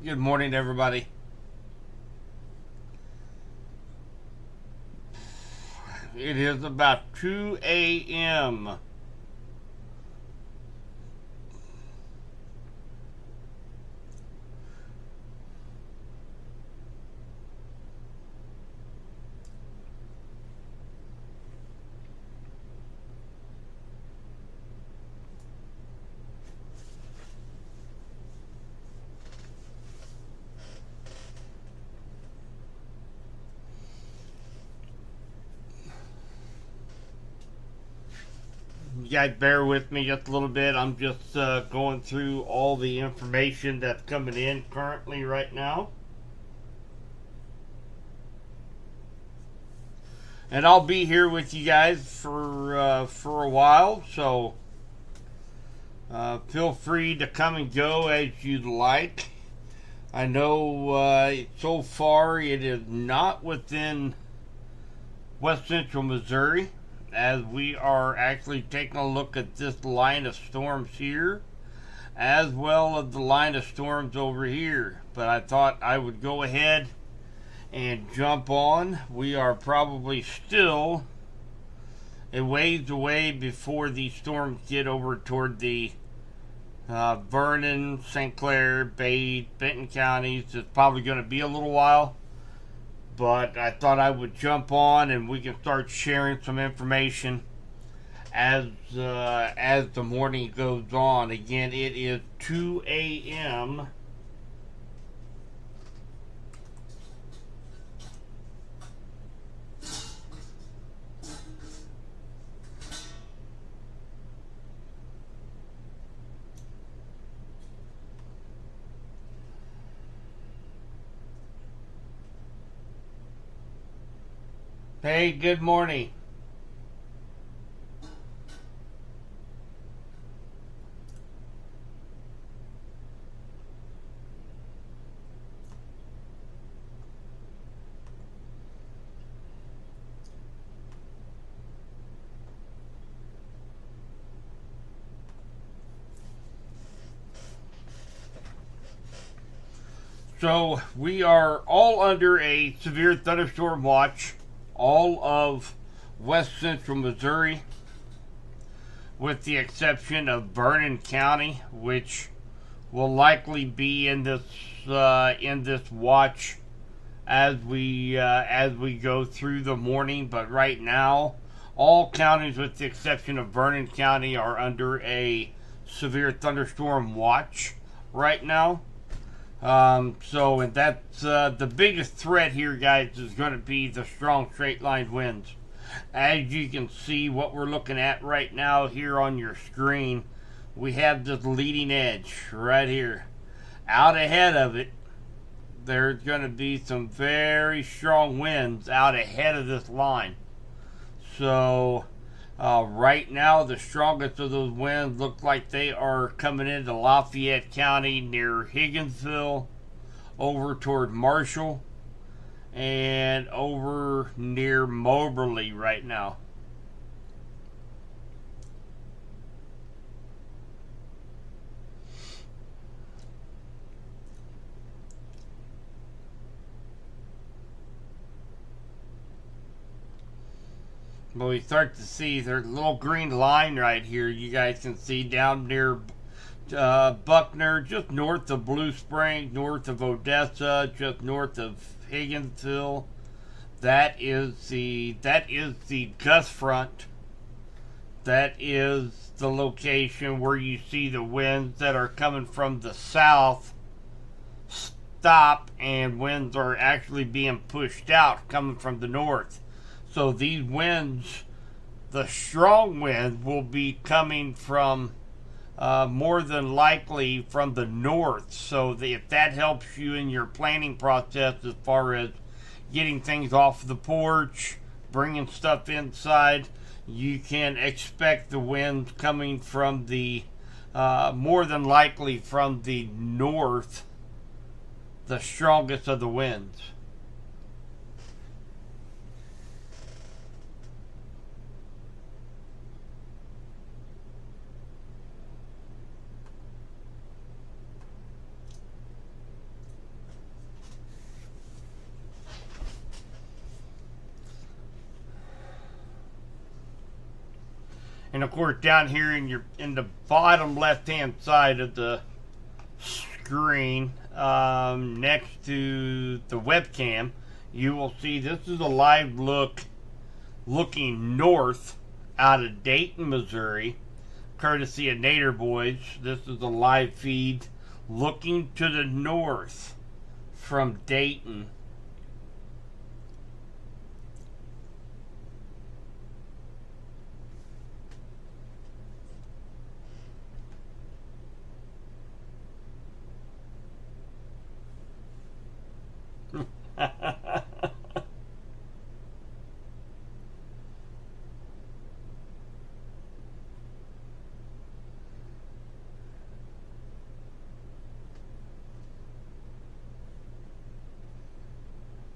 Good morning, everybody. It is about 2 a.m. You guys bear with me just a little bit. I'm just going through all the information that's coming in currently right now. And I'll be here with you guys for a while, so feel free to come and go as you'd like. I know so far it is not within West Central Missouri, as we are actually taking a look at this line of storms here, as well as the line of storms over here. But I thought I would go ahead and jump on. We are probably still a ways away before these storms get over toward the Vernon, St. Clair, Bay, Benton counties. It's probably going to be a little while, but I thought I would jump on and we can start sharing some information as the morning goes on. Again, it is 2 a.m. Hey, good morning. So we are all under a severe thunderstorm watch, all of West Central Missouri, with the exception of Vernon County, which will likely be in this watch as we go through the morning. But right now, all counties with the exception of Vernon County are under a severe thunderstorm watch right now. And that's the biggest threat here, guys, is going to be the strong straight line winds. As you can see, what we're looking at right now here on your screen, we have this leading edge right here. Out ahead of it, there's going to be some very strong winds out ahead of this line. So right now, the strongest of those winds look like they are coming into Lafayette County near Higginsville, over toward Marshall, and over near Moberly right now. But we start to see there's a little green line right here. You guys can see down near Buckner, just north of Blue Spring, north of Odessa, just north of Higginsville. That is the gust front. That is the location where you see the winds that are coming from the south stop, and winds are actually being pushed out coming from the north. So these winds, the strong winds, will be coming from more than likely from the north. So if that helps you in your planning process as far as getting things off the porch, bringing stuff inside, you can expect the winds coming from the more than likely from the north, the strongest of the winds. And of course, down here in the bottom left-hand side of the screen, next to the webcam, you will see this is a live look looking north out of Dayton, Missouri, courtesy of Nader Boys. This is a live feed looking to the north from Dayton.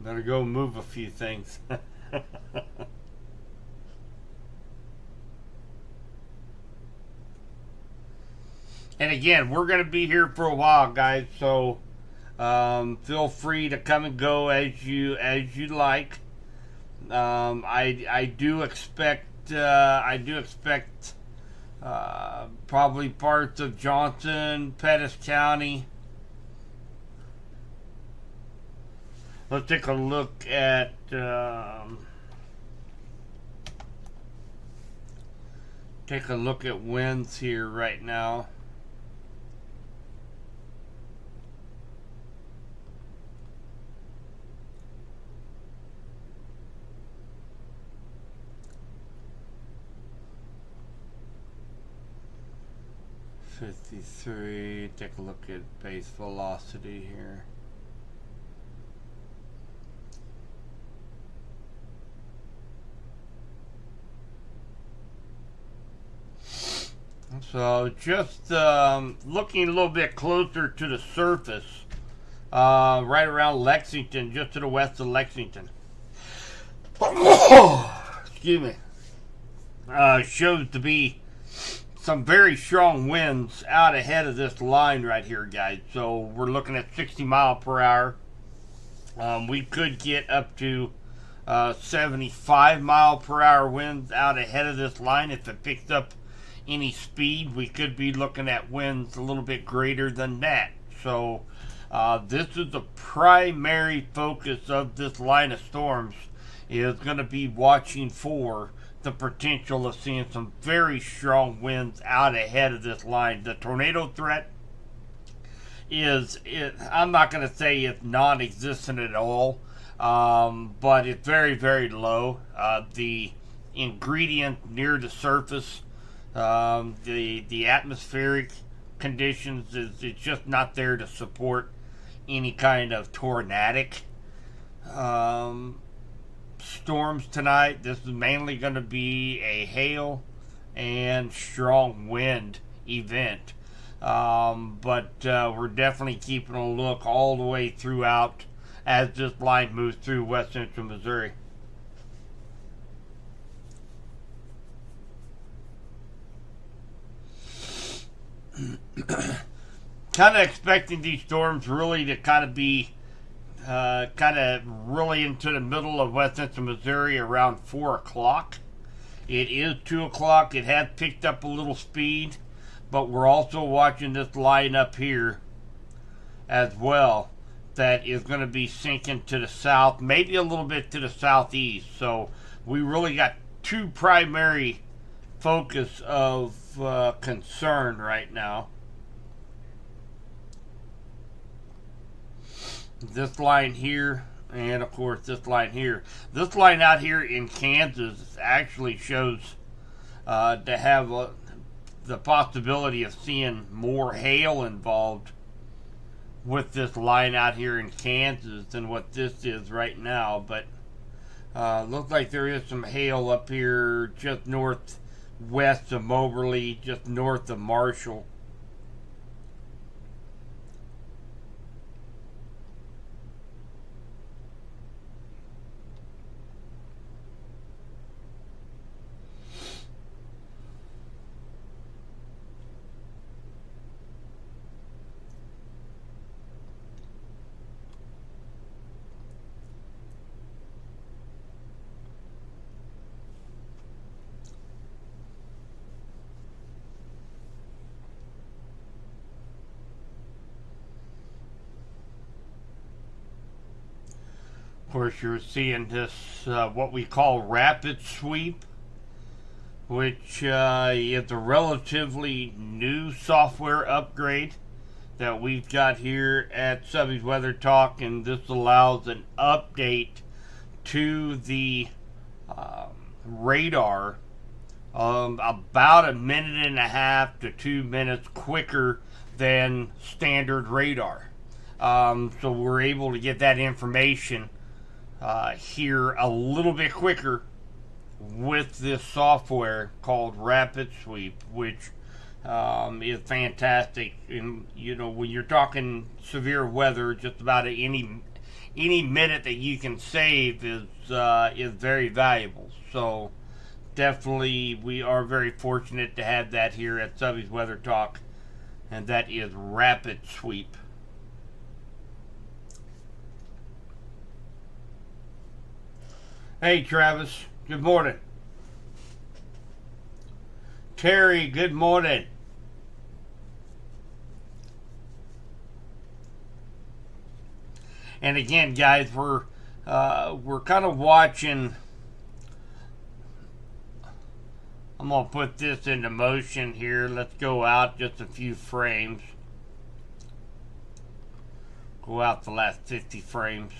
Better go move a few things. And again, we're going to be here for a while, guys. So feel free to come and go as you like. I do expect probably parts of Johnson, Pettis County. Let's take a look at winds here right now. .53. Take a look at base velocity here. So just looking a little bit closer to the surface, right around Lexington, just to the west of Lexington. Excuse me. Shows to be some very strong winds out ahead of this line right here, guys. So we're looking at 60 mile per hour. We could get up to 75 mile per hour winds out ahead of this line. If it picks up any speed, we could be looking at winds a little bit greater than that. So this is the primary focus of this line of storms, is going to be watching for the potential of seeing some very strong winds out ahead of this line. The tornado threat I'm not going to say it's non-existent at all, but it's very, very low. The ingredient near the surface, the atmospheric conditions, it's just not there to support any kind of tornadic storms tonight. This is mainly going to be a hail and strong wind event, but we're definitely keeping a look all the way throughout as this line moves through west central Missouri. Kind of expecting these storms really to kind of be really into the middle of west central Missouri around 4 o'clock. It is 2 o'clock. It has picked up a little speed, but we're also watching this line up here as well that is going to be sinking to the south, maybe a little bit to the southeast. So we really got two primary focus of concern right now. This line here, and of course this line here. This line out here in Kansas actually shows to have the possibility of seeing more hail involved with this line out here in Kansas than what this is right now. But looks like there is some hail up here just northwest of Moberly, just north of Marshall. Of course, you're seeing this, what we call rapid sweep, which is a relatively new software upgrade that we've got here at Subby's Weather Talk, and this allows an update to the radar about a minute and a half to 2 minutes quicker than standard radar. So we're able to get that information here a little bit quicker with this software called Rapid Sweep, which is fantastic. And you know, when you're talking severe weather, just about any minute that you can save is very valuable. So definitely, we are very fortunate to have that here at Subby's Weather Talk, and that is Rapid Sweep. Hey Travis, good morning. Terry, good morning. And again, guys, we're kind of watching. I'm gonna put this into motion here. Let's go out just a few frames. Go out the last 50 frames.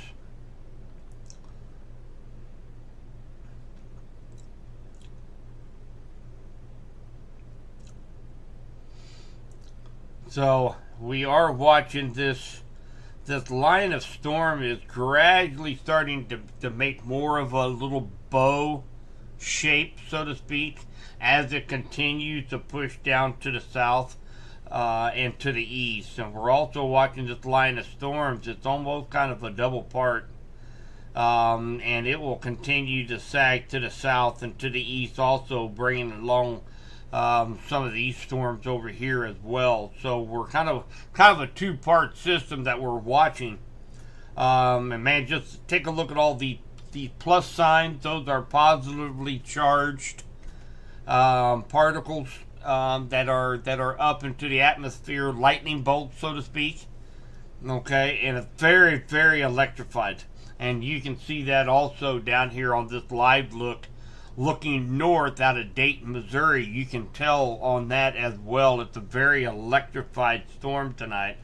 So we are watching this line of storm is gradually starting to make more of a little bow shape, so to speak, as it continues to push down to the south and to the east. And we're also watching this line of storms. It's almost kind of a double part. And it will continue to sag to the south and to the east, also bringing along some of these storms over here as well. So we're kind of a two-part system that we're watching. And man, just take a look at all the plus signs. Those are positively charged particles that are up into the atmosphere, lightning bolts, so to speak. Okay, and it's very, very electrified. And you can see that also down here on this live look. Looking north out of Dayton, Missouri, you can tell on that as well. It's a very electrified storm tonight.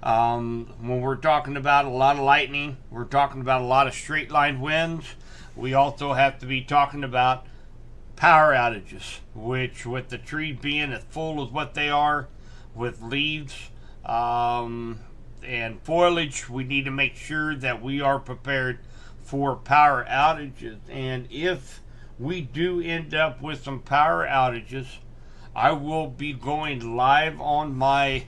When we're talking about a lot of lightning, we're talking about a lot of straight line winds. We also have to be talking about power outages, which with the trees being as full as what they are, with leaves and foliage, we need to make sure that we are prepared for power outages. And if we do end up with some power outages, I will be going live on my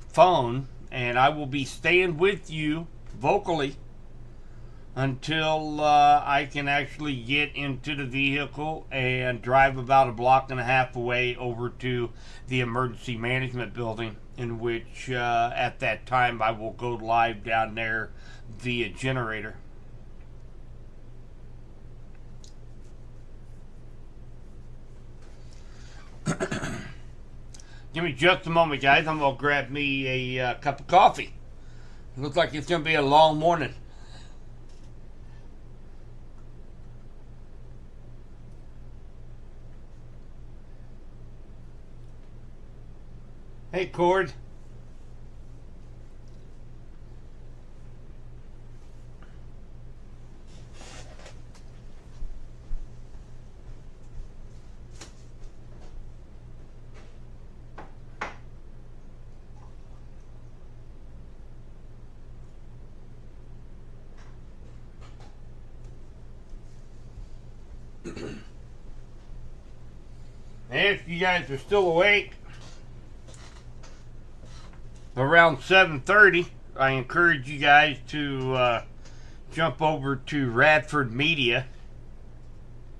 phone, and I will be staying with you vocally until I can actually get into the vehicle and drive about a block and a half away over to the emergency management building, in which at that time I will go live down there via generator. Give me just a moment, guys. I'm going to grab me a cup of coffee. It looks like it's going to be a long morning. Hey, Cord. If you guys are still awake around 7:30, I encourage you guys to jump over to Radford Media.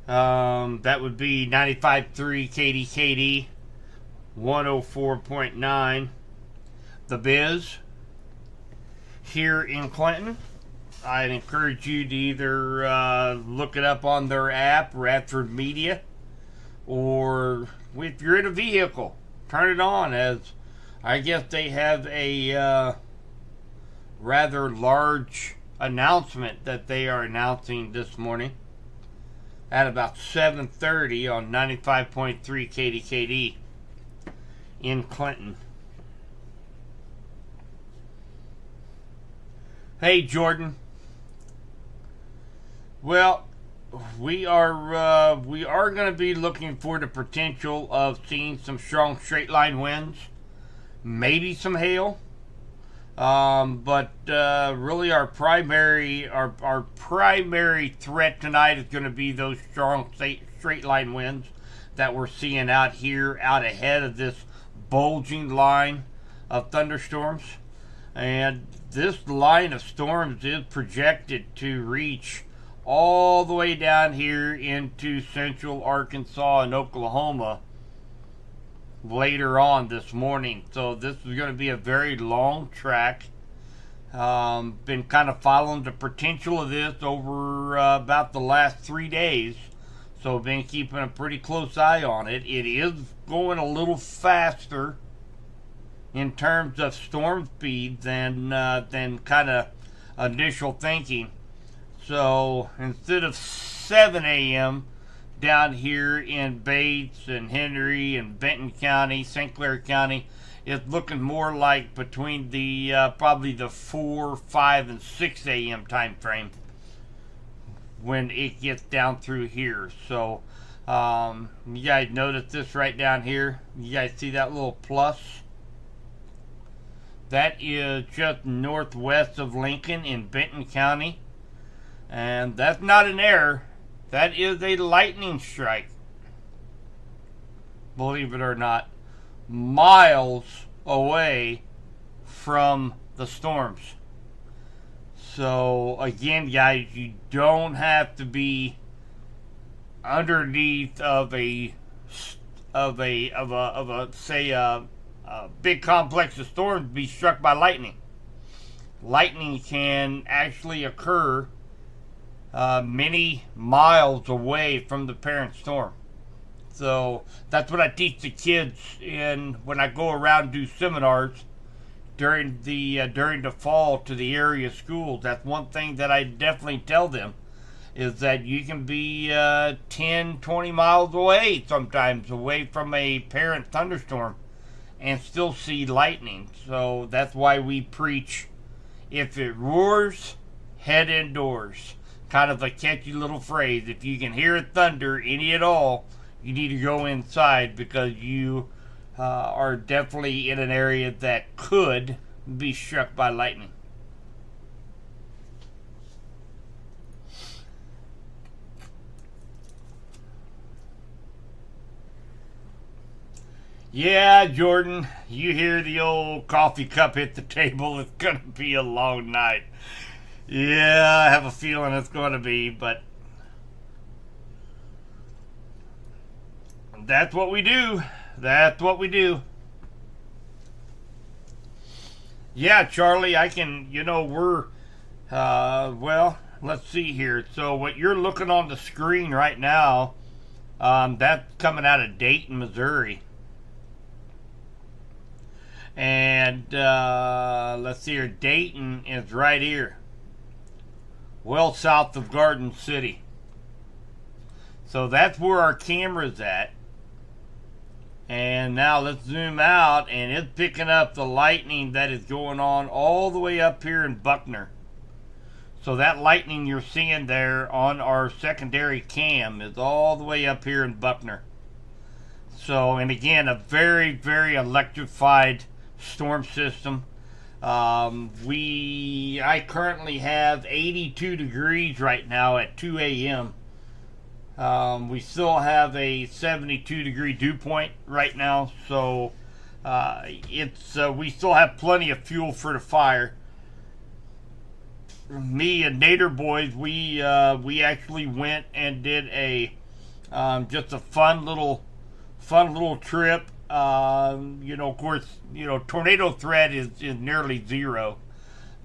That would be 95.3 KDKD, 104.9 The Biz here in Clinton. I'd encourage you to either look it up on their app, Radford Media, or if you're in a vehicle, turn it on, as I guess they have a rather large announcement that they are announcing this morning at about 7:30 on 95.3 KDKD in Clinton. Hey, Jordan. Well, we are going to be looking for the potential of seeing some strong straight line winds, maybe some hail. But really, our primary threat tonight is going to be those strong straight line winds that we're seeing out here, out ahead of this bulging line of thunderstorms. And this line of storms is projected to reach all the way down here into central Arkansas and Oklahoma later on this morning. So this is going to be a very long track. Been kind of following the potential of this over about the last 3 days. So been keeping a pretty close eye on it. It is going a little faster in terms of storm speed than kind of initial thinking. So instead of 7 a.m. down here in Bates and Henry and Benton County, St. Clair County, it's looking more like between the probably the 4, 5, and 6 a.m. time frame when it gets down through here. So you guys notice this right down here? You guys see that little plus? That is just northwest of Lincoln in Benton County. And that's not an error. That is a lightning strike. Believe it or not. Miles away from the storms. So again, guys, you don't have to be underneath of a big complex of storms to be struck by lightning. Lightning can actually occur many miles away from the parent storm. So that's what I teach the kids when I go around and do seminars during the fall to the area schools. That's one thing that I definitely tell them, is that you can be 10, 20 miles away sometimes away from a parent thunderstorm and still see lightning. So that's why we preach, if it roars, head indoors. Kind of a catchy little phrase. If you can hear it thunder, any at all, you need to go inside, because you are definitely in an area that could be struck by lightning. Yeah, Jordan, you hear the old coffee cup hit the table. It's going to be a long night. Yeah, I have a feeling it's going to be, but that's what we do. That's what we do. Yeah, Charlie, I can, well, let's see here. So what you're looking on the screen right now, that's coming out of Dayton, Missouri. And let's see here, Dayton is right here, well south of Garden City. So that's where our camera's at. And now let's zoom out, and it's picking up the lightning that is going on all the way up here in Buckner. So that lightning you're seeing there on our secondary cam is all the way up here in Buckner. So, and again, a very, very electrified storm system. I currently have 82 degrees right now at 2 a.m. We still have a 72 degree dew point right now, so we still have plenty of fuel for the fire. Me and Nader boys, we actually went and did just a fun little trip. Of course, tornado threat is nearly zero,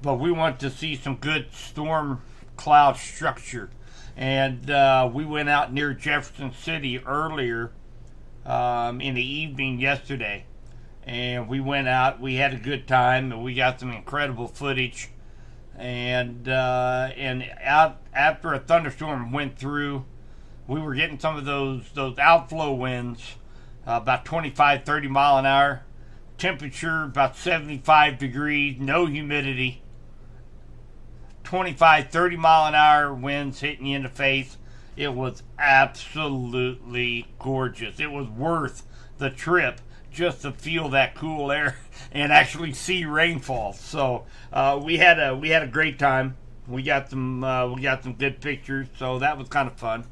but we want to see some good storm cloud structure. And we went out near Jefferson City earlier in the evening yesterday, and we went out. We had a good time, and we got some incredible footage and out after a thunderstorm went through, we were getting some of those outflow winds, about 25, 30 mile an hour. Temperature about 75 degrees, no humidity. 25, 30 mile an hour winds hitting you in the face. It was absolutely gorgeous. It was worth the trip just to feel that cool air and actually see rainfall. So we had a great time. We got some good pictures. So that was kind of fun.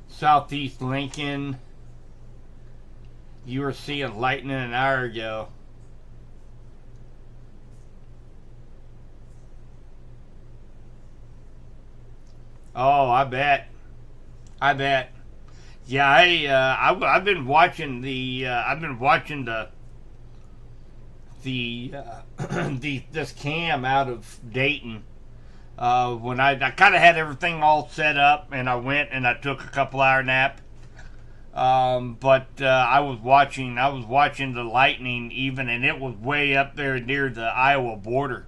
Southeast Lincoln. You were seeing lightning an hour ago. Oh, I bet. I bet. Yeah, I've been watching this cam out of Dayton. When I kind of had everything all set up, and I went and I took a couple hour nap. But I was watching the lightning even, and it was way up there near the Iowa border.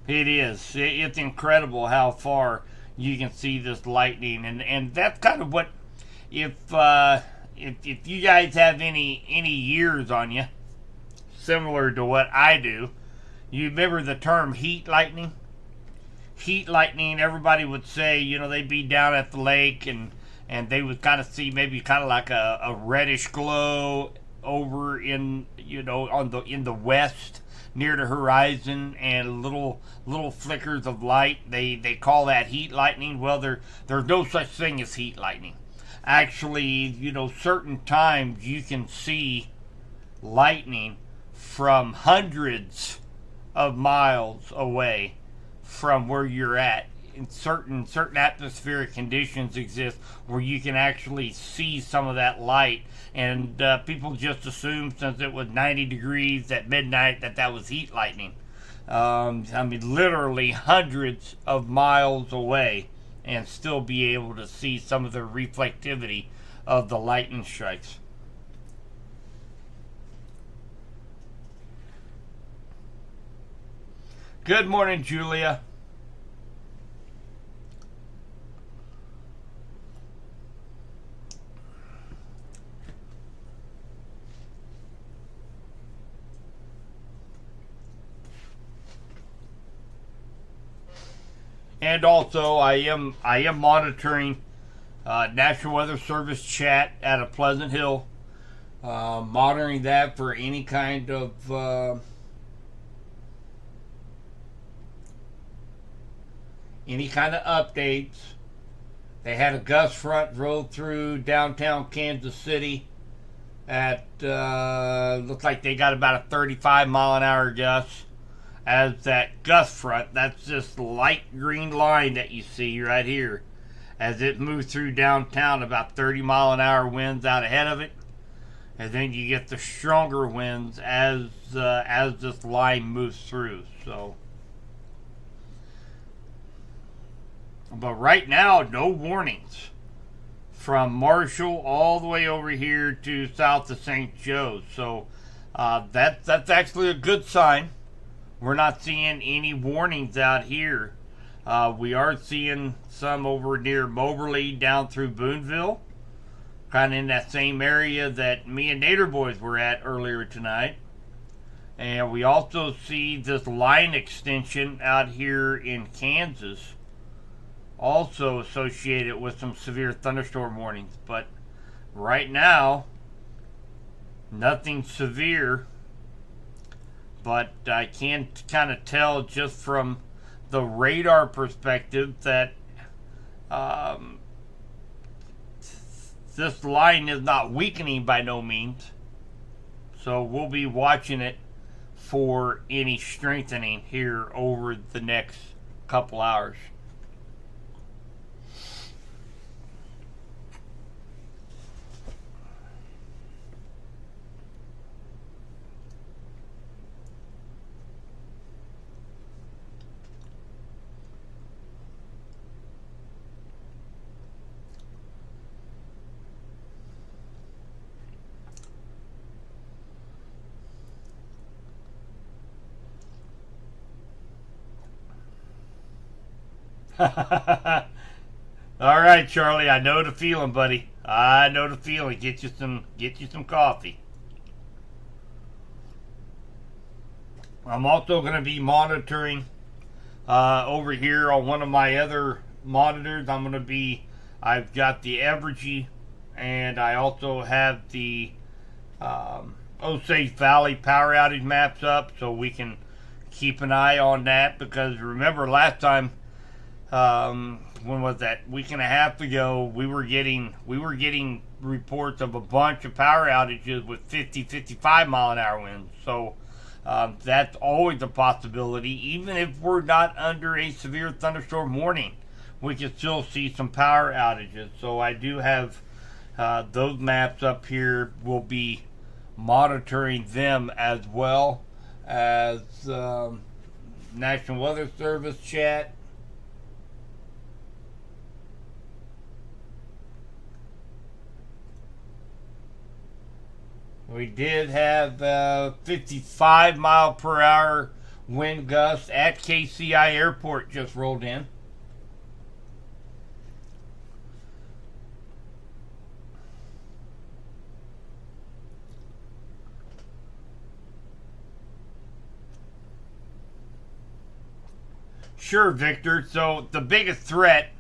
It is. It's incredible how far you can see this lightning, and that's kind of what if you guys have any years on you, similar to what I do, you remember the term heat lightning. Heat lightning. Everybody would say, they'd be down at the lake and they would kind of see maybe kind of like a reddish glow over in in the west near the horizon, and little flickers of light. They call that heat lightning. Well, there's no such thing as heat lightning. Actually, certain times you can see lightning from hundreds of miles away from where you're at. In certain atmospheric conditions exist where you can actually see some of that light, and people just assume since it was 90 degrees at midnight that was heat lightning. I mean, literally hundreds of miles away, and still be able to see some of the reflectivity of the lightning strikes. Good morning, Julia. And also, I am monitoring National Weather Service chat out of Pleasant Hill, monitoring that for any kind of updates. They had a gust front roll through downtown Kansas City at looks like they got about a 35 mile an hour gust. As that gust front, that's this light green line that you see right here, as it moves through downtown, about 30 mile an hour winds out ahead of it, and then you get the stronger winds as this line moves through. So, but right now, no warnings from Marshall all the way over here to south of St. Joe's. So that's actually a good sign. We're not seeing any warnings out here. We are seeing some over near Moberly down through Boonville, kind of in that same area that me and Nader Boys were at earlier tonight. And we also see this line extension out here in Kansas, also associated with some severe thunderstorm warnings. But right now, nothing severe. But I can kind of tell just from the radar perspective that this line is not weakening by no means. So we'll be watching it for any strengthening here over the next couple hours. All right, Charlie. I know the feeling, buddy. I know the feeling. Get you some coffee. I'm also going to be monitoring over here on one of my other monitors. I've got the Evergy, and I also have the Osage Valley power outage maps up, so we can keep an eye on that. Because remember last time, when was that? Week and a half ago, we were getting reports of a bunch of power outages with 50, 55 mile an hour winds. So that's always a possibility. Even if we're not under a severe thunderstorm warning, we can still see some power outages. So I do have those maps up here. We'll be monitoring them as well as National Weather Service chat. We did have 55 mile per hour wind gusts at KCI Airport just rolled in. Sure, Victor. So the biggest threat,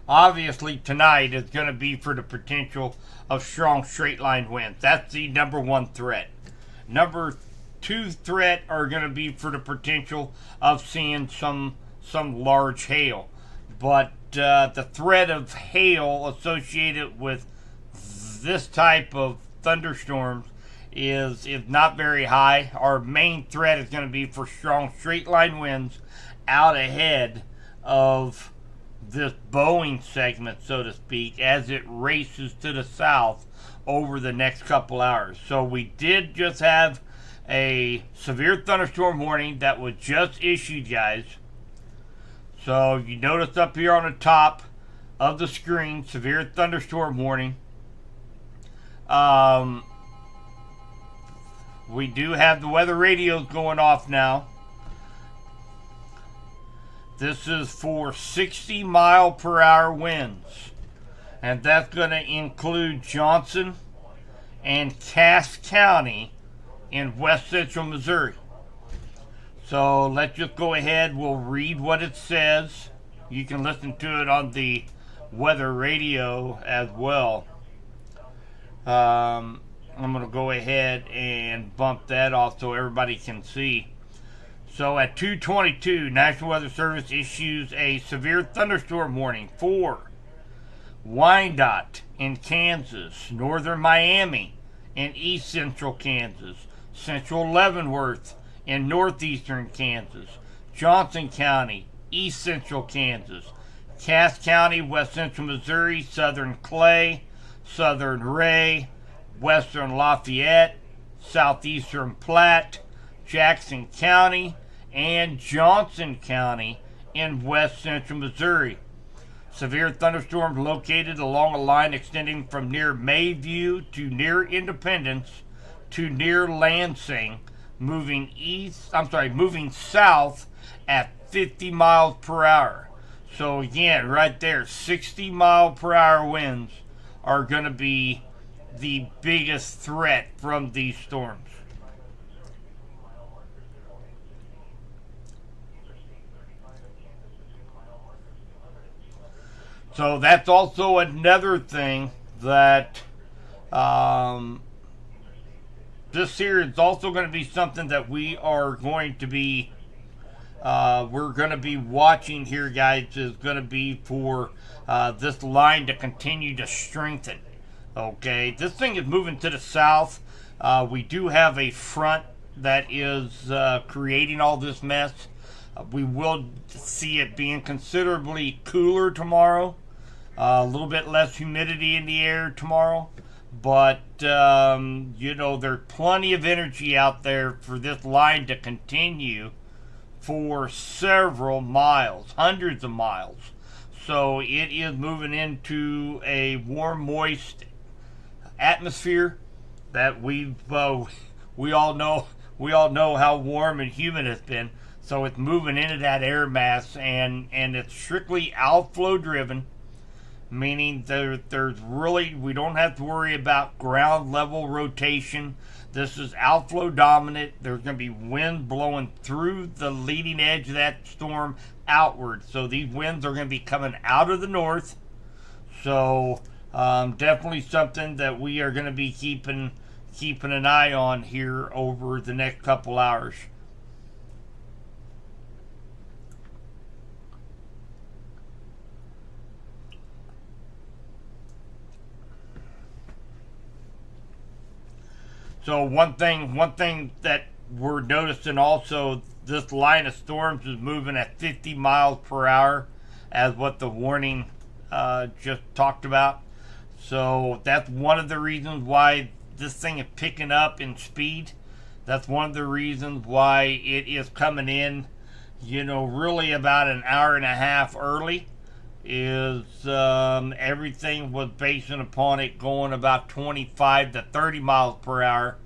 obviously, tonight is going to be for the potential of strong straight line winds. That's the number one threat. Number two threat are going to be for the potential of seeing some large hail. But the threat of hail associated with this type of thunderstorms is not very high. Our main threat is going to be for strong straight line winds out ahead of this Boeing segment, so to speak, as it races to the south over the next couple hours. So we did just have a severe thunderstorm warning that was just issued, guys. So you notice up here on the top of the screen, severe thunderstorm warning. We do have the weather radios going off now. This is for 60 mile per hour winds. And that's going to include Johnson and Cass County in west central Missouri. So let's just go ahead. We'll read what it says. You can listen to it on the weather radio as well. I'm going to go ahead and bump that off so everybody can see. So at 2:22, National Weather Service issues a severe thunderstorm warning for Wyandotte in Kansas, northern Miami in east central Kansas, central Leavenworth in northeastern Kansas, Johnson County, east central Kansas, Cass County, west central Missouri, southern Clay, southern Ray, western Lafayette, southeastern Platte, Jackson County, and Johnson County in west central Missouri. Severe thunderstorms located along a line extending from near Mayview to near Independence to near Lansing, moving south at 50 miles per hour. So again, right there, 60 mile per hour winds are going to be the biggest threat from these storms. So that's also another thing that this here is also going to be something that we are going to be watching here, guys. Is going to be for this line to continue to strengthen. Okay, this thing is moving to the south. We do have a front that is creating all this mess. We will see it being considerably cooler tomorrow. A little bit less humidity in the air tomorrow. But, there's plenty of energy out there for this line to continue for several miles, hundreds of miles. So it is moving into a warm, moist atmosphere that we all know how warm and humid it's been. So it's moving into that air mass, and it's strictly outflow driven, meaning there's really, we don't have to worry about ground level rotation. This is outflow dominant. There's going to be wind blowing through the leading edge of that storm outward. So these winds are going to be coming out of the north. So definitely something that we are going to be keeping an eye on here over the next couple hours. So one thing that we're noticing also, this line of storms is moving at 50 miles per hour, as what the warning just talked about. So that's one of the reasons why this thing is picking up in speed. That's one of the reasons why it is coming in, really about an hour and a half early. Is everything was basing upon it going about 25 to 30 miles per hour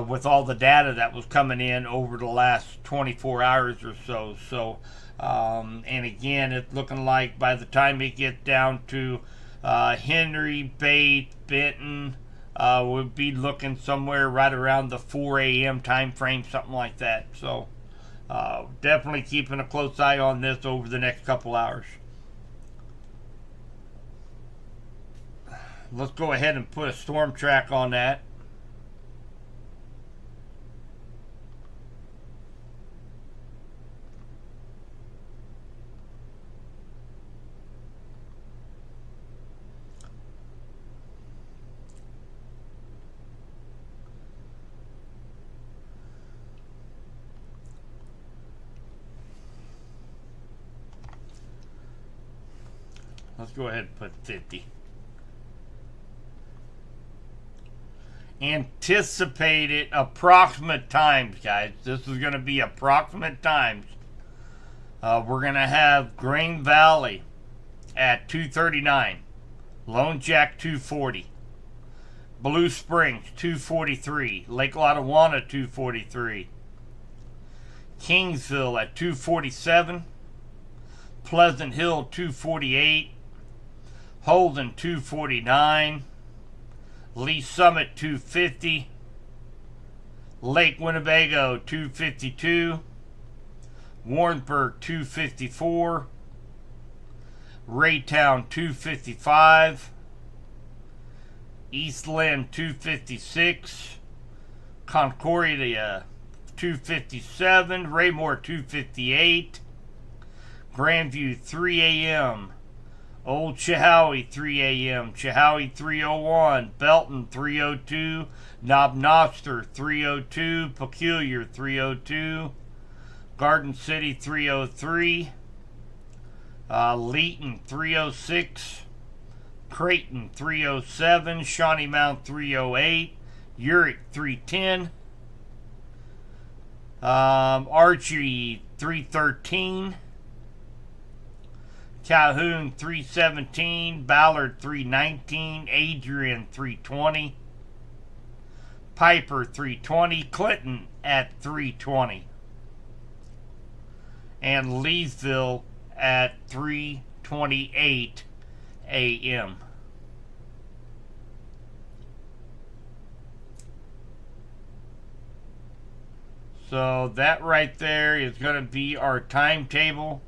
with all the data that was coming in over the last 24 hours or so. So, and again, it's looking like by the time it gets down to Henry, Bate, Benton, we'll be looking somewhere right around the 4 a.m. time frame, something like that. So, definitely keeping a close eye on this over the next couple hours. Let's go ahead and put a storm track on that. Let's go ahead and put 50. Anticipated approximate times, guys. This is going to be approximate times. We're going to have Green Valley at 239, Lone Jack 240, Blue Springs 243, Lake Lotawana 243, Kingsville at 247, Pleasant Hill 248, Holden 249, Lee Summit 250, Lake Winnebago 252, Warrensburg 254, Raytown 255, East Lynn 256, Concordia 257, Raymore 258, Grandview 3 a.m., Old Chehowee 3 a.m., Chehowee 301, Belton 302, Knob Noster 302, Peculiar 302, Garden City 303, Leeton 306, Creighton 307, Shawnee Mound 308, Urick 310, Archery 313, Calhoun 317, Ballard 319, Adrian 320, Piper 320, Clinton at 320, and Leesville at 3:28 a.m. So that right there is going to be our timetable.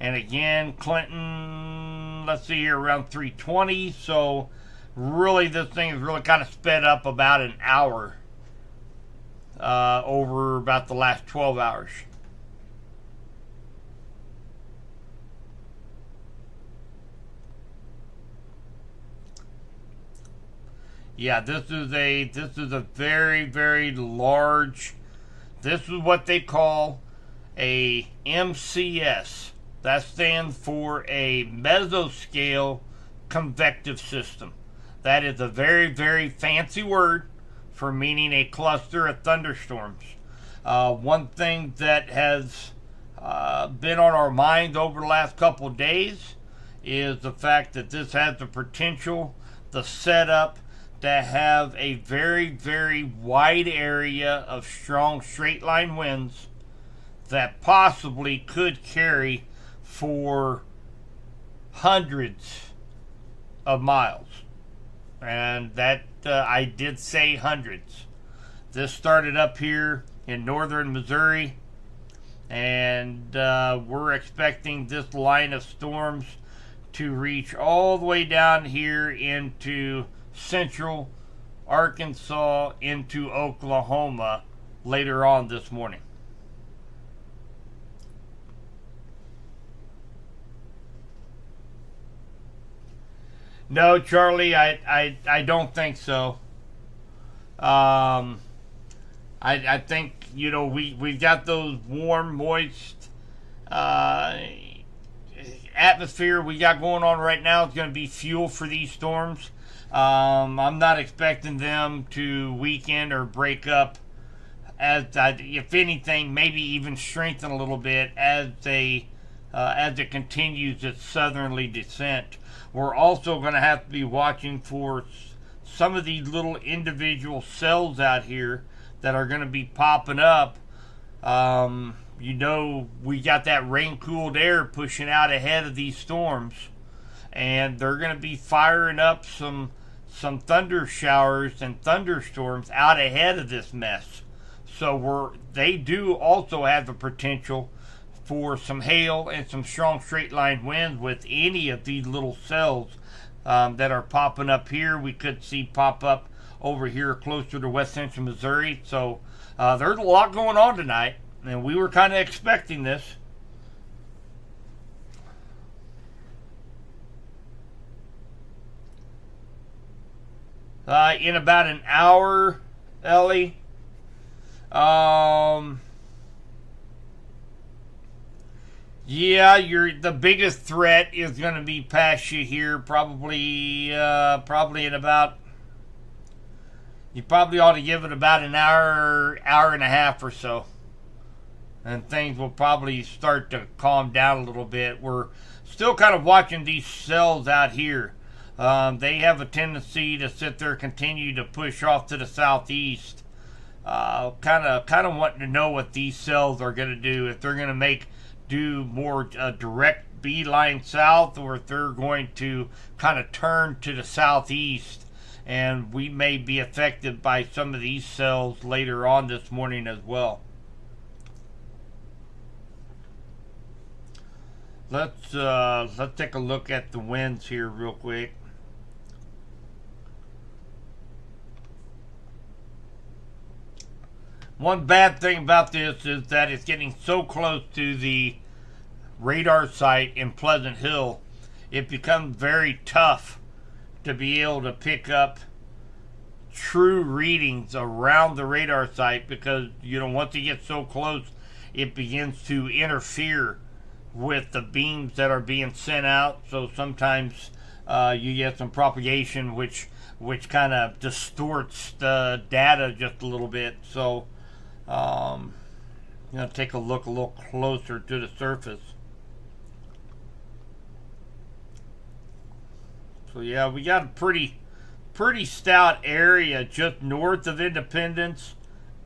And again, Clinton, let's see here, around 3:20. So really this thing is really kind of sped up about an hour over about the last 12 hours. Yeah, this is a very, very large, this is what they call a MCS. That stands for a mesoscale convective system. That is a very, very fancy word for meaning a cluster of thunderstorms. One thing that has been on our minds over the last couple of days is the fact that this has the potential, the setup, to have a very, very wide area of strong straight line winds that possibly could carry for hundreds of miles. And that, I did say hundreds. This started up here in northern Missouri, and we're expecting this line of storms to reach all the way down here into central Arkansas, into Oklahoma later on this morning. No, Charlie, I don't think so. I think, we've got those warm, moist atmosphere we got going on right now. It's going to be fuel for these storms. I'm not expecting them to weaken or break up, if anything, maybe even strengthen a little bit as it continues its southerly descent. We're also going to have to be watching for some of these little individual cells out here that are going to be popping up. We got that rain-cooled air pushing out ahead of these storms, and they're going to be firing up some thunder showers and thunderstorms out ahead of this mess. So they do also have the potential for some hail and some strong straight line winds with any of these little cells that are popping up here. We could see pop up over here closer to west central Missouri. So there's a lot going on tonight, and we were kind of expecting this. In about an hour, Ellie, yeah, the biggest threat is going to be past you here. Probably in about. You probably ought to give it about an hour and a half or so, and things will probably start to calm down a little bit. We're still kind of watching these cells out here. They have a tendency to sit there, continue to push off to the southeast. Kind of wanting to know what these cells are going to do. If they're going to do more direct beeline south, or if they're going to kind of turn to the southeast, and we may be affected by some of these cells later on this morning as well. Let's take a look at the winds here real quick. One bad thing about this is that it's getting so close to the radar site in Pleasant Hill, it becomes very tough to be able to pick up true readings around the radar site, because once you get so close, it begins to interfere with the beams that are being sent out. So sometimes you get some propagation which kind of distorts the data just a little bit. So take a look a little closer to the surface. So yeah, we got a pretty stout area just north of Independence,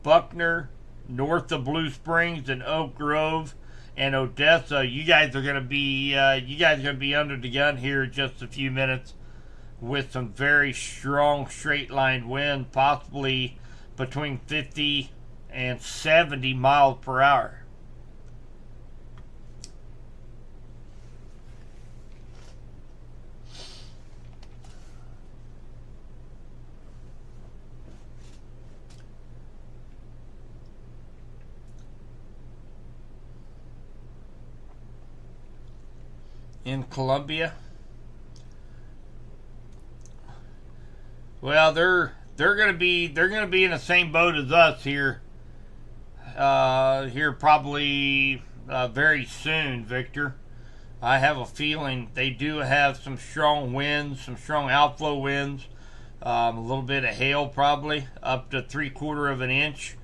Buckner, north of Blue Springs and Oak Grove and Odessa. You guys are gonna be under the gun here in just a few minutes with some very strong straight line wind, possibly between 50 and 70 miles per hour. In Columbia, well, they're gonna be in the same boat as us here. Here probably very soon, Victor. I have a feeling they do have some strong winds, some strong outflow winds, a little bit of hail, probably up to 3/4 of an inch.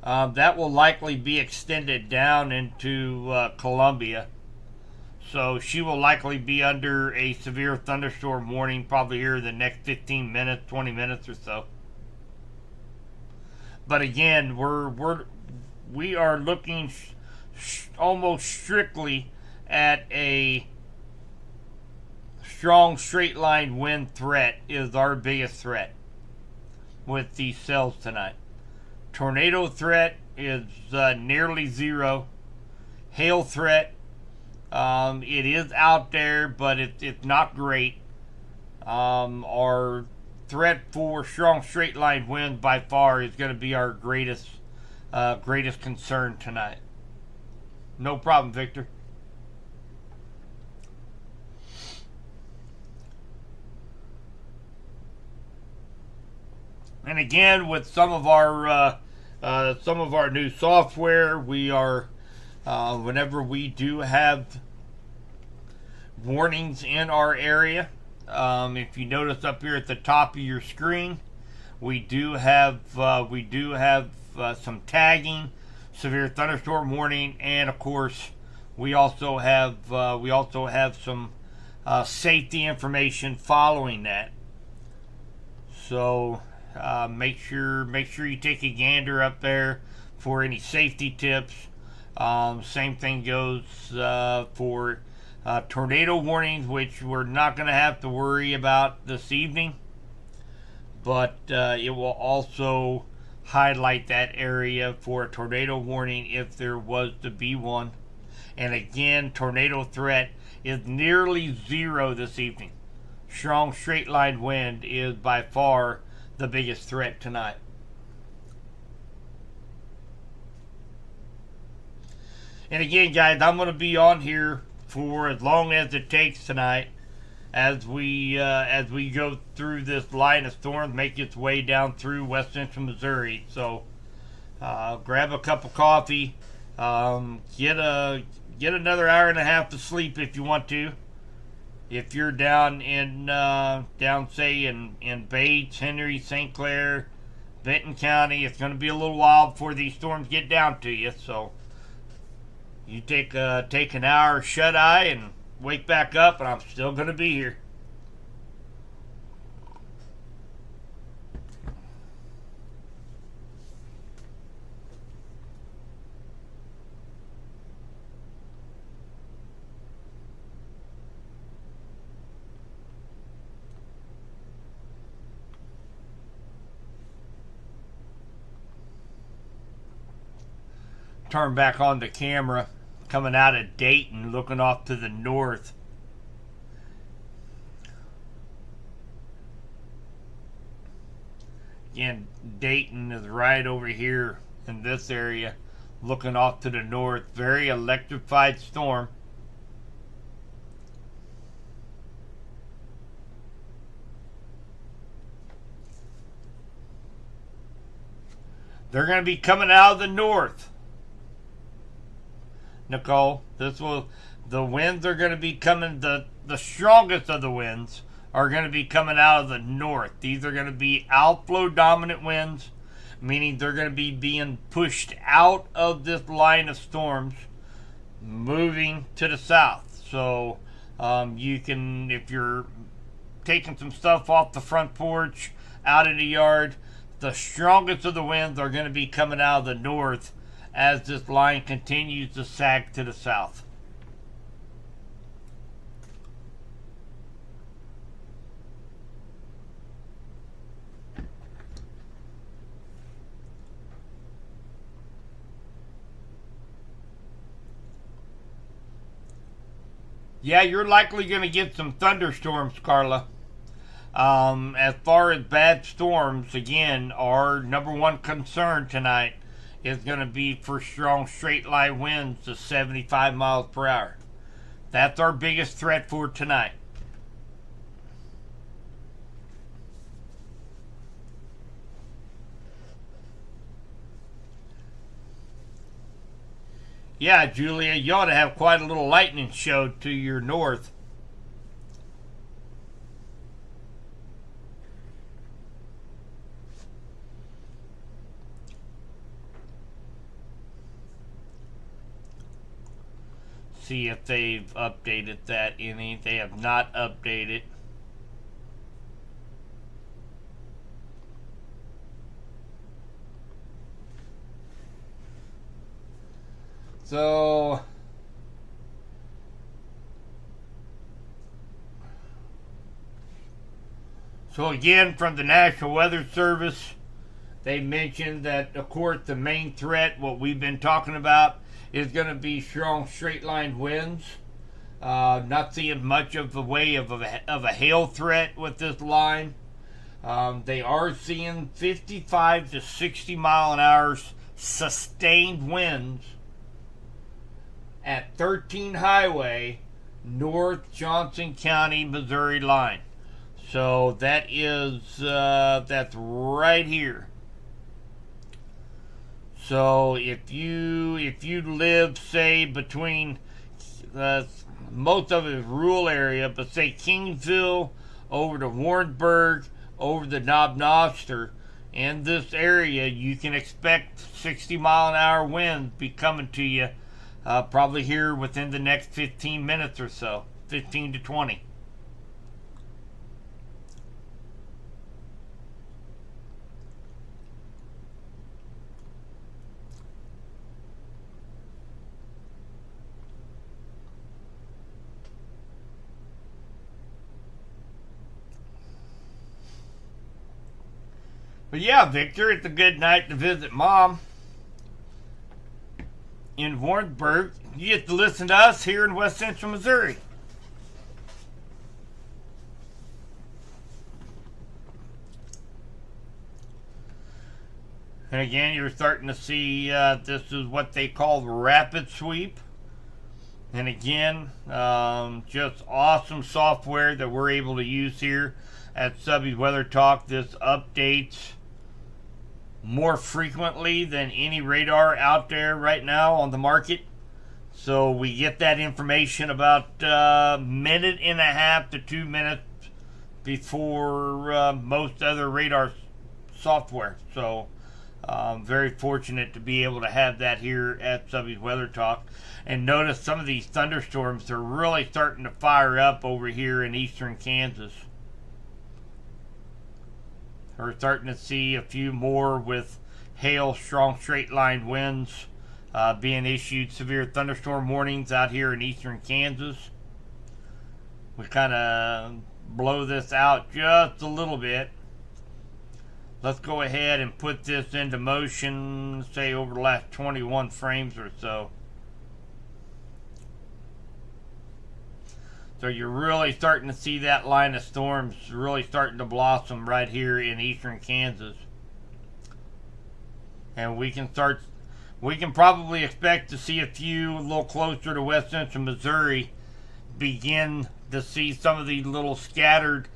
That will likely be extended down into Columbia. So she will likely be under a severe thunderstorm warning probably here in the next 15 minutes, 20 minutes or so. But again, we are looking almost strictly at a strong straight line wind threat is our biggest threat with these cells tonight. Tornado threat is nearly zero. Hail threat, it is out there, but it's not great. Our threat for strong straight line winds by far is going to be our greatest concern tonight. No problem, Victor. And again, with some of our new software, we are whenever we do have warnings in our area. If you notice up here at the top of your screen, we do have some tagging, severe thunderstorm warning, and of course we also have some safety information following that. So make sure you take a gander up there for any safety tips. Same thing goes for tornado warnings, which we're not going to have to worry about this evening, but it will also highlight that area for a tornado warning if there was to be one. And again, tornado threat is nearly zero this evening. Strong straight line wind is by far the biggest threat tonight. And again, guys, I'm going to be on here for as long as it takes tonight as we go through this line of storms, make its way down through west central Missouri. So grab a cup of coffee, get another hour and a half of sleep if you want to. If you're down say in Bates, Henry, St. Clair, Benton County, it's going to be a little while before these storms get down to you. So you take an hour shut eye and wake back up, and I'm still going to be here. Turn back on the camera, coming out of Dayton, looking off to the north. Again, Dayton is right over here in this area, looking off to the north. Very electrified storm. They're going to be coming out of the north. Nicole, the winds are going to be coming, the strongest of the winds are going to be coming out of the north. These are going to be outflow dominant winds, meaning they're going to be being pushed out of this line of storms, moving to the south. So you can, if you're taking some stuff off the front porch, out in the yard, the strongest of the winds are going to be coming out of the north as this line continues to sag to the south. Yeah, you're likely going to get some thunderstorms, Carla. As far as bad storms, again, our number one concern tonight is going to be for strong straight line winds to 75 miles per hour. That's our biggest threat for tonight. Yeah, Julia, you ought to have quite a little lightning show to your north. See if they've updated that any. They have not updated. So again, from the National Weather Service, they mentioned that, of course, the main threat, what we've been talking about, is going to be strong straight line winds. Not seeing much of the way of a hail threat with this line. They are seeing 55 to 60 mile an hour sustained winds at 13 Highway, North Johnson County, Missouri line. So that is that's right here. So if you live, say, between most of it is rural area, but say Kingsville over to Warrensburg, over the Knob Noster, in this area, you can expect 60 mile an hour winds be coming to you probably here within the next 15 minutes or so, 15 to 20. But yeah, Victor, it's a good night to visit Mom in Warrensburg. You get to listen to us here in West Central Missouri. And again, you're starting to see this is what they call the rapid sweep. And again, just awesome software that we're able to use here at Subby's Weather Talk. This updates more frequently than any radar out there right now on the market. So we get that information about a minute and a half to 2 minutes before most other radar software. So very fortunate to be able to have that here at Subby's Weather Talk. And notice some of these thunderstorms are really starting to fire up over here in eastern Kansas. We're starting to see a few more with hail, strong straight line winds being issued, severe thunderstorm warnings out here in eastern Kansas. We kind of blow this out just a little bit. Let's go ahead and put this into motion, say over the last 21 frames or so. So you're really starting to see that line of storms really starting to blossom right here in eastern Kansas. And we can probably expect to see a few a little closer to west central Missouri begin to see some of these little scattered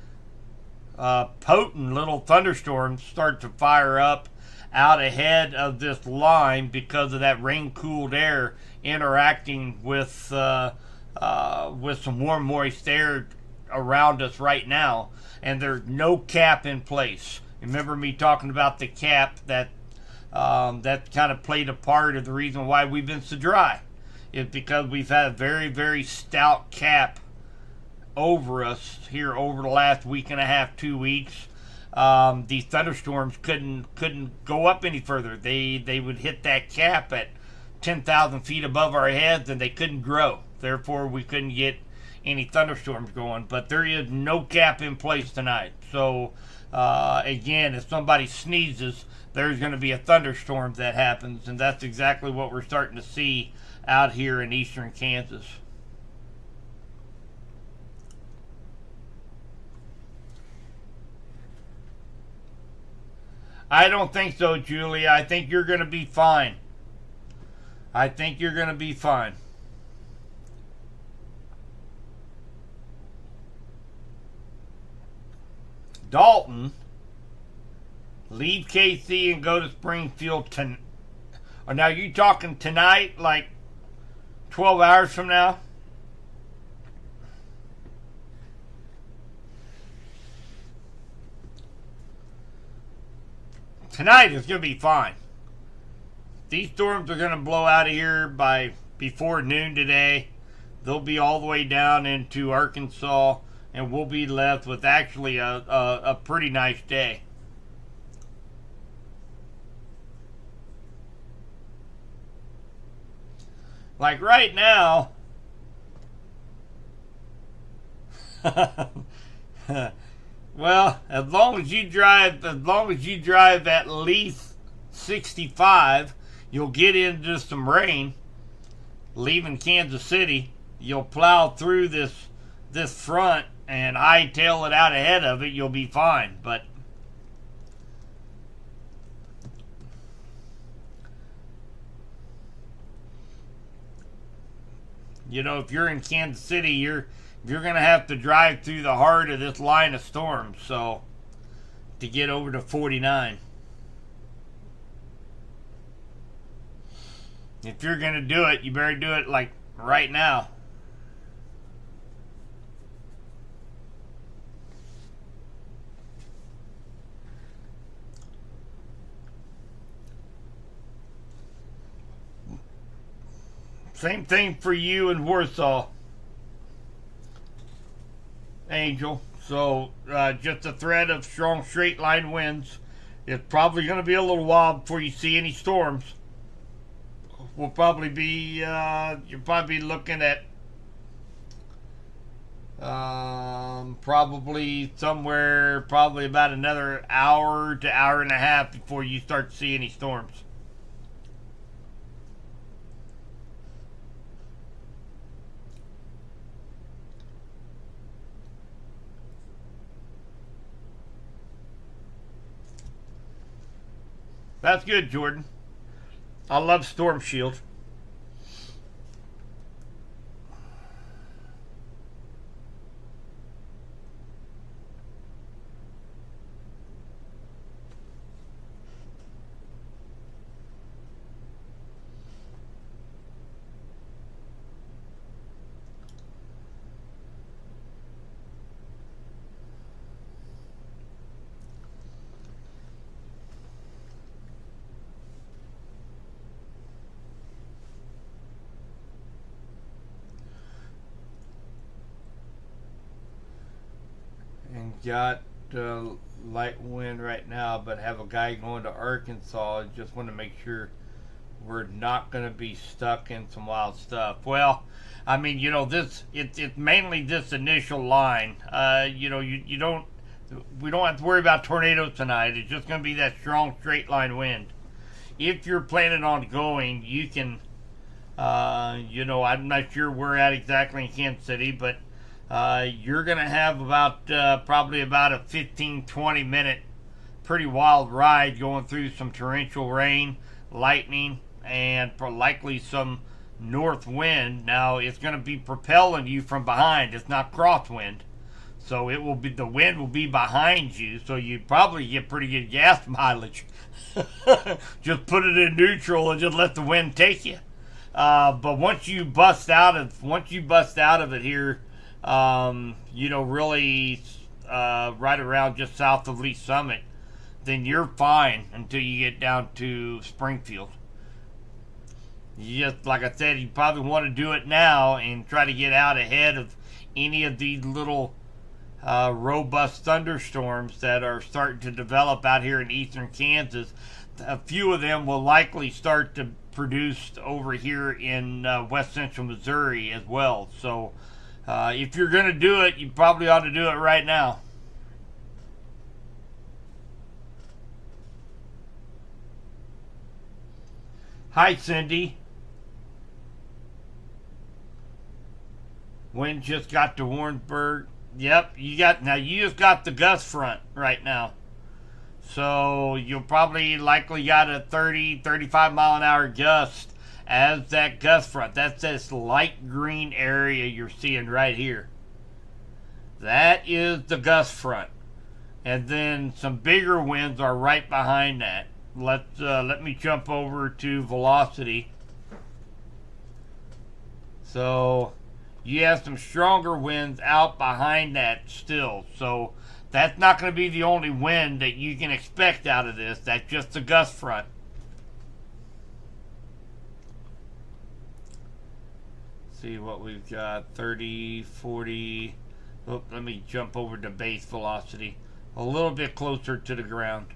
potent little thunderstorms start to fire up out ahead of this line because of that rain-cooled air interacting with some warm, moist air around us right now, and there's no cap in place. Remember me talking about the cap that kind of played a part of the reason why we've been so dry, is because we've had a very, very stout cap over us here over the last week and a half, 2 weeks. These thunderstorms couldn't go up any further. They would hit that cap at 10,000 feet above our heads, and they couldn't grow. Therefore, we couldn't get any thunderstorms going. But there is no cap in place tonight. So, again, if somebody sneezes, there's going to be a thunderstorm that happens. And that's exactly what we're starting to see out here in eastern Kansas. I don't think so, Julia. I think you're going to be fine. I think you're going to be fine. Dalton, leave KC and go to Springfield tonight. Now, you talking tonight, like 12 hours from now? Tonight is going to be fine. These storms are going to blow out of here by before noon today. They'll be all the way down into Arkansas, and we'll be left with actually a pretty nice day. Like right now, well, as long as you drive at least 65, you'll get into some rain. Leaving Kansas City, you'll plow through this front and hightail it out ahead of it. You'll be fine, but you know, if you're in Kansas City, you're gonna have to drive through the heart of this line of storms. So to get over to 49, if you're gonna do it, you better do it like right now. Same thing for you in Warsaw, Angel. So just a threat of strong straight line winds. It's probably going to be a little while before you see any storms. We'll probably be you'll probably be looking at probably somewhere probably about another hour to hour and a half before you start to see any storms. That's good, Jordan. I love Storm Shield. And got light wind right now, but have a guy going to Arkansas. I just want to make sure we're not going to be stuck in some wild stuff. Well, I mean, you know, it's mainly this initial line. You know, you don't we don't have to worry about tornadoes tonight. It's just going to be that strong straight line wind. If you're planning on going, you can. You know, I'm not sure where we're at exactly in Kansas City, but you're going to have about probably about a 15-20 minute pretty wild ride going through some torrential rain, lightning, and likely some north wind. Now it's going to be propelling you from behind. It's not crosswind, so it will be, the wind will be behind you, so you probably get pretty good gas mileage. Just put it in neutral and just let the wind take you. But once you bust out of it here, you know, really right around just south of Lee Summit, then you're fine until you get down to Springfield. You just, like I said, you probably want to do it now and try to get out ahead of any of these little robust thunderstorms that are starting to develop out here in eastern Kansas. A few of them will likely start to produce over here in west central Missouri as well. So if you're going to do it, you probably ought to do it right now. Hi, Cindy. Wind just got to Warrensburg. Yep, you just got the gust front right now. So you'll probably likely got a 35 mile an hour gust as that gust front. That's this light green area you're seeing right here. That is the gust front. And then some bigger winds are right behind that. Let me jump over to velocity. So you have some stronger winds out behind that still. So that's not going to be the only wind that you can expect out of this. That's just the gust front. See what we've got. 30, 40. Oh, let me jump over to base velocity. A little bit closer to the ground.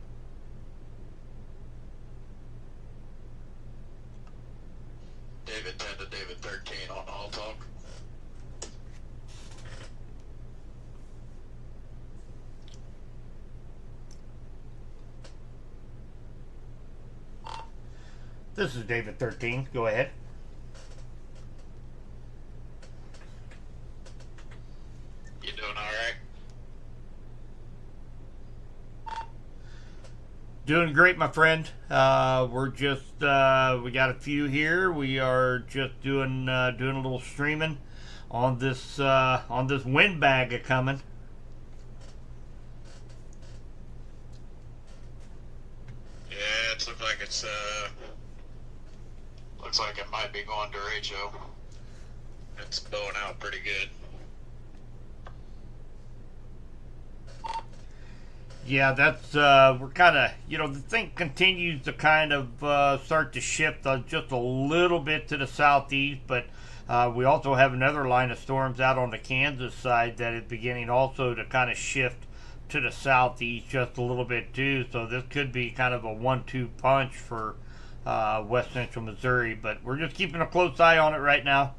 David, Panda David. This is David 13. Go ahead. You doing alright? Doing great, my friend. We're just we got a few here. We are just doing a little streaming on this windbag a coming. Yeah, it looks like it might be going derecho. It's blowing out pretty good. Yeah, that's we're kind of, the thing continues to kind of start to shift just a little bit to the southeast, but we also have another line of storms out on the Kansas side that is beginning also to kind of shift to the southeast just a little bit too. So this could be kind of a 1-2 punch for west central Missouri, but we're just keeping a close eye on it right now.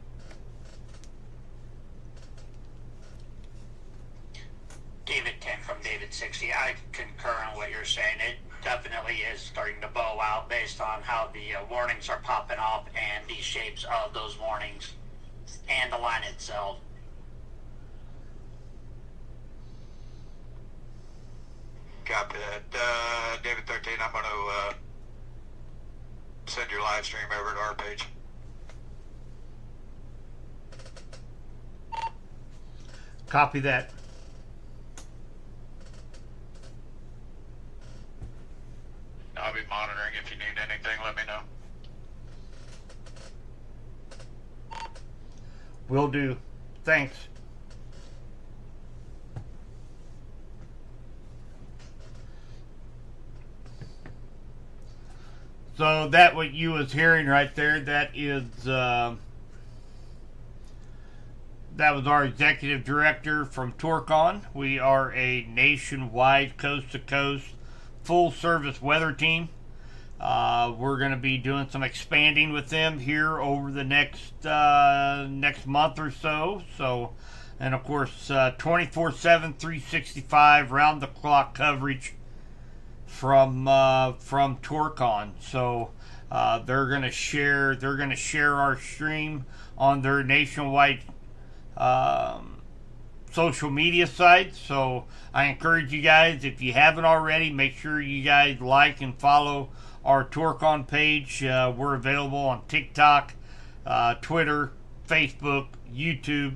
David 10 from David 60. I concur on what you're saying. It definitely is starting to bow out based on how the warnings are popping up and the shapes of those warnings and the line itself. Copy that. David 13, I'm going to send your live stream over to our page. Copy that. I'll be monitoring. If you need anything, let me know. Will do. Thanks. So that what you was hearing right there, that was our executive director from Torcon. We are a nationwide, coast-to-coast, full-service weather team. We're going to be doing some expanding with them here over the next month or so. So, and of course, 24/7, 365, round-the-clock coverage from Torcon. So they're going to share our stream on their nationwide social media sites. So I encourage you guys, if you haven't already, make sure you guys like and follow our Torcon page. We're available on TikTok, Twitter, Facebook, YouTube,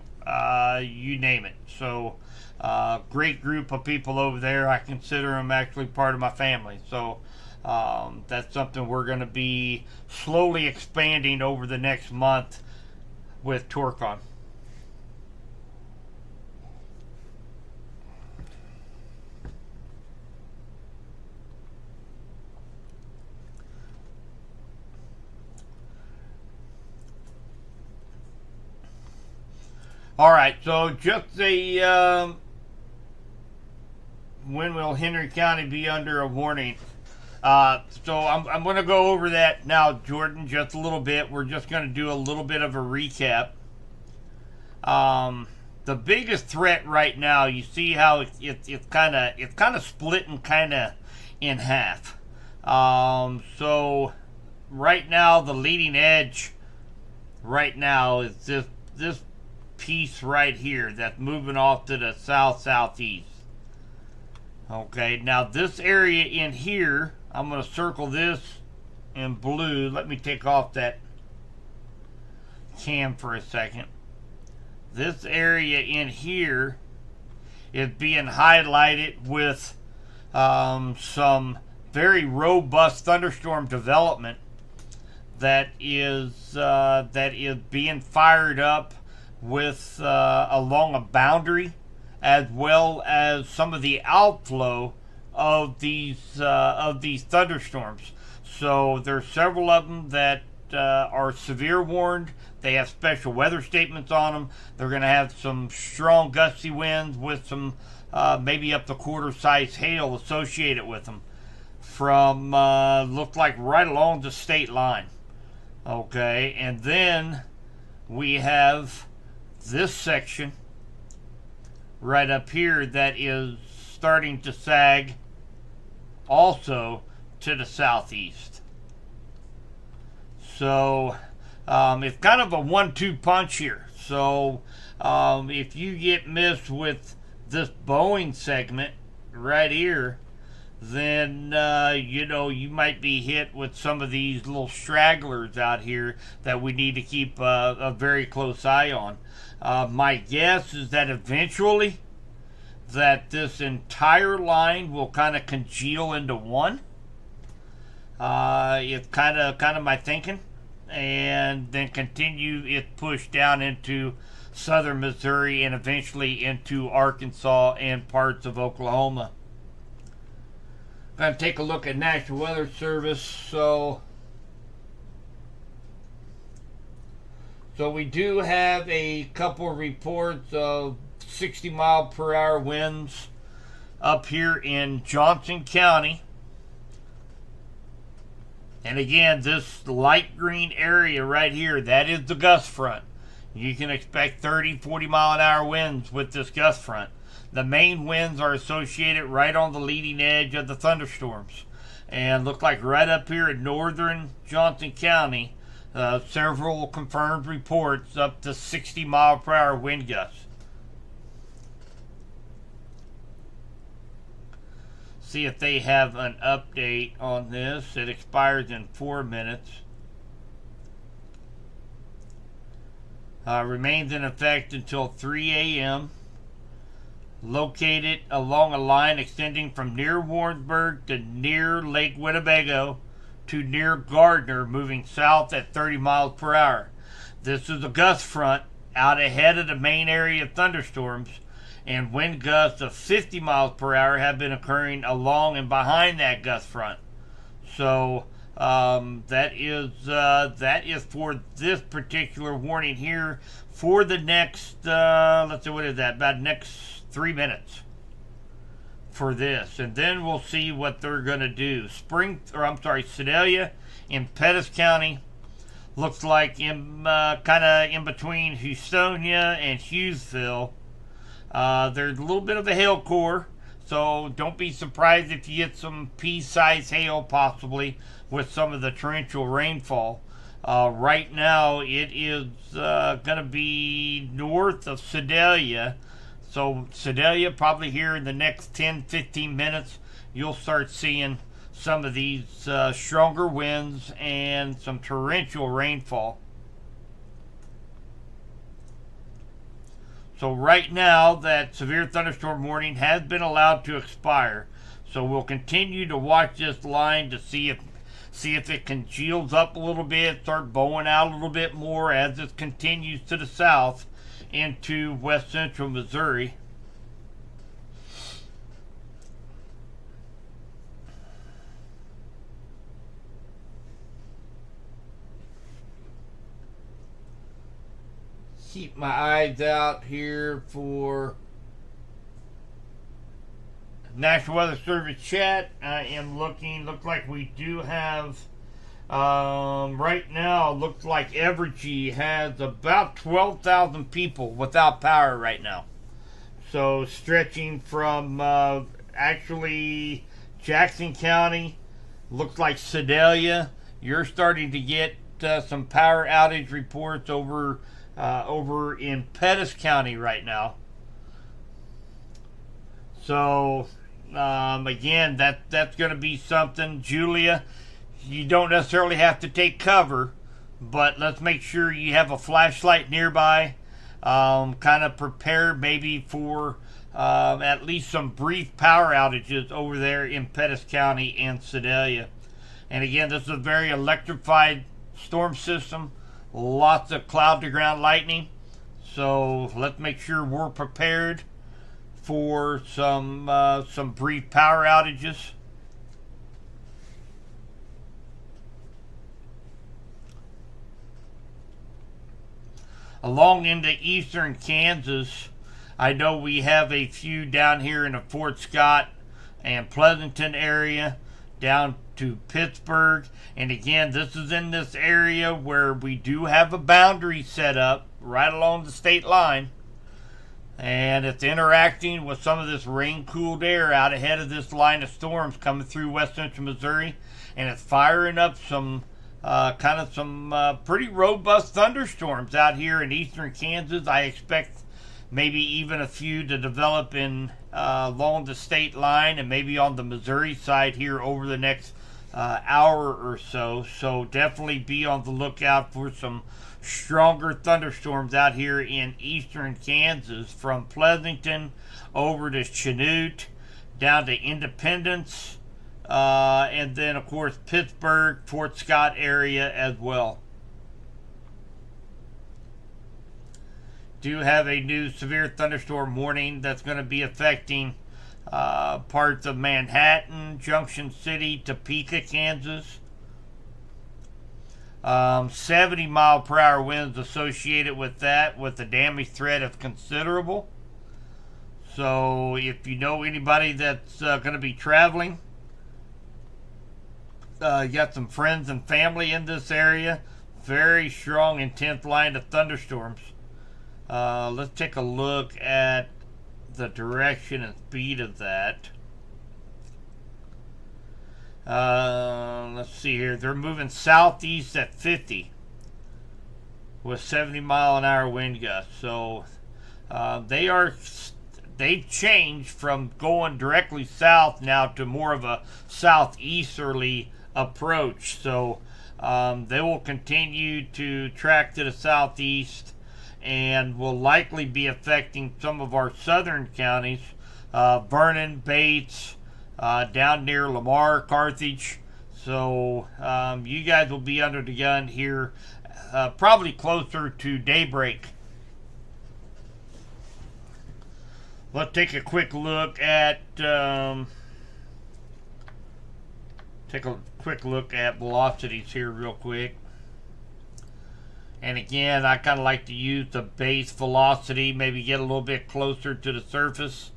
you name it. So great group of people over there. I consider them actually part of my family. So that's something we're going to be slowly expanding over the next month with Torcon. All right, so just when will Henry County be under a warning? So I'm going to go over that now, Jordan, just a little bit. We're just going to do a little bit of a recap. The biggest threat right now, you see how it's kind of splitting kind of in half. So right now, the leading edge right now is this piece right here that's moving off to the southeast. Okay, now this area in here, I'm going to circle this in blue. Let me take off that cam for a second. This area in here is being highlighted with some very robust thunderstorm development that is being fired up with along a boundary, as well as some of the outflow of these thunderstorms. So there's several of them that are severe warned. They have special weather statements on them. They're going to have some strong gusty winds with some maybe up to quarter-size hail associated with them from looked like right along the state line. Okay, and then we have this section right up here that is starting to sag also to the southeast. So it's kind of a 1-2 punch here. So if you get missed with this Boeing segment right here, then you might be hit with some of these little stragglers out here that we need to keep a very close eye on. My guess is that eventually that this entire line will kind of congeal into one. It's kind of my thinking, and then continue its push down into southern Missouri and eventually into Arkansas and parts of Oklahoma. Going to take a look at National Weather Service. So we do have a couple of reports of 60 mile per hour winds up here in Johnson County. And again, this light green area right here, that is the gust front. You can expect 30, 40 mile an hour winds with this gust front. The main winds are associated right on the leading edge of the thunderstorms. And look like right up here in northern Johnson County, several confirmed reports up to 60 mile per hour wind gusts. See if they have an update on this. It expires in 4 minutes. Remains in effect until 3 a.m. Located along a line extending from near Warrensburg to near Lake Winnebago to near Gardner, moving south at 30 miles per hour. This is a gust front out ahead of the main area of thunderstorms, and wind gusts of 50 miles per hour have been occurring along and behind that gust front. So that is for this particular warning here for the next let's see, what is that, about next 3 minutes for this, and then we'll see what they're going to do. Sedalia in Pettis County looks like in kind of in between Hewsonia and Hughesville. There's a little bit of a hail core, so don't be surprised if you get some pea-sized hail possibly with some of the torrential rainfall. Right now it is going to be north of Sedalia. So Sedalia, probably here in the next 10-15 minutes, you'll start seeing some of these stronger winds and some torrential rainfall. So right now, that severe thunderstorm warning has been allowed to expire. So we'll continue to watch this line to see if it congeals up a little bit, start bowing out a little bit more as it continues to the south into west central Missouri. Keep my eyes out here for National Weather Service chat. I am looking. Looks like we do have right now. Looks like Evergy has about 12,000 people without power right now. So stretching from actually Jackson County, looks like Sedalia. You're starting to get some power outage reports over in Pettis County right now. So again, that's going to be something. Julia, you don't necessarily have to take cover, but let's make sure you have a flashlight nearby. Kind of prepare maybe for at least some brief power outages over there in Pettis County and Sedalia. And again, this is a very electrified storm system. Lots of cloud to ground lightning. So let's make sure we're prepared for some brief power outages. Along into eastern Kansas, I know we have a few down here in the Fort Scott and Pleasanton area, down to Pittsburgh. And again, this is in this area where we do have a boundary set up right along the state line, and it's interacting with some of this rain-cooled air out ahead of this line of storms coming through west central Missouri, and it's firing up some kind of some pretty robust thunderstorms out here in eastern Kansas. I expect maybe even a few to develop in along the state line and maybe on the Missouri side here over the next hour or so. So definitely be on the lookout for some stronger thunderstorms out here in eastern Kansas, from Pleasanton over to Chanute, down to Independence, and then of course Pittsburgh, Fort Scott area as well. Do have a new severe thunderstorm warning that's going to be affecting parts of Manhattan, Junction City, Topeka, Kansas. 70 mile per hour winds associated with that, with the damage threat of considerable. So if you know anybody that's going to be traveling, you got some friends and family in this area, very strong intense line of thunderstorms. Let's take a look at the direction and speed of that. Let's see here. They're moving southeast at 50 with 70 mile an hour wind gusts. So they've changed from going directly south now to more of a southeasterly approach. So they will continue to track to the southeast and will likely be affecting some of our southern counties, Vernon, Bates, down near Lamar, Carthage. So you guys will be under the gun here probably closer to daybreak. Let's take a quick look at velocities here real quick. And again, I kind of like to use the base velocity, maybe get a little bit closer to the surface.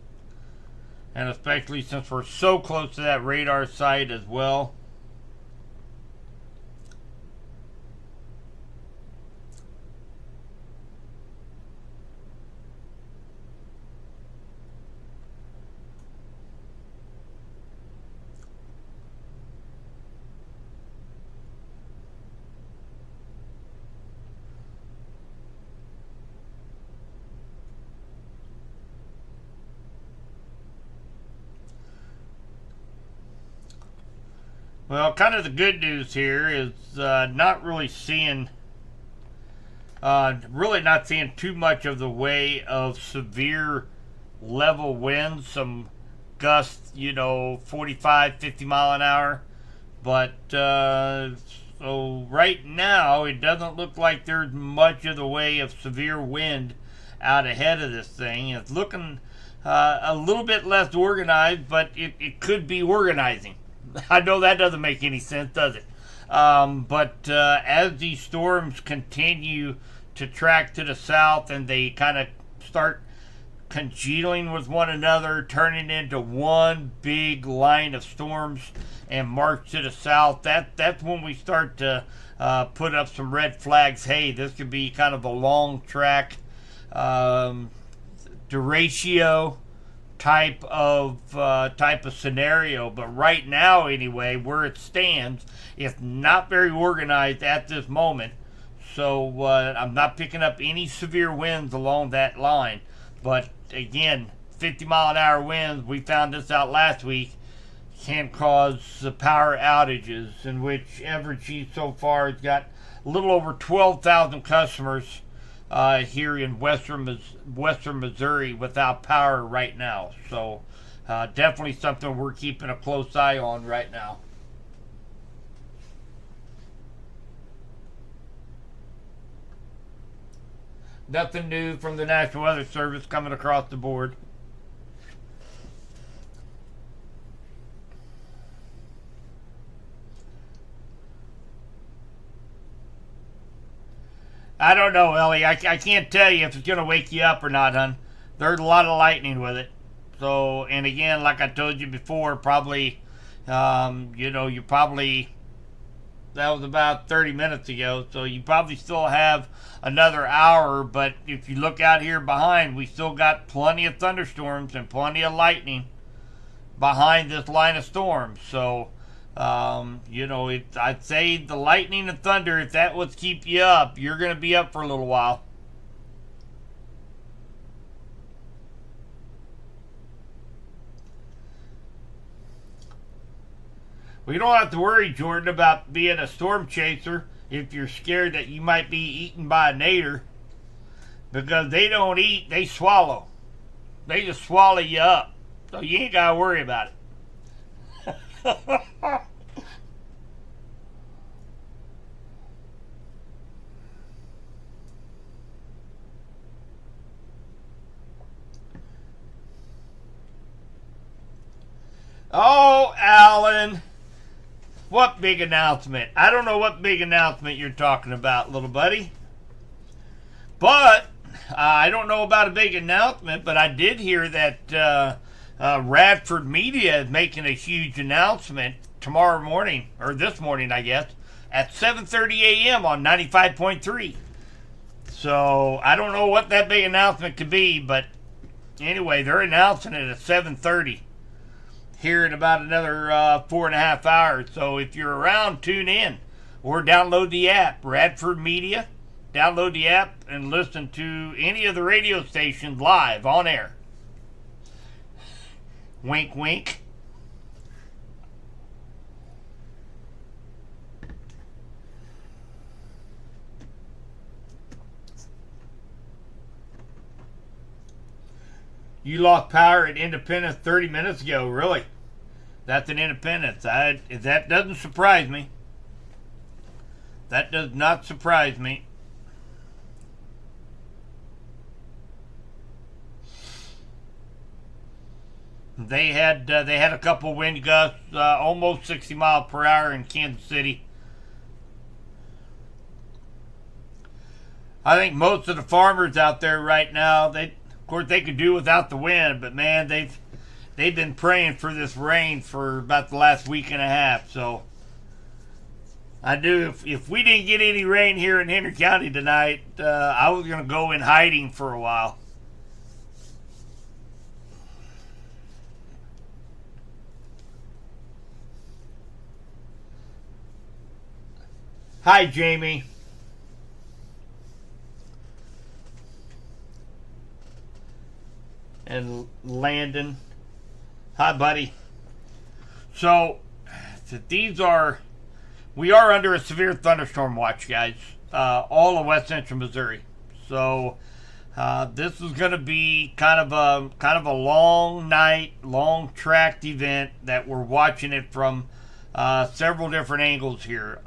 And especially since we're so close to that radar site as well. Well, kind of the good news here is not really not seeing too much of the way of severe level winds, some gusts, 45, 50 mile an hour. But so right now, it doesn't look like there's much of the way of severe wind out ahead of this thing. It's looking a little bit less organized, but it could be organizing. I know that doesn't make any sense, does it? But as these storms continue to track to the south and they kind of start congealing with one another, turning into one big line of storms and march to the south, that's when we start to put up some red flags. Hey, this could be kind of a long track derecho type of scenario. But right now, anyway, where it stands, it's not very organized at this moment. So I'm not picking up any severe winds along that line. But again, 50 mile an hour winds, we found this out last week, can cause power outages, in which Evergy so far has got a little over 12,000 customers here in western Missouri without power right now. So definitely something we're keeping a close eye on right now. Nothing new from the National Weather Service coming across the board. I don't know, Ellie. I can't tell you if it's going to wake you up or not, hon. There's a lot of lightning with it. So, and again, like I told you before, probably, you probably, that was about 30 minutes ago. So you probably still have another hour. But if you look out here behind, we still got plenty of thunderstorms and plenty of lightning behind this line of storms. So You know, I'd say the lightning and thunder, if that would keep you up, you're going to be up for a little while. Well, you don't have to worry, Jordan, about being a storm chaser if you're scared that you might be eaten by a nader, because they don't eat, they swallow. They just swallow you up. So you ain't got to worry about it. Oh, Alan. What big announcement? I don't know what big announcement you're talking about, little buddy. But I don't know about a big announcement, but I did hear that Radford Media is making a huge announcement tomorrow morning, or this morning, I guess, at 7:30 a.m. on 95.3. So I don't know what that big announcement could be, but anyway, they're announcing it at 7:30 here in about another 4.5 hours. So if you're around, tune in or download the app, Radford Media. Download the app and listen to any of the radio stations live on air. Wink, wink. You lost power at Independence 30 minutes ago, really? That's an Independence. That doesn't surprise me. That does not surprise me. They had a couple wind gusts, almost 60 miles per hour in Kansas City. I think most of the farmers out there right now, of course they could do without the wind, but man, they've been praying for this rain for about the last week and a half. So I do. If we didn't get any rain here in Henry County tonight, I was going to go in hiding for a while. Hi, Jamie. And Landon. Hi, buddy. So, we are under a severe thunderstorm watch, guys. All of west central Missouri. So, this is going to be kind of a long night, long tracked event that we're watching it from several different angles here.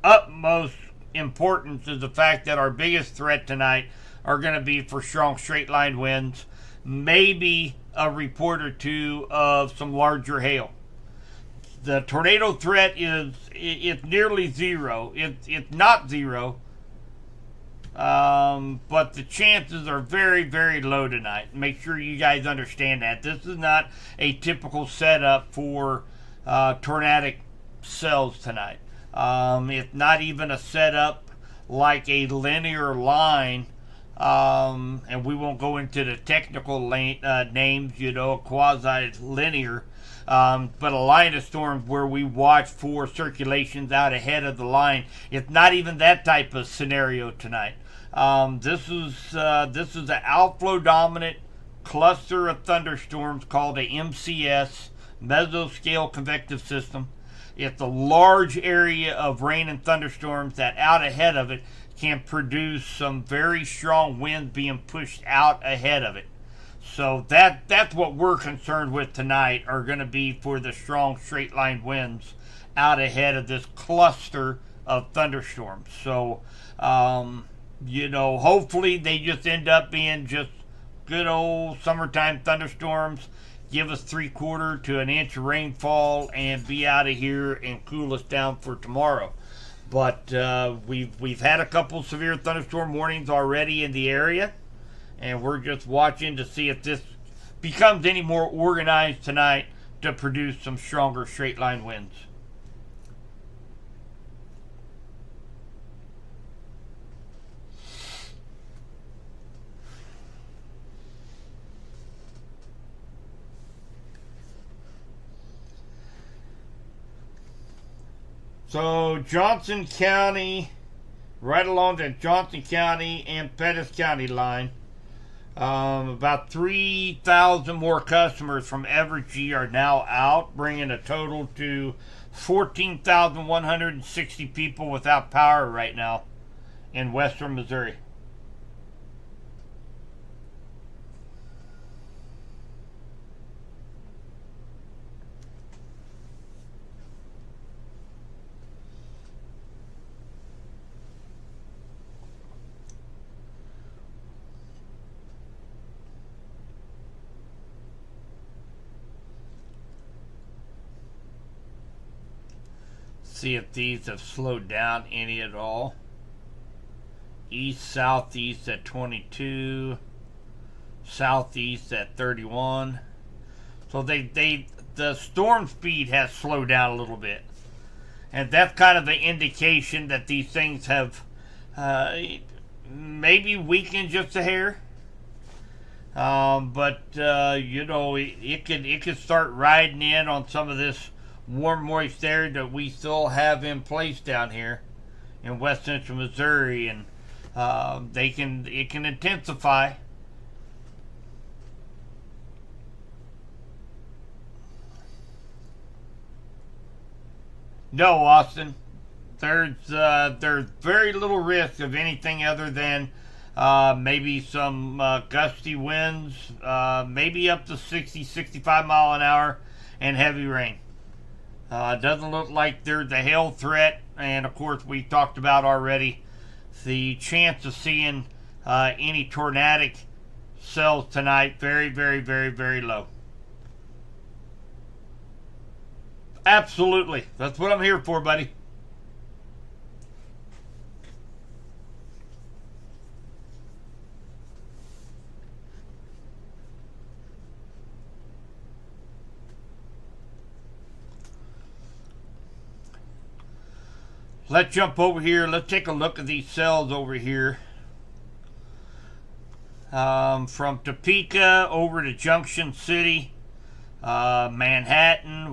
Utmost importance is the fact that our biggest threat tonight are going to be for strong straight line winds, maybe a report or two of some larger hail. The tornado threat it's nearly zero. It's not zero, but the chances are very, very low tonight. Make sure you guys understand that. This is not a typical setup for tornadic cells tonight. It's not even a setup like a linear line, and we won't go into the technical names, quasi-linear, but a line of storms where we watch for circulations out ahead of the line. It's not even that type of scenario tonight. This is an outflow dominant cluster of thunderstorms called a MCS, mesoscale convective system. It's a large area of rain and thunderstorms that out ahead of it can produce some very strong winds being pushed out ahead of it. So that's what we're concerned with tonight, are going to be for the strong straight line winds out ahead of this cluster of thunderstorms. So, hopefully they just end up being just good old summertime thunderstorms. Give us 3/4 to an inch of rainfall and be out of here and cool us down for tomorrow. But we've had a couple severe thunderstorm warnings already in the area, and we're just watching to see if this becomes any more organized tonight to produce some stronger straight line winds. So Johnson County, right along the Johnson County and Pettis County line, about 3,000 more customers from Evergy are now out, bringing a total to 14,160 people without power right now in western Missouri. See if these have slowed down any at all. East southeast at 22, southeast at 31. So the storm speed has slowed down a little bit, and that's kind of an indication that these things have maybe weakened just a hair. But you know, it could start riding in on some of this warm, moist air that we still have in place down here in west central Missouri, and it can intensify. No, Austin, there's very little risk of anything other than maybe some gusty winds, maybe up to 60, 65 mile an hour, and heavy rain. Doesn't look like there's a hail threat, and of course we talked about already the chance of seeing any tornadic cells tonight. Very, very, very, very low. Absolutely, that's what I'm here for, buddy. Let's jump over here. Let's take a look at these cells over here. From Topeka over to Junction City, Manhattan,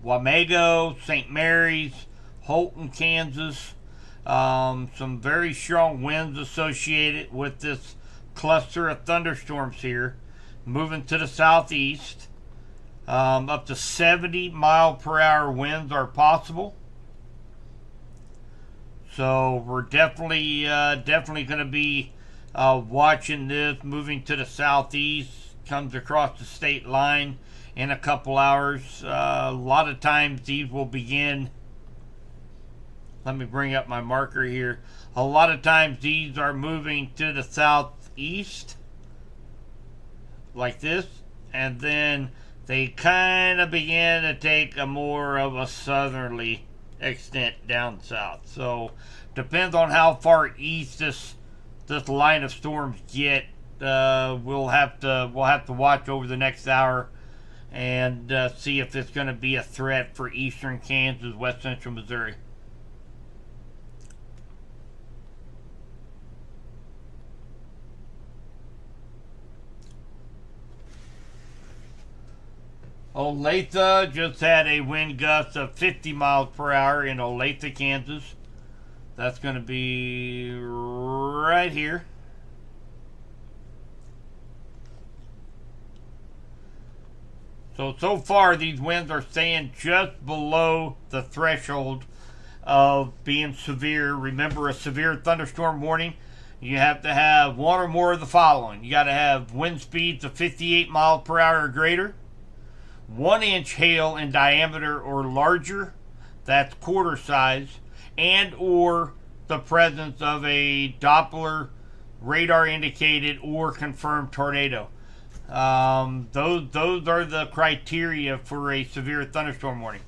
Wamego, St. Mary's, Holton, Kansas. Some very strong winds associated with this cluster of thunderstorms here. Moving to the southeast. Up to 70 mile per hour winds are possible. So we're definitely going to be watching this. Moving to the southeast, comes across the state line in a couple hours. A lot of times these will begin. Let me bring up my marker here. A lot of times these are moving to the southeast, like this, and then they kind of begin to take a more of a southerly extent down south. So depends on how far east this line of storms get. We'll have to watch over the next hour and see if it's going to be a threat for eastern Kansas, west central Missouri. Olathe just had a wind gust of 50 miles per hour in Olathe, Kansas. That's going to be right here. So far these winds are staying just below the threshold of being severe. Remember, a severe thunderstorm warning, you have to have one or more of the following. You got to have wind speeds of 58 miles per hour or greater. 1 inch hail in diameter or larger, that's quarter size, and or the presence of a Doppler radar indicated or confirmed tornado. Those are the criteria for a severe thunderstorm warning.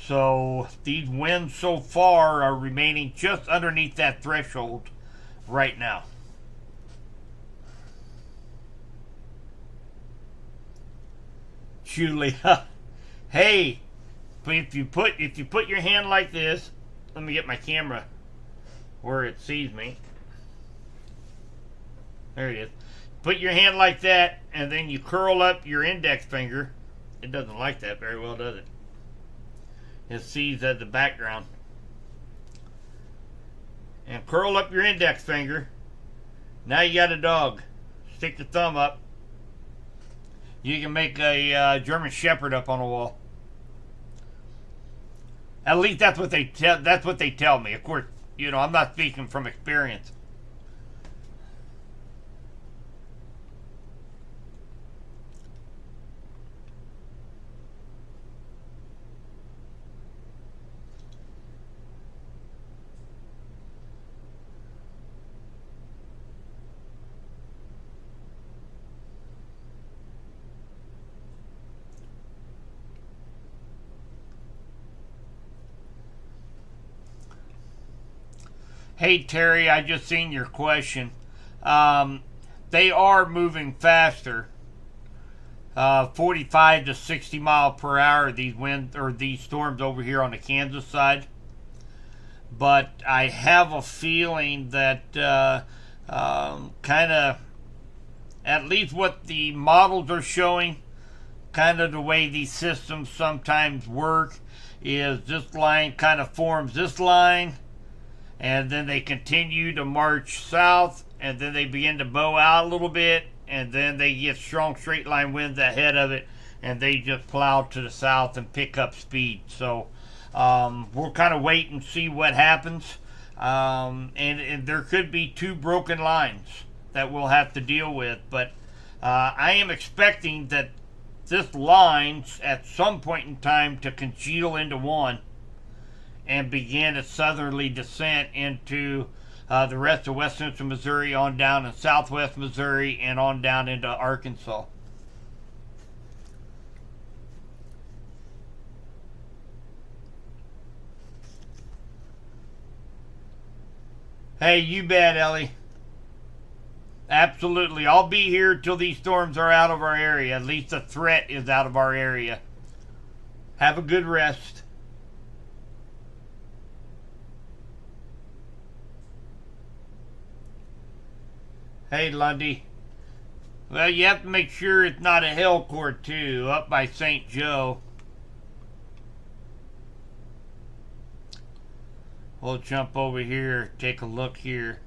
So these winds so far are remaining just underneath that threshold right now. Julia, hey, but if you put your hand like this, let me get my camera where it sees me. There it is. Put your hand like that, and then you curl up your index finger. It doesn't like that very well, does it? It sees as the background. And curl up your index finger. Now you got a dog. Stick your thumb up. You can make a German Shepherd up on a wall. At least that's what they tell me. Of course, you know, I'm not speaking from experience. Hey Terry, I just seen your question. They are moving faster, 45 to 60 mile per hour. These winds or these storms over here on the Kansas side. But I have a feeling that kind of, at least what the models are showing, kind of the way these systems sometimes work, is this line kind of forms this line. And then they continue to march south, and then they begin to bow out a little bit, and then they get strong straight line winds ahead of it, and they just plow to the south and pick up speed. So we'll kind of wait and see what happens. And there could be two broken lines that we'll have to deal with, but I am expecting that this line's at some point in time to congeal into one and begin a southerly descent into the rest of west central Missouri, on down in southwest Missouri, and on down into Arkansas. Hey, you bet, Ellie. Absolutely. I'll be here till these storms are out of our area. At least the threat is out of our area. Have a good rest. Hey, Lundy. Well, you have to make sure it's not a hell court, too, up by St. Joe. We'll jump over here, take a look here.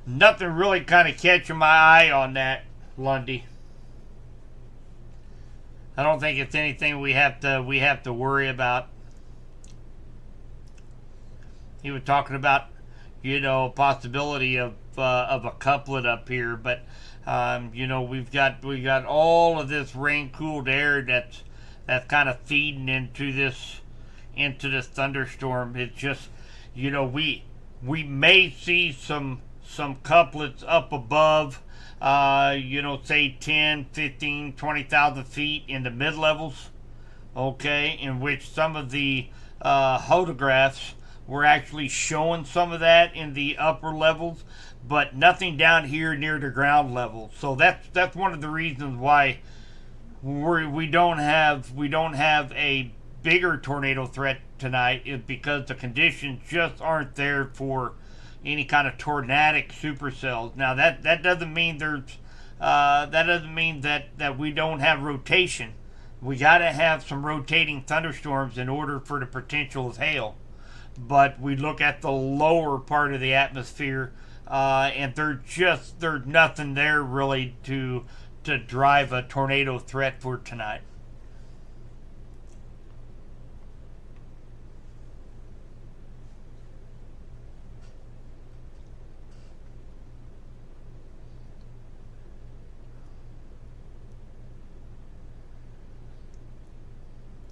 Nothing really kind of catching my eye on that, Lundy. I don't think it's anything we have to worry about. He was talking about, you know, possibility of a couplet up here, but you know, we've got all of this rain cooled air that's kind of feeding into this thunderstorm. It's just, you know, we may see some couplets up above, you know, say 10, 15, 20,000 feet in the mid-levels, okay, in which some of the photographs were actually showing some of that in the upper levels, but nothing down here near the ground level. So that's one of the reasons why we don't have a bigger tornado threat tonight, is because the conditions just aren't there for any kind of tornadic supercells. Now that doesn't mean that we don't have rotation. We got to have some rotating thunderstorms in order for the potential of hail. But we look at the lower part of the atmosphere, and there's nothing there really to drive a tornado threat for tonight.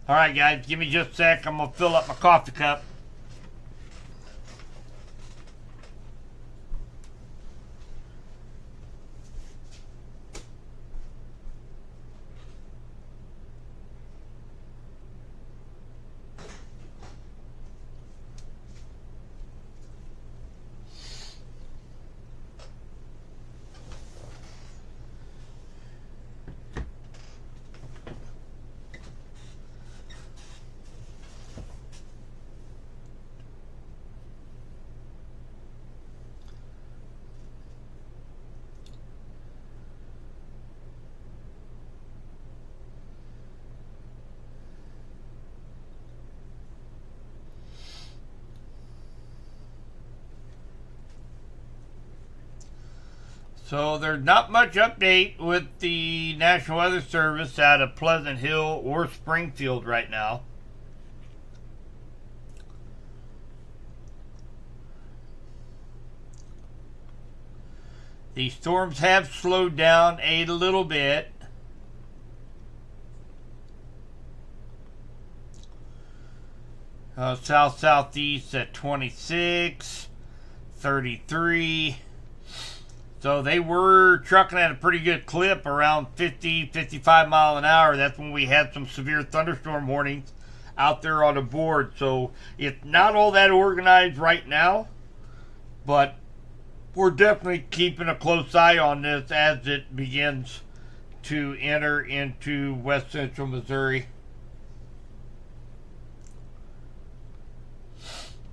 All right, guys, give me just a sec. I'm going to fill up my coffee cup. So there's not much update with the National Weather Service out of Pleasant Hill or Springfield right now. The storms have slowed down a little bit. South-southeast at 26, 33. So they were trucking at a pretty good clip, around 50, 55 mile an hour. That's when we had some severe thunderstorm warnings out there on the board. So it's not all that organized right now, but we're definitely keeping a close eye on this as it begins to enter into west central Missouri.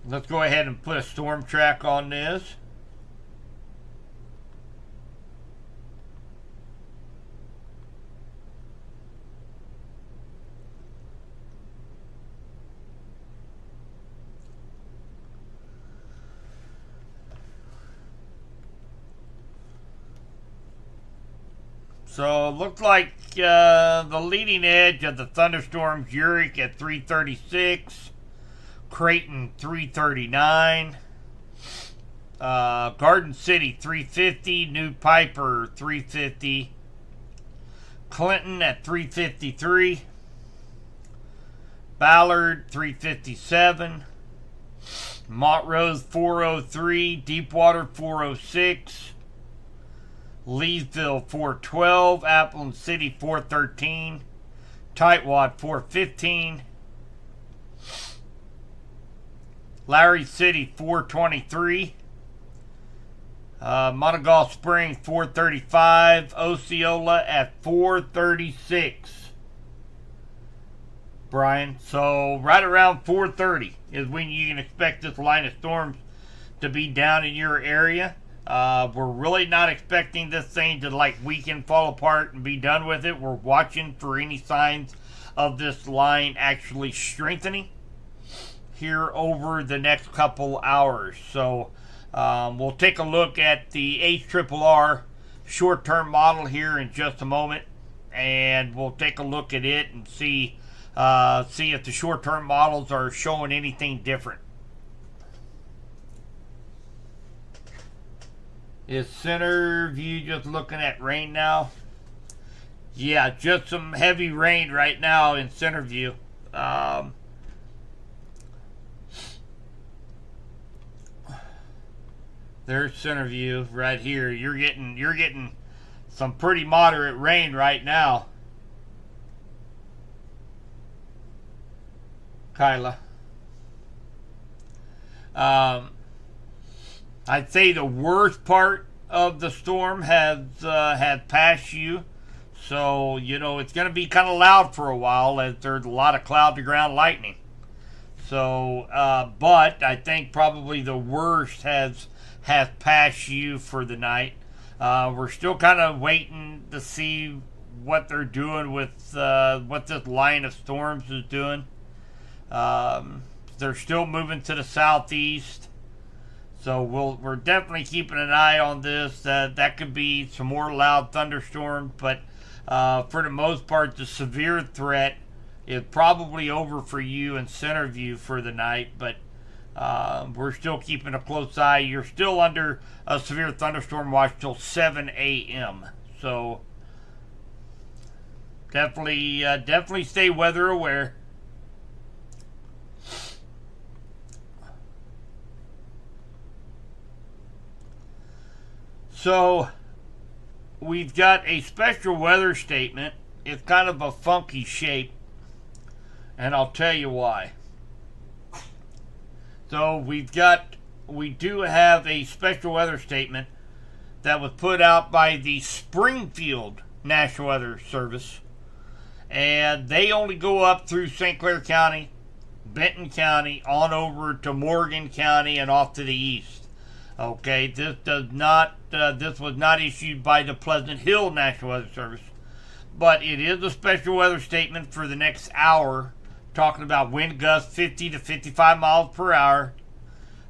Let's go ahead and put a storm track on this. So it looks like the leading edge of the thunderstorms, Uric at 336, Creighton 339, Garden City 350, New Piper 350, Clinton at 353, Ballard 357, Montrose 403, Deepwater 406, Leesville 412, Appleton City 413, Tightwad 415, Larry City 423, Monegal Spring 435, Osceola at 436. Brian, so right around 430 is when you can expect this line of storms to be down in your area. We're really not expecting this thing to like weaken, fall apart, and be done with it. We're watching for any signs of this line actually strengthening here over the next couple hours. So we'll take a look at the HRRR short-term model here in just a moment, and we'll take a look at it and see if the short-term models are showing anything different. Is center view just looking at rain now? Yeah, just some heavy rain right now in center view. There's center view right here. You're getting some pretty moderate rain right now, Kyla. I'd say the worst part of the storm has passed you, so you know it's going to be kind of loud for a while as there's a lot of cloud to ground lightning. So, but I think probably the worst has passed you for the night. We're still kind of waiting to see what they're doing with what this line of storms is doing. They're still moving to the southeast. So we're definitely keeping an eye on this. That could be some more loud thunderstorms, but for the most part, the severe threat is probably over for you in center view for the night. But we're still keeping a close eye. You're still under a severe thunderstorm watch till 7 a.m. So definitely stay weather aware. So, we've got a special weather statement. It's kind of a funky shape, and I'll tell you why. So, we do have a special weather statement that was put out by the Springfield National Weather Service, and they only go up through St. Clair County, Benton County, on over to Morgan County, and off to the east. Okay, this was not issued by the Pleasant Hill National Weather Service, but it is a special weather statement for the next hour, talking about wind gusts 50 to 55 miles per hour,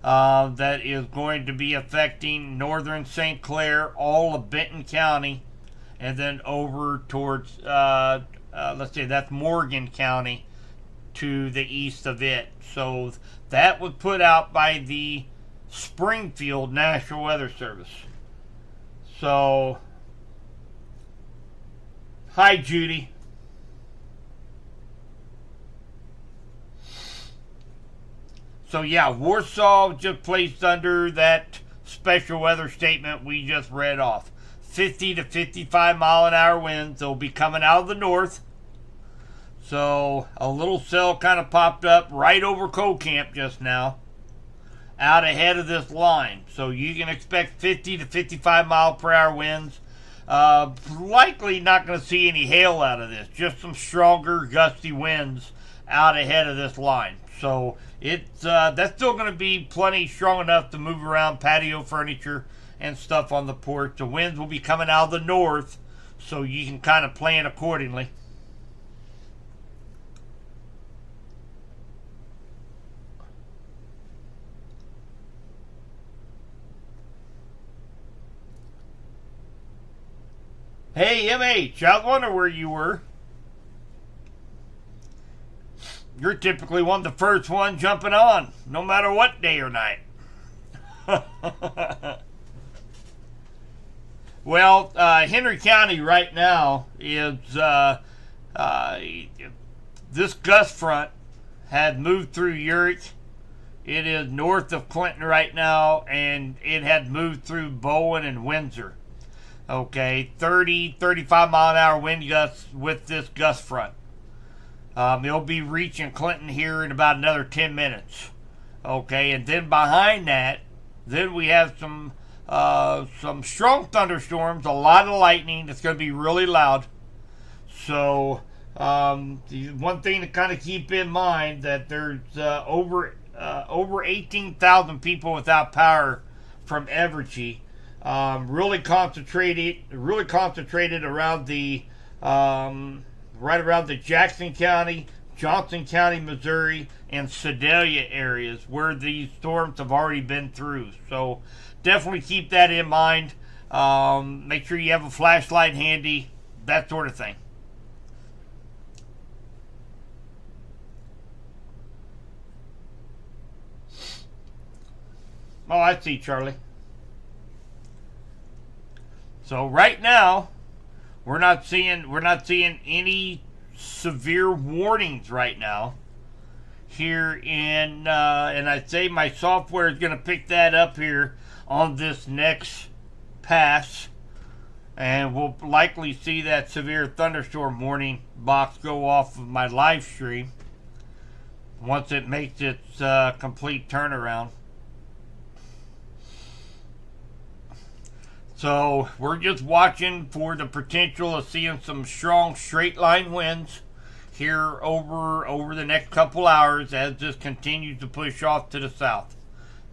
that is going to be affecting northern St. Clair, all of Benton County, and then over towards, let's say that's Morgan County to the east of it. So that was put out by the Springfield National Weather Service. So, hi Judy. So yeah, Warsaw just placed under that special weather statement we just read off. 50 to 55 mile an hour winds. They'll be coming out of the north. So a little cell kind of popped up right over Coal Camp just now, out ahead of this line. So you can expect 50 to 55 mile per hour winds. Likely not going to see any hail out of this. Just some stronger gusty winds out ahead of this line. So it's that's still going to be plenty strong enough to move around patio furniture and stuff on the porch. The winds will be coming out of the north, so you can kind of plan accordingly. Hey MH, I was wondering where you were. You're typically one of the first ones jumping on, no matter what day or night. Well, Henry County right now is, this gust front had moved through Urick. It is north of Clinton right now, and it had moved through Bowen and Windsor. Okay, 30, 35 mile an hour wind gusts with this gust front. It'll be reaching Clinton here in about another 10 minutes. Okay, and then behind that, then we have some strong thunderstorms, a lot of lightning. That's going to be really loud. So, the one thing to kind of keep in mind that there's over 18,000 people without power from Evergy. Really concentrated around the right around the Jackson County, Johnson County, Missouri, and Sedalia areas where these storms have already been through. So definitely keep that in mind. Make sure you have a flashlight handy, that sort of thing. Oh, I see, Charlie. So right now, we're not seeing any severe warnings right now here in, and I'd say my software is going to pick that up here on this next pass, and we'll likely see that severe thunderstorm warning box go off of my live stream once it makes its complete turnaround. So we're just watching for the potential of seeing some strong straight line winds here over the next couple hours as this continues to push off to the south.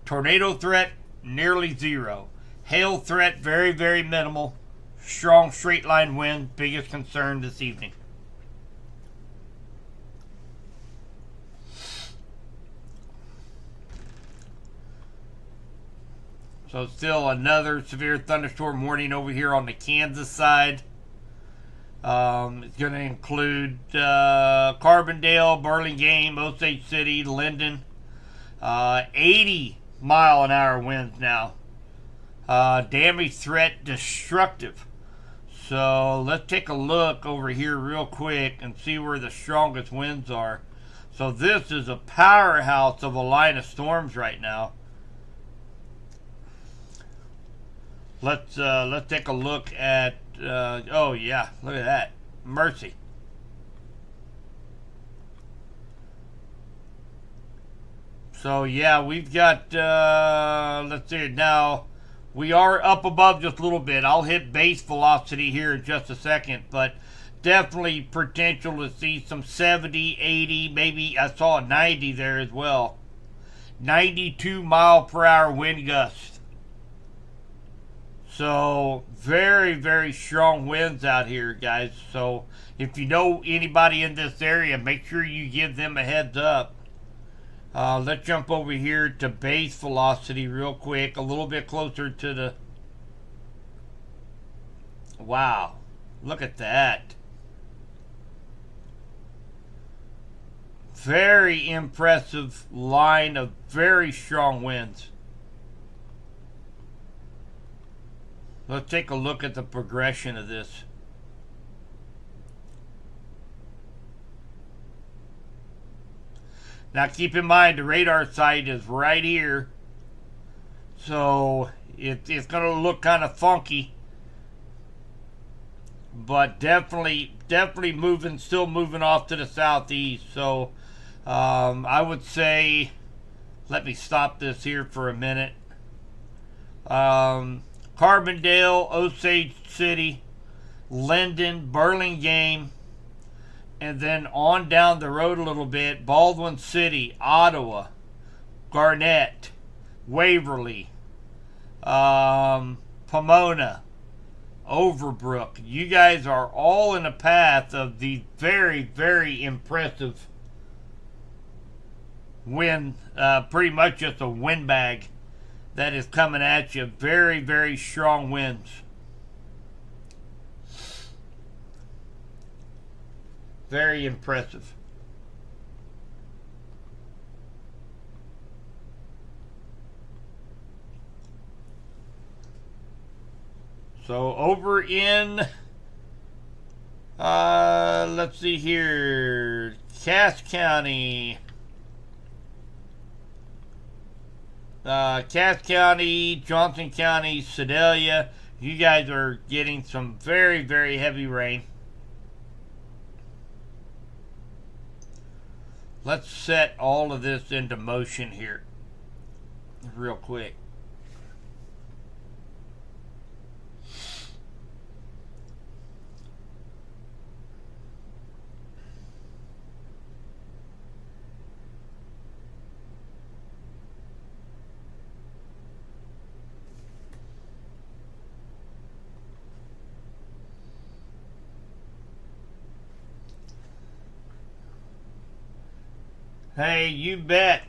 Tornado threat nearly zero. Hail threat very, very minimal. Strong straight line winds, biggest concern this evening. So still another severe thunderstorm warning over here on the Kansas side. It's going to include Carbondale, Burlingame, Osage City, Linden. 80 mile an hour winds now. Damage threat destructive. So let's take a look over here real quick and see where the strongest winds are. So this is a powerhouse of a line of storms right now. Let's take a look at, oh yeah, look at that. Mercy. So yeah, we've got, let's see now, we are up above just a little bit. I'll hit base velocity here in just a second, but definitely potential to see some 70, 80, maybe I saw a 90 there as well. 92 mile per hour wind gusts. So, very, very strong winds out here, guys. So, if you know anybody in this area, make sure you give them a heads up. Let's jump over here to base velocity real quick, a little bit closer to the... Wow, look at that. Very impressive line of very strong winds. Let's take a look at the progression of this. Now keep in mind the radar site is right here, so it's going to look kind of funky, but definitely still moving off to the southeast. So I would say, let me stop this here for a minute. Carbondale, Osage City, Linden, Burlingame, and then on down the road a little bit, Baldwin City, Ottawa, Garnett, Waverly, Pomona, Overbrook. You guys are all in the path of the very impressive wind, pretty much just a windbag that is coming at you. Very strong winds. Very impressive. So over in, let's see here, Cass County, Johnson County, Sedalia, you guys are getting some very heavy rain. Let's set all of this into motion here real quick. Hey, you bet.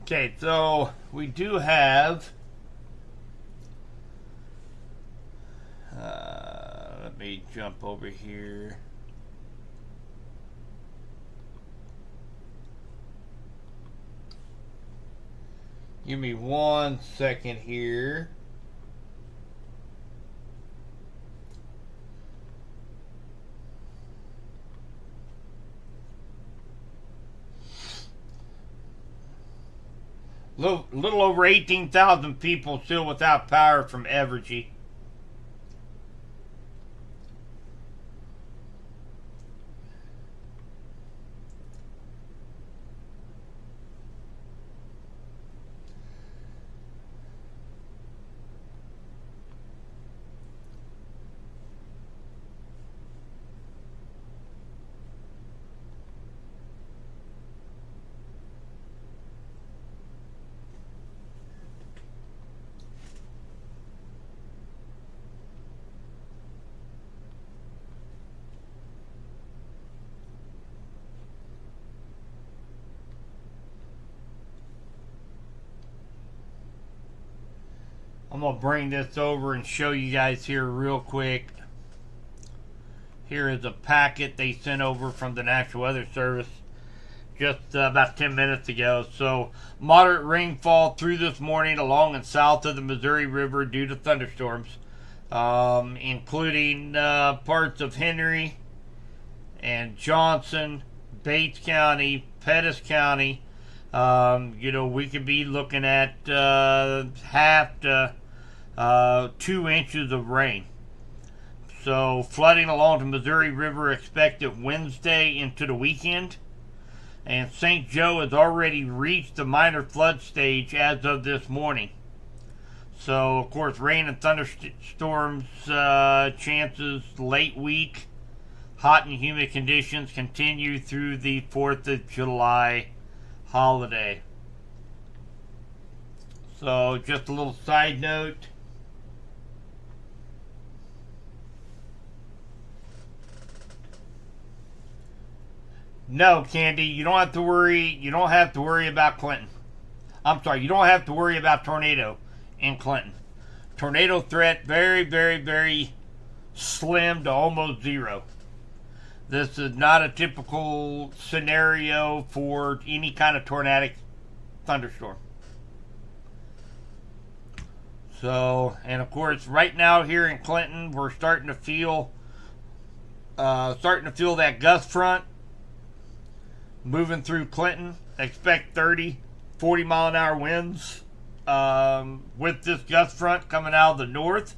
Okay, so we do have let me jump over here. Give me 1 second here. Little over 18,000 people still without power from Evergy. I'm going to bring this over and show you guys here real quick. Here is a packet they sent over from the National Weather Service just about 10 minutes ago. So, moderate rainfall through this morning along and south of the Missouri River due to thunderstorms, including parts of Henry and Johnson, Bates County, Pettis County. We could be looking at half to 2 inches of rain. So flooding along the Missouri River expected Wednesday into the weekend. And St. Joe has already reached the minor flood stage as of this morning. So, of course, rain and thunderstorms chances late week. Hot and humid conditions continue through the 4th of July holiday. So, just a little side note. No, Candy, you don't have to worry. You don't have to worry about Clinton. I'm sorry, you don't have to worry about tornado in Clinton. Tornado threat very, very, very slim to almost zero. This is not a typical scenario for any kind of tornadic thunderstorm. So, and of course, right now here in Clinton, we're starting to feel that gust front moving through Clinton. Expect 30, 40 mile an hour winds with this gust front coming out of the north.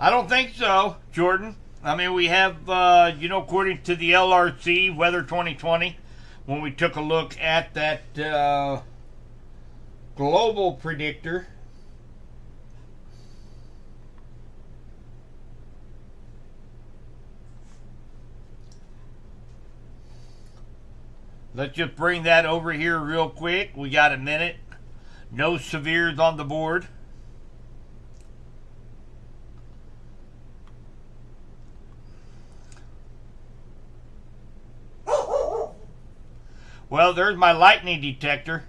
I don't think so, Jordan. I mean, we have, according to the LRC Weather 2020, when we took a look at that global predictor, let's just bring that over here real quick. We got a minute. No severes on the board. Well, there's my lightning detector.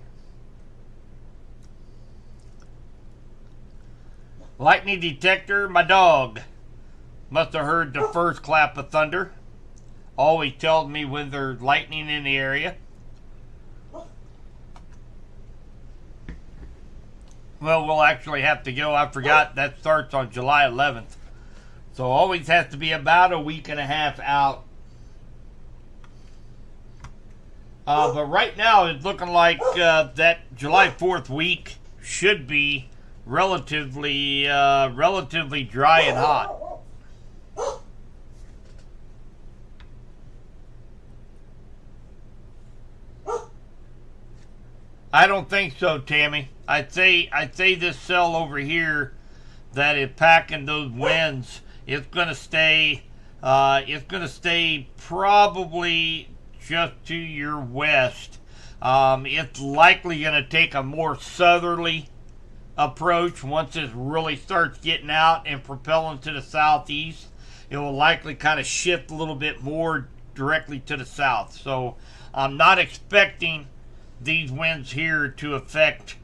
Lightning detector, my dog must have heard the first clap of thunder. Always tells me when there's lightning in the area. Well, we'll actually have to go. I forgot that starts on July 11th. So always has to be about a week and a half out. But right now, it's looking like that July 4th week should be relatively dry and hot. I don't think so, Tammy. I'd say this cell over here that is packing those winds, it's gonna stay probably just to your west. It's likely going to take a more southerly approach once it really starts getting out and propelling to the southeast. It will likely kind of shift a little bit more directly to the south. So I'm not expecting these winds here to affect,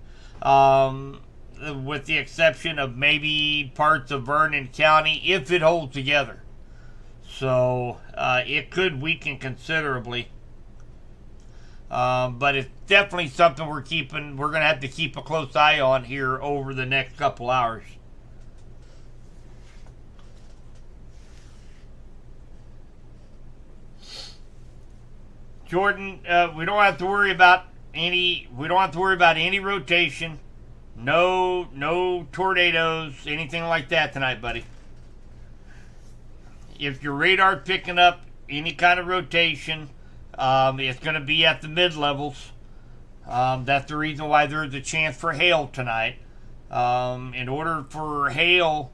with the exception of maybe parts of Vernon County, if it holds together. So it could weaken considerably. But it's definitely something we're going to have to keep a close eye on here over the next couple hours. Jordan, we don't have to worry about any rotation. No tornadoes, anything like that tonight, buddy. If your radar's picking up any kind of rotation, it's going to be at the mid-levels. That's the reason why there's a chance for hail tonight. In order for hail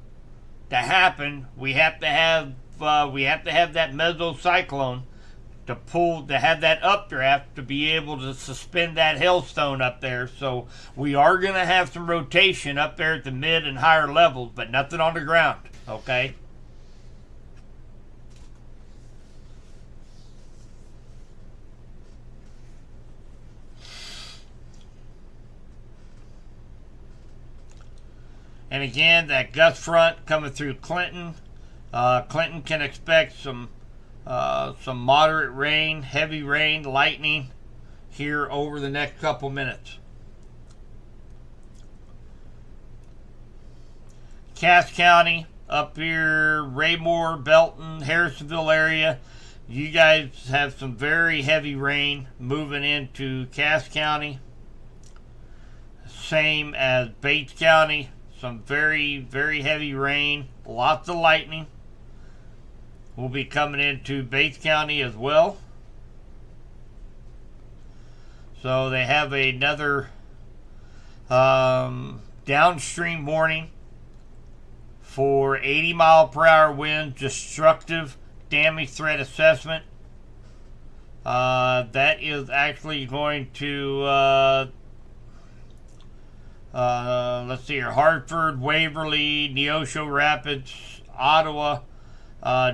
to happen, we have to have that mesocyclone to have that updraft to be able to suspend that hailstone up there. So we are going to have some rotation up there at the mid and higher levels, but nothing on the ground. Okay. And again, that gust front coming through Clinton. Clinton can expect some moderate rain, heavy rain, lightning here over the next couple minutes. Cass County, up here, Raymore, Belton, Harrisonville area, You guys have some very heavy rain moving into Cass County. Same as Bates County. Some very, very heavy rain. Lots of lightning will be coming into Bates County as well. So they have another downstream warning for 80-mile-per-hour winds, destructive damage threat assessment. That is actually going to, let's see here, Hartford, Waverly, Neosho Rapids, Ottawa,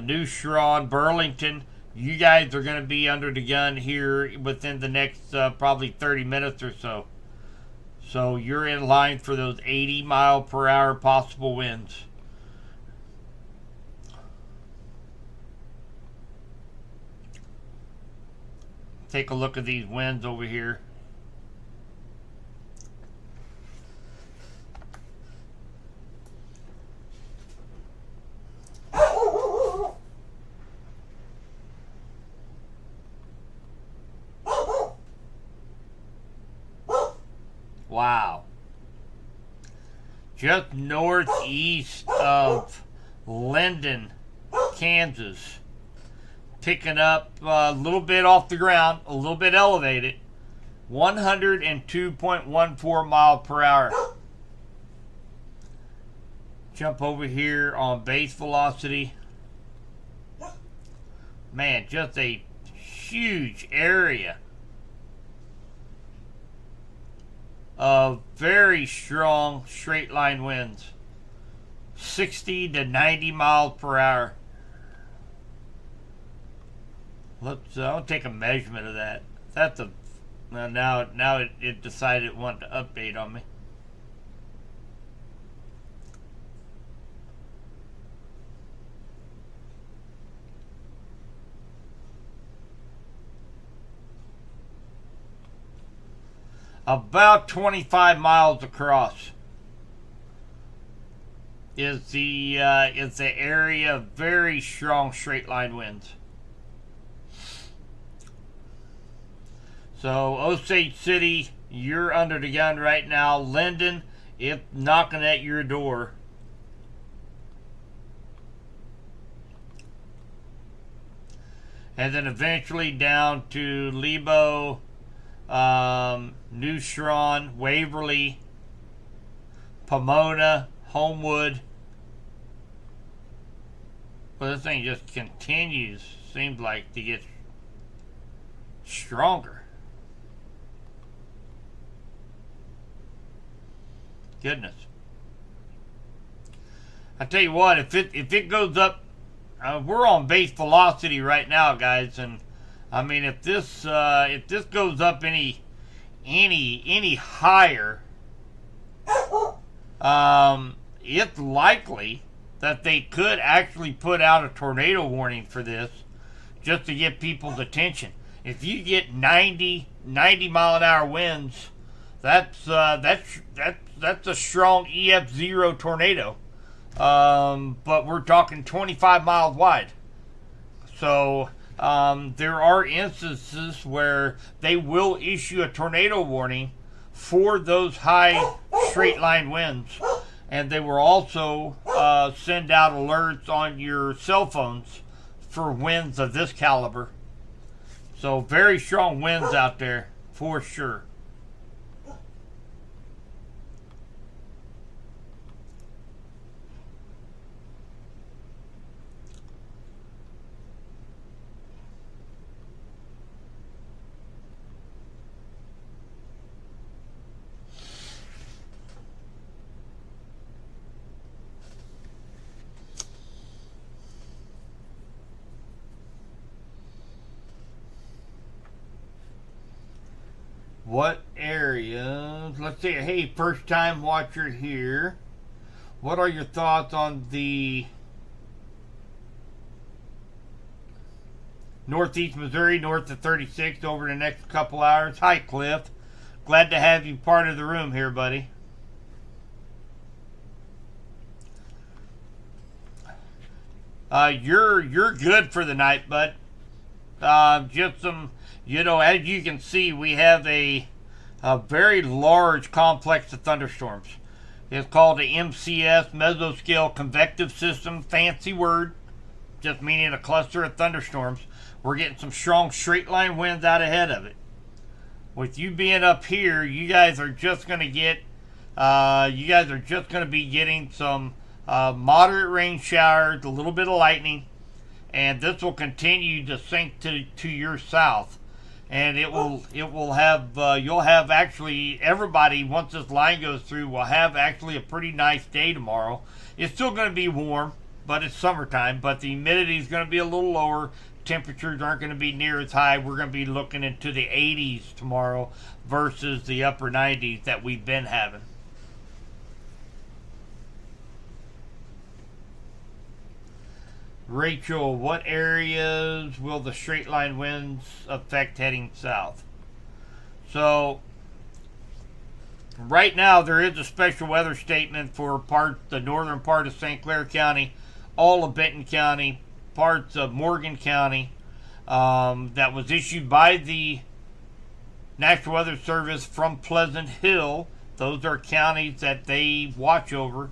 New Sharon, Burlington. You guys are going to be under the gun here within the next probably 30 minutes or so. So you're in line for those 80-mile-per-hour possible winds. Take a look at these winds over here. Wow. Just northeast of Linden, Kansas. Picking up a little bit off the ground, a little bit elevated. 102.14 mile per hour. Jump over here on base velocity. Man, just a huge area of very strong straight line winds. 60 to 90 miles per hour. I'll take a measurement of that. That's a now it decided it wanted to update on me. About 25 miles across is the area of very strong straight line winds. So Osage City, you're under the gun right now. Linden, it's knocking at your door. And then eventually down to Lebo, New Sharon, Waverly, Pomona, Homewood. Well, this thing just continues, seems like, to get stronger. Goodness. I tell you what, if it goes up, we're on base velocity right now, guys, and I mean if this goes up any higher, it's likely that they could actually put out a tornado warning for this, just to get people's attention. If you get 90 mile an hour winds, that's a strong EF0 tornado. But we're talking 25 miles wide. So there are instances where they will issue a tornado warning for those high straight line winds. And they will also send out alerts on your cell phones for winds of this caliber. So very strong winds out there for sure. What areas? Let's see. Hey, first time watcher here. What are your thoughts on the Northeast Missouri, north of 36 over the next couple hours? Hi, Cliff. Glad to have you part of the room here, buddy. You're good for the night, bud. Just some, as you can see, we have a very large complex of thunderstorms. It's called the MCS, Mesoscale Convective System, fancy word, just meaning a cluster of thunderstorms. We're getting some strong straight line winds out ahead of it. With you being up here, you guys are just going to get, be getting some moderate rain showers, a little bit of lightning, and this will continue to sink to your south. And you'll have actually, everybody, once this line goes through, will have actually a pretty nice day tomorrow. It's still going to be warm, but it's summertime, but the humidity is going to be a little lower. Temperatures aren't going to be near as high. We're going to be looking into the 80s tomorrow versus the upper 90s that we've been having. Rachel, what areas will the straight line winds affect heading south? So, right now there is a special weather statement for the northern part of St. Clair County, all of Benton County, parts of Morgan County, that was issued by the National Weather Service from Pleasant Hill. Those are counties that they watch over.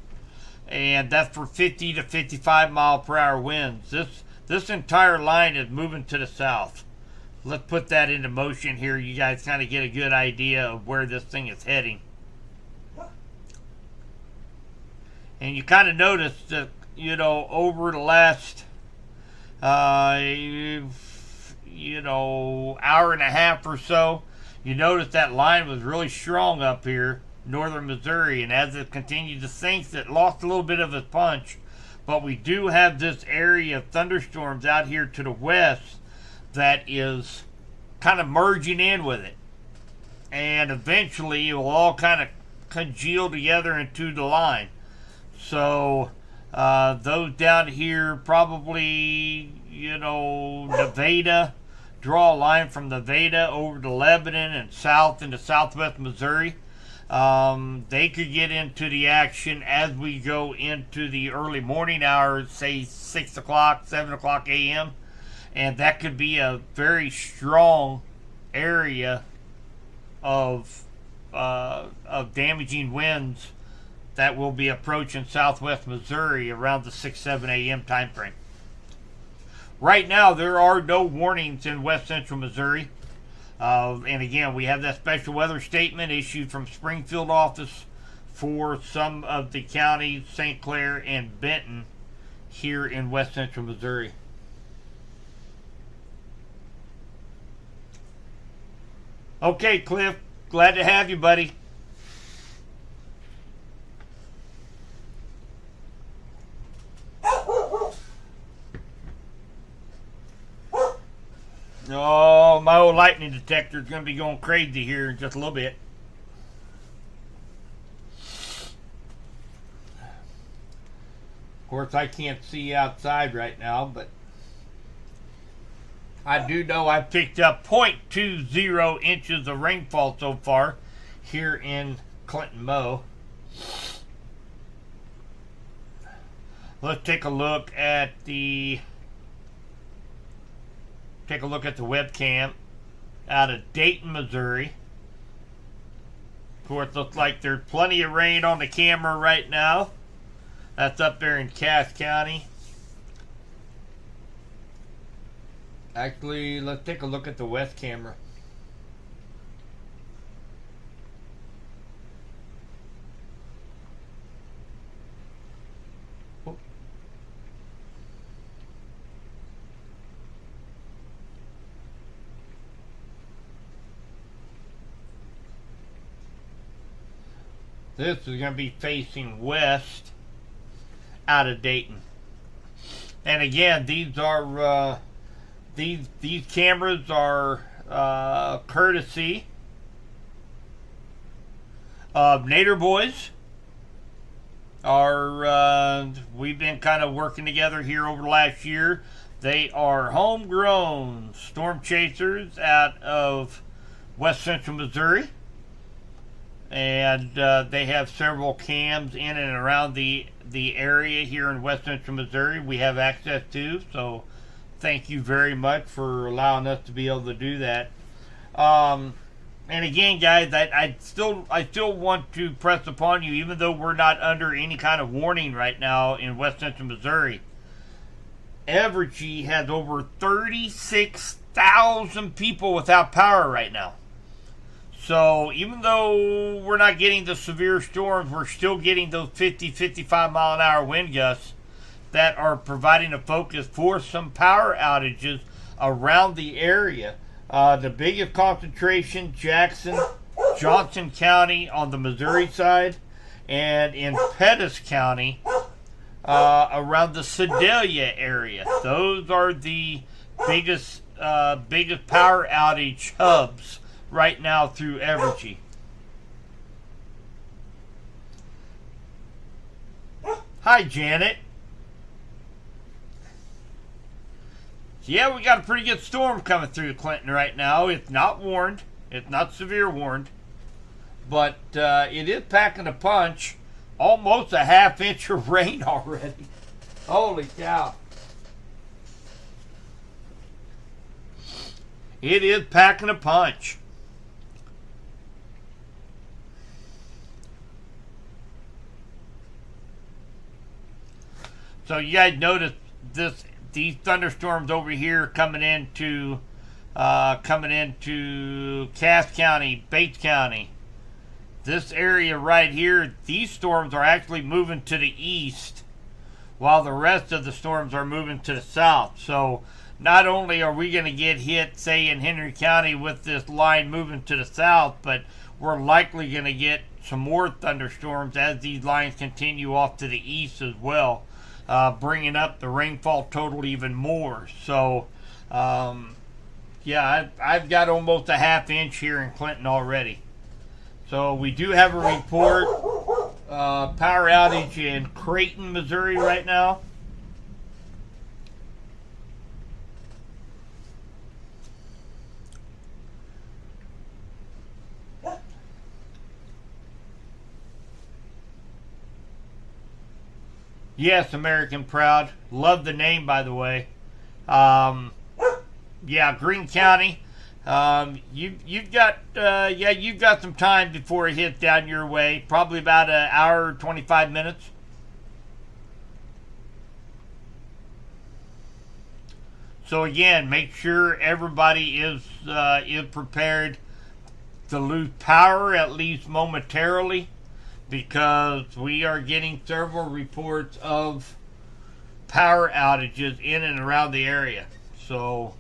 And that's for 50 to 55 mile per hour winds. This entire line is moving to the south. Let's put that into motion here. You guys kind of get a good idea of where this thing is heading. And you kind of notice that, over the last, hour and a half or so, you notice that line was really strong up here, northern Missouri, and as it continued to sink, it lost a little bit of its punch. But we do have this area of thunderstorms out here to the west that is kind of merging in with it, and eventually it will all kind of congeal together into the line. So those down here, probably, Nevada, draw a line from Nevada over to Lebanon and south into southwest Missouri. They could get into the action as we go into the early morning hours, say 6 o'clock, 7 o'clock a.m. And that could be a very strong area of damaging winds that will be approaching southwest Missouri around the 6, 7 a.m. time frame. Right now, there are no warnings in west central Missouri. And again, we have that special weather statement issued from Springfield office for some of the counties, St. Clair and Benton, here in west central Missouri. Okay, Cliff, glad to have you, buddy. Oh, my old lightning detector is going to be going crazy here in just a little bit. Of course, I can't see outside right now, but I do know I picked up 0.20 inches of rainfall so far here in Clinton Mo. Let's take a look at the webcam out of Dayton, Missouri. Of course, looks like there's plenty of rain on the camera right now. That's up there in Cass County. Actually, let's take a look at the west camera. This is going to be facing west out of Dayton. And again, these are these cameras are courtesy of Nader Boys. We've been kind of working together here over the last year. They are homegrown storm chasers out of west central Missouri. And they have several cams in and around the area here in west central Missouri we have access to. So Thank you very much for allowing us to be able to do that. And again, guys, I still want to press upon you, even though we're not under any kind of warning right now in West Central Missouri. Evergy has over 36,000 people without power right now. So even though we're not getting the severe storms, we're still getting those 50, 55 mile an hour wind gusts that are providing a focus for some power outages around the area. The biggest concentration, Jackson, Johnson County on the Missouri side, and in Pettis County around the Sedalia area. Those are the biggest power outage hubs right now through Evergy. Hi, Janet. Yeah, we got a pretty good storm coming through Clinton right now. It's not warned. It's not severe warned. But it is packing a punch. Almost a half inch of rain already. Holy cow. It is packing a punch. So you guys notice these thunderstorms over here coming into Cass County, Bates County. This area right here, these storms are actually moving to the east, while the rest of the storms are moving to the south. So not only are we going to get hit, say, in Henry County with this line moving to the south, but we're likely going to get some more thunderstorms as these lines continue off to the east as well, bringing up the rainfall total even more. So, yeah, I've got almost a half inch here in Clinton already. So we do have a report, power outage in Creighton, Missouri right now. Yes, American Proud. Love the name, by the way. Yeah, Greene County. You've got some time before it hits down your way. Probably about an hour, 25 minutes. So again, make sure everybody is prepared to lose power at least momentarily, because we are getting several reports of power outages in and around the area. So,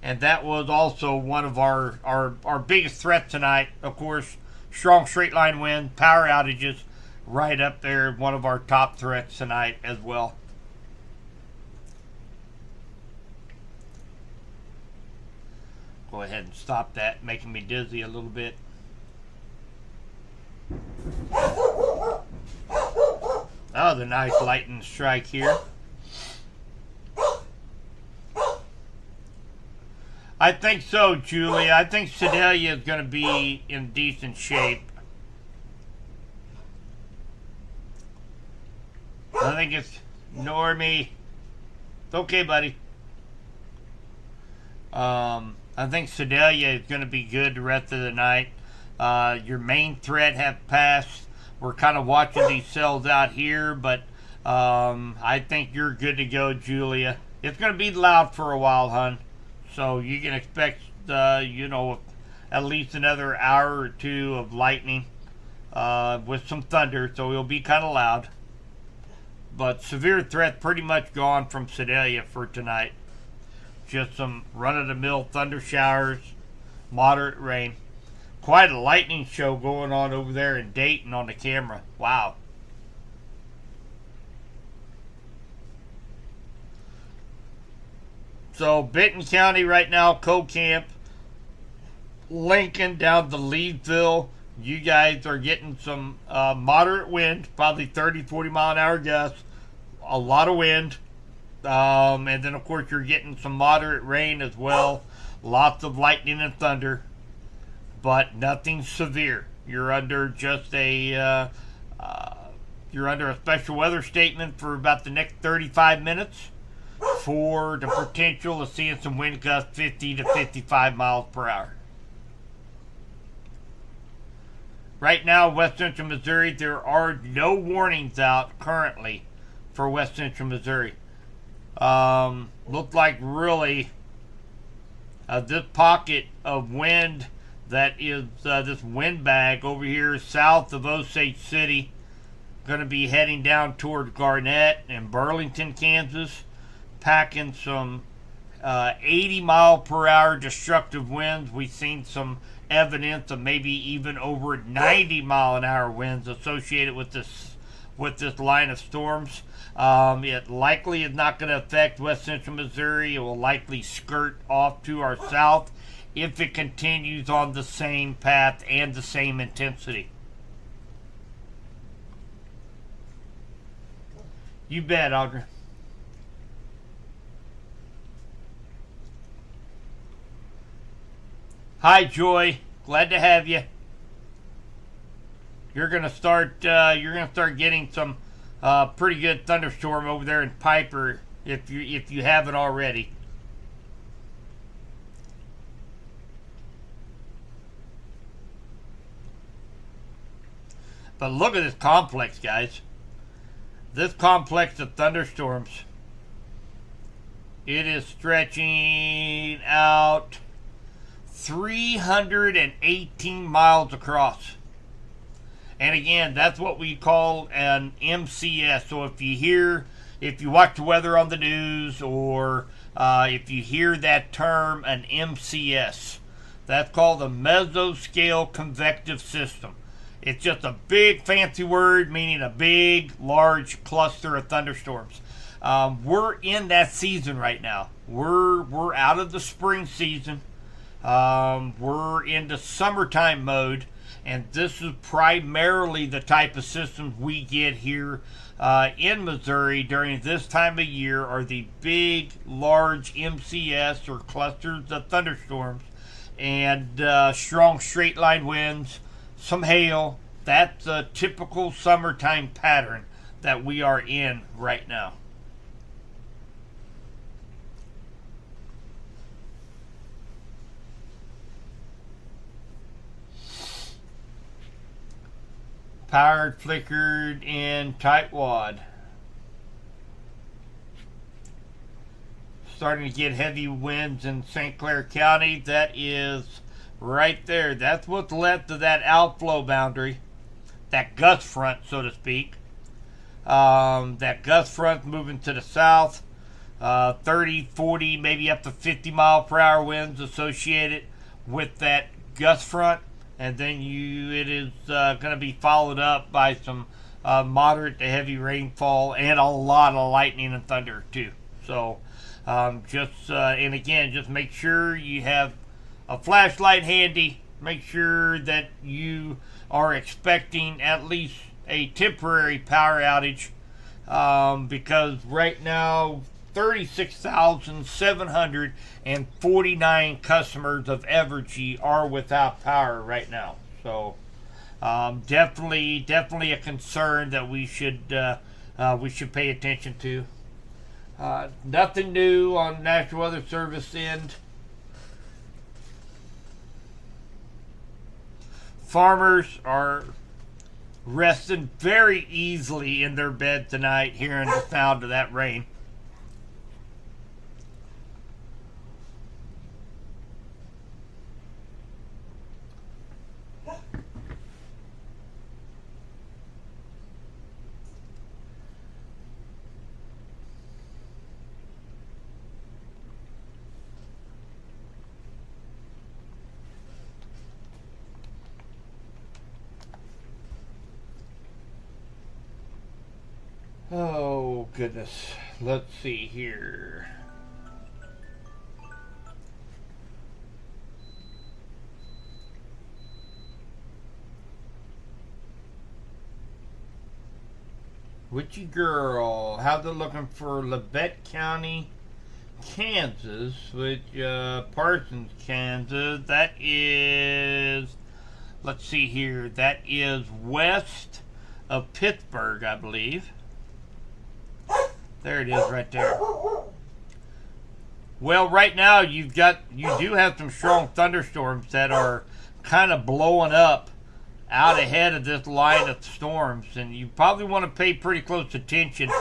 and that was also one of our biggest threats tonight. Of course, strong straight line wind, power outages, right up there, one of our top threats tonight as well. Go ahead and stop that, making me dizzy a little bit. Oh, the nice lightning strike here. I think so, Julia. I think Sedalia is going to be in decent shape. I think it's Normie. It's okay, buddy. I think Sedalia is going to be good the rest of the night. Your main threat have passed. We're kind of watching these cells out here, but I think you're good to go, Julia. It's going to be loud for a while, hon. So you can expect, at least another hour or two of lightning with some thunder, so it'll be kind of loud. But severe threat pretty much gone from Sedalia for tonight. Just some run-of-the-mill thunder showers, moderate rain. Quite a lightning show going on over there in Dayton on the camera. Wow. So Benton County right now, Co-Camp, Lincoln down to Leesville. You guys are getting some moderate wind, probably 30, 40 mile an hour gusts. A lot of wind. And then, of course, you're getting some moderate rain as well. Lots of lightning and thunder. But nothing severe. You're under just a special weather statement for about the next 35 minutes. for the potential of seeing some wind gusts 50 to 55 miles per hour. Right now, west central Missouri, there are no warnings out currently for west central Missouri. Look like really this pocket of wind that is this wind bag over here south of Osage City, going to be heading down toward Garnett and Burlington, Kansas, packing some 80 mile per hour destructive winds. We've seen some evidence of maybe even over 90 mile an hour winds associated with this line of storms. It likely is not going to affect west central Missouri. It will likely skirt off to our south if it continues on the same path and the same intensity. You bet, Audrey. Hi, Joy. Glad to have you. You're gonna start getting some pretty good thunderstorm over there in Piper if you haven't already. But look at this complex, guys. This complex of thunderstorms, it is stretching out 318 miles across. And again, that's what we call an MCS. So if you watch the weather on the news, or if you hear that term, an MCS, that's called a mesoscale convective system. It's just a big fancy word meaning a big, large cluster of thunderstorms. We're in that season right now. We're out of the spring season. We're into summertime mode, and this is primarily the type of systems we get here in Missouri during this time of year, are the big, large MCS or clusters of thunderstorms, and strong straight line winds, some hail. That's a typical summertime pattern that we are in right now. Powered, flickered, and tightwad. Starting to get heavy winds in St. Clair County. That is right there. That's what's left of that outflow boundary. That gust front, so to speak. That gust front moving to the south. 30, 40, maybe up to 50 mile per hour winds associated with that gust front. And then it is going to be followed up by some moderate to heavy rainfall and a lot of lightning and thunder too. So and again, just make sure you have a flashlight handy. Make sure that you are expecting at least a temporary power outage, because right now 36,749 customers of Evergy are without power right now. So definitely a concern that we should pay attention to. Nothing new on National Weather Service end. Farmers are resting very easily in their bed tonight, hearing the sound of that rain. Oh, goodness. Let's see here. Witchy Girl. How's it looking for Labette County, Kansas, which Parsons, Kansas. That is, let's see here. That is west of Pittsburgh, I believe. There it is right there. Well, right now you do have some strong thunderstorms that are kind of blowing up out ahead of this line of storms, and you probably want to pay pretty close attention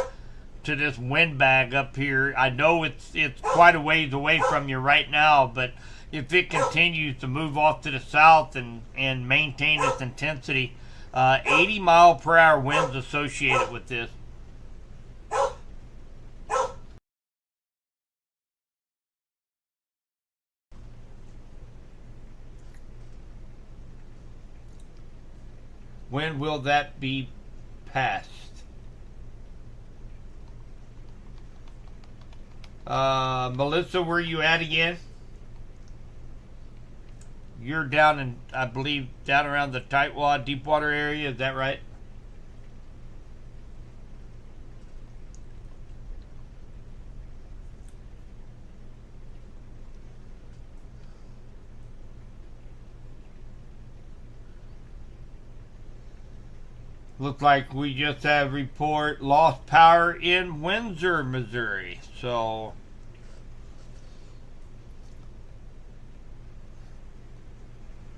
to this wind bag up here. I know it's quite a ways away from you right now, but if it continues to move off to the south and maintain its intensity, 80 mile per hour winds associated with this. When will that be passed? Melissa, where you at again? You're down in, I believe, down around the Tightwad, Deepwater area. Is that right? Looks like we just have report lost power in Windsor, Missouri. So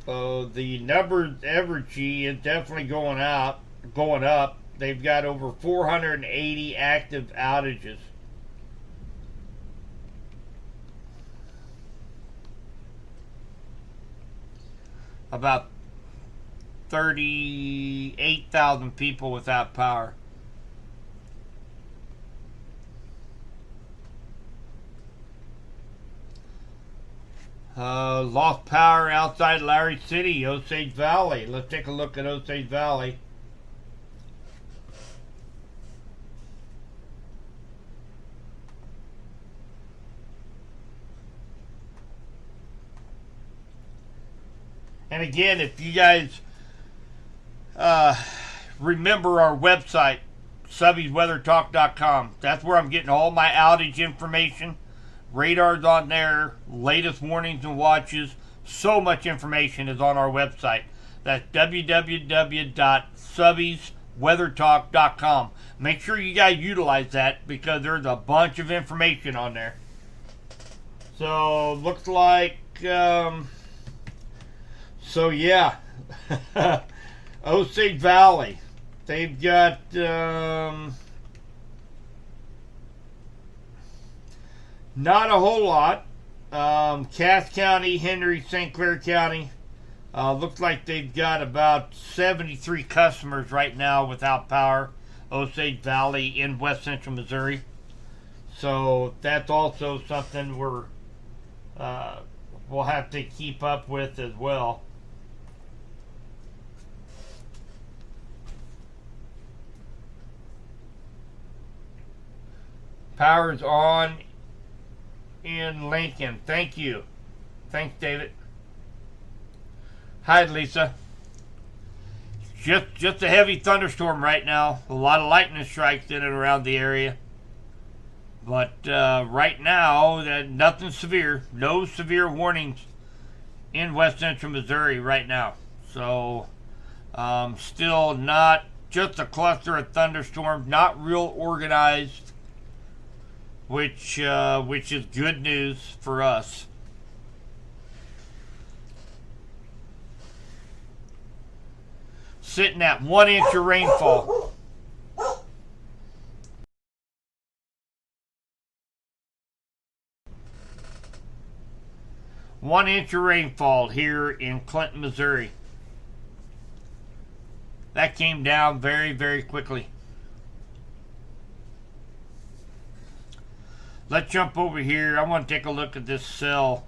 the numbers Evergy is definitely going up. They've got over 480 active outages. About 38,000 people without power. Lost power outside Larry City, Osage Valley. Let's take a look at Osage Valley. And again, if you guys remember our website, Subby'sWeatherTalk.com. That's where I'm getting all my outage information. Radars on there, latest warnings and watches. So much information is on our website. That's www.Subby'sWeatherTalk.com. Make sure you guys utilize that because there's a bunch of information on there. So, looks like, so yeah. Osage Valley. They've got not a whole lot. Cass County, Henry, St. Clair County. Looks like they've got about 73 customers right now without power. Osage Valley in west central Missouri. So that's also something we'll have to keep up with as well. Power's on in Lincoln. Thank you. Thanks, David. Hi, Lisa. Just a heavy thunderstorm right now. A lot of lightning strikes in and around the area. But right now, nothing severe. No severe warnings in west central Missouri right now. So, still not just a cluster of thunderstorms, not real organized. Which is good news for us. Sitting at 1 inch of rainfall. One inch of rainfall here in Clinton, Missouri. That came down very, very quickly. Let's jump over here. I want to take a look at this cell.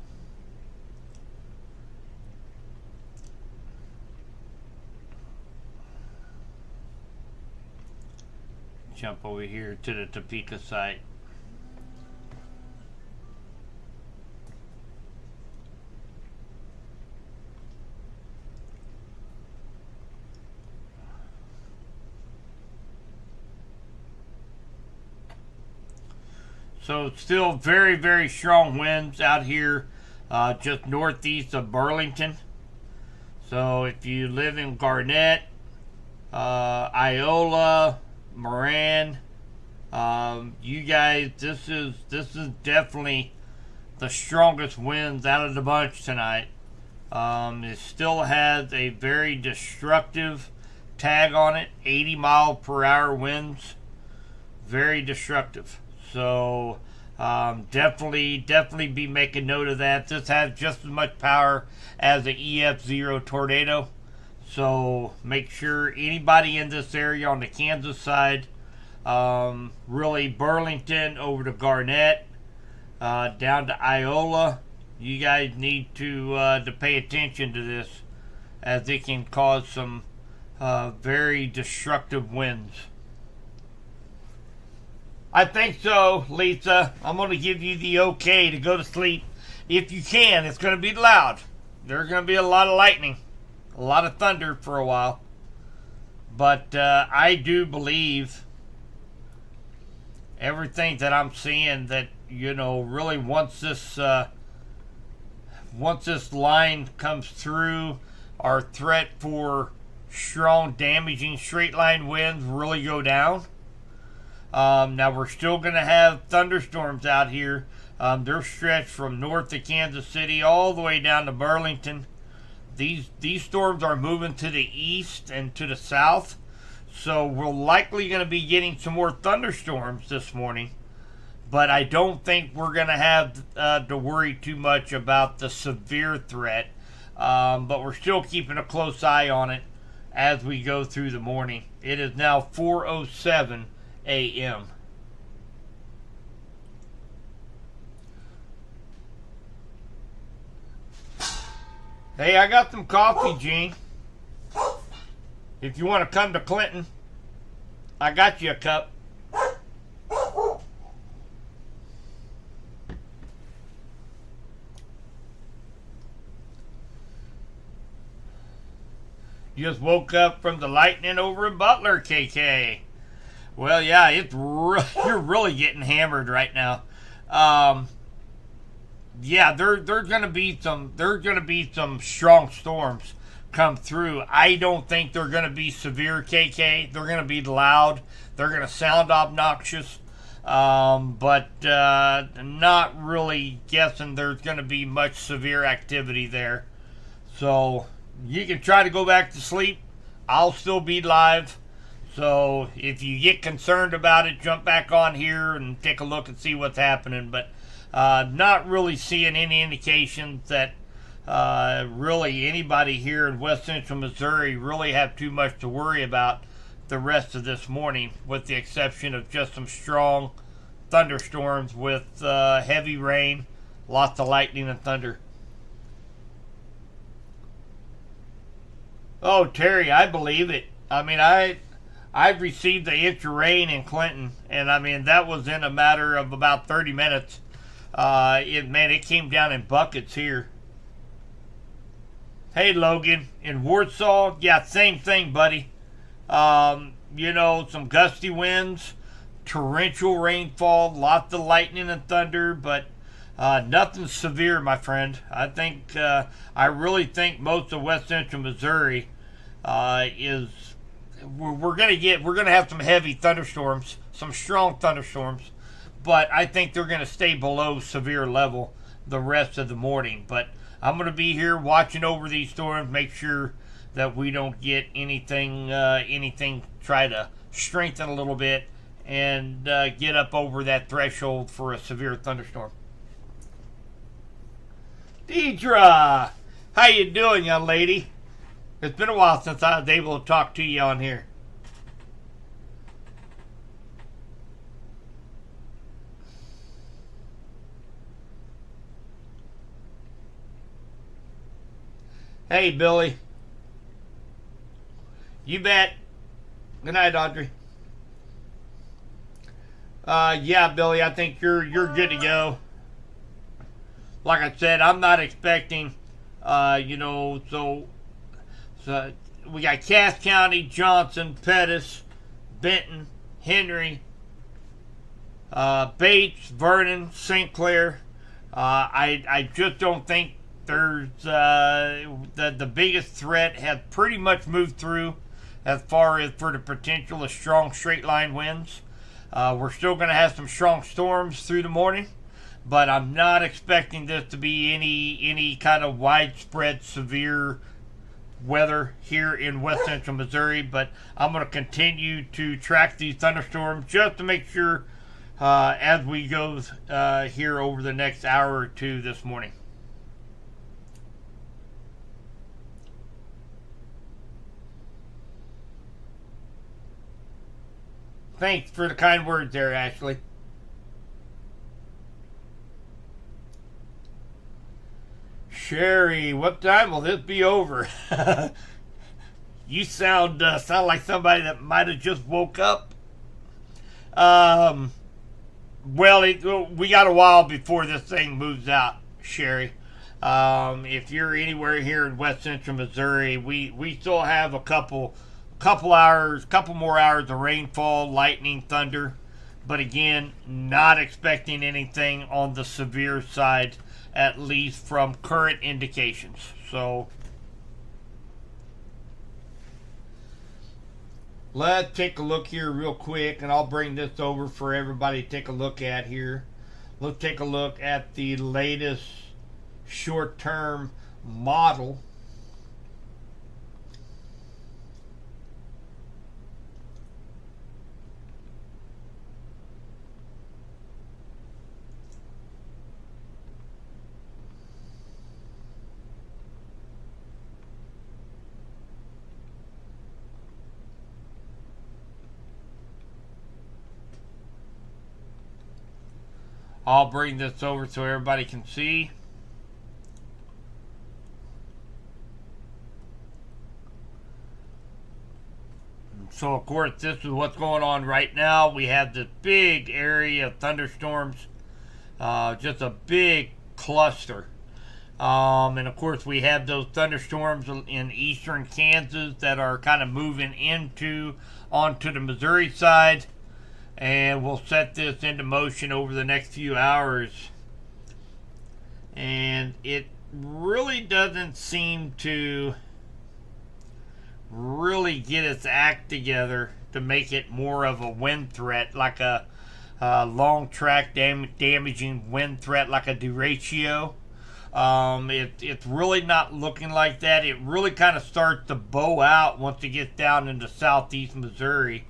Jump over here to the Topeka site. So still very, very strong winds out here just northeast of Burlington. So if you live in Garnett, Iola, Moran, you guys, this is definitely the strongest winds out of the bunch tonight. It still has a very destructive tag on it, 80-mile-per-hour winds. Very destructive. So definitely be making note of that. This has just as much power as the EF0 tornado. So make sure anybody in this area on the Kansas side, really Burlington over to Garnett, down to Iola, you guys need to pay attention to this, as it can cause some very destructive winds. I think so, Lisa. I'm going to give you the okay to go to sleep. If you can, it's going to be loud. There's going to be a lot of lightning, a lot of thunder for a while. But I do believe everything that I'm seeing, that, you know, really once this line comes through, our threat for strong, damaging straight line winds really go down. Now we're still going to have thunderstorms out here. They're stretched from north of Kansas City all the way down to Burlington. These storms are moving to the east and to the south, so we're likely going to be getting some more thunderstorms this morning. But I don't think we're going to have to worry too much about the severe threat. But we're still keeping a close eye on it as we go through the morning. It is now 4:07 a.m. Hey, I got some coffee, Gene. If you want to come to Clinton, I got you a cup. Just woke up from the lightning over in Butler, KK. Well, yeah, you're really getting hammered right now. Yeah, there's gonna be some strong storms come through. I don't think they're gonna be severe, KK. They're gonna be loud. They're gonna sound obnoxious. But not really guessing there's gonna be much severe activity there. So you can try to go back to sleep. I'll still be live. So if you get concerned about it, jump back on here and take a look and see what's happening. But not really seeing any indications that really anybody here in West Central Missouri really have too much to worry about the rest of this morning, with the exception of just some strong thunderstorms with heavy rain, lots of lightning and thunder. Oh, Terry, I believe it. I mean, I've received the inch of rain in Clinton, and I mean, that was in a matter of about 30 minutes. It came down in buckets here. Hey, Logan, in Warsaw, yeah, same thing, buddy. You know, some gusty winds, torrential rainfall, lots of lightning and thunder, but nothing severe, my friend. I really think most of West Central Missouri we're gonna have some heavy thunderstorms, some strong thunderstorms, but I think they're gonna stay below severe level the rest of the morning. But I'm gonna be here watching over these storms, make sure that we don't get anything try to strengthen a little bit and get up over that threshold for a severe thunderstorm. Deidre, how you doing, young lady? It's been a while since I was able to talk to you on here. Hey, Billy. You bet. Good night, Audrey. Yeah, Billy, I think you're good to go. Like I said, I'm not expecting, so we got Cass County, Johnson, Pettis, Benton, Henry, Bates, Vernon, St. Clair. I just don't think there's the biggest threat has pretty much moved through as far as for the potential of strong straight line winds. We're still going to have some strong storms through the morning, but I'm not expecting this to be any kind of widespread severe weather here in west central Missouri. But I'm going to continue to track these thunderstorms just to make sure as we go here over the next hour or two this morning. Thanks for the kind words there, Ashley. Sherry, what time will this be over? You sound like somebody that might have just woke up. Well, we got a while before this thing moves out, Sherry. If you're anywhere here in west central Missouri, we still have a couple more hours of rainfall, lightning, thunder. But again, not expecting anything on the severe side, at least from current indications. So let's take a look here real quick, and I'll bring this over for everybody to take a look at here. Let's take a look at the latest short-term model. I'll bring this over so everybody can see. So, of course, this is what's going on right now. We have this big area of thunderstorms, just a big cluster. And, of course, we have those thunderstorms in eastern Kansas that are kind of moving onto the Missouri side. And we'll set this into motion over the next few hours. And it really doesn't seem to really get its act together to make it more of a wind threat, like a long track damaging wind threat, like a derecho. It's really not looking like that. It really kind of starts to bow out once it gets down into southeast Missouri.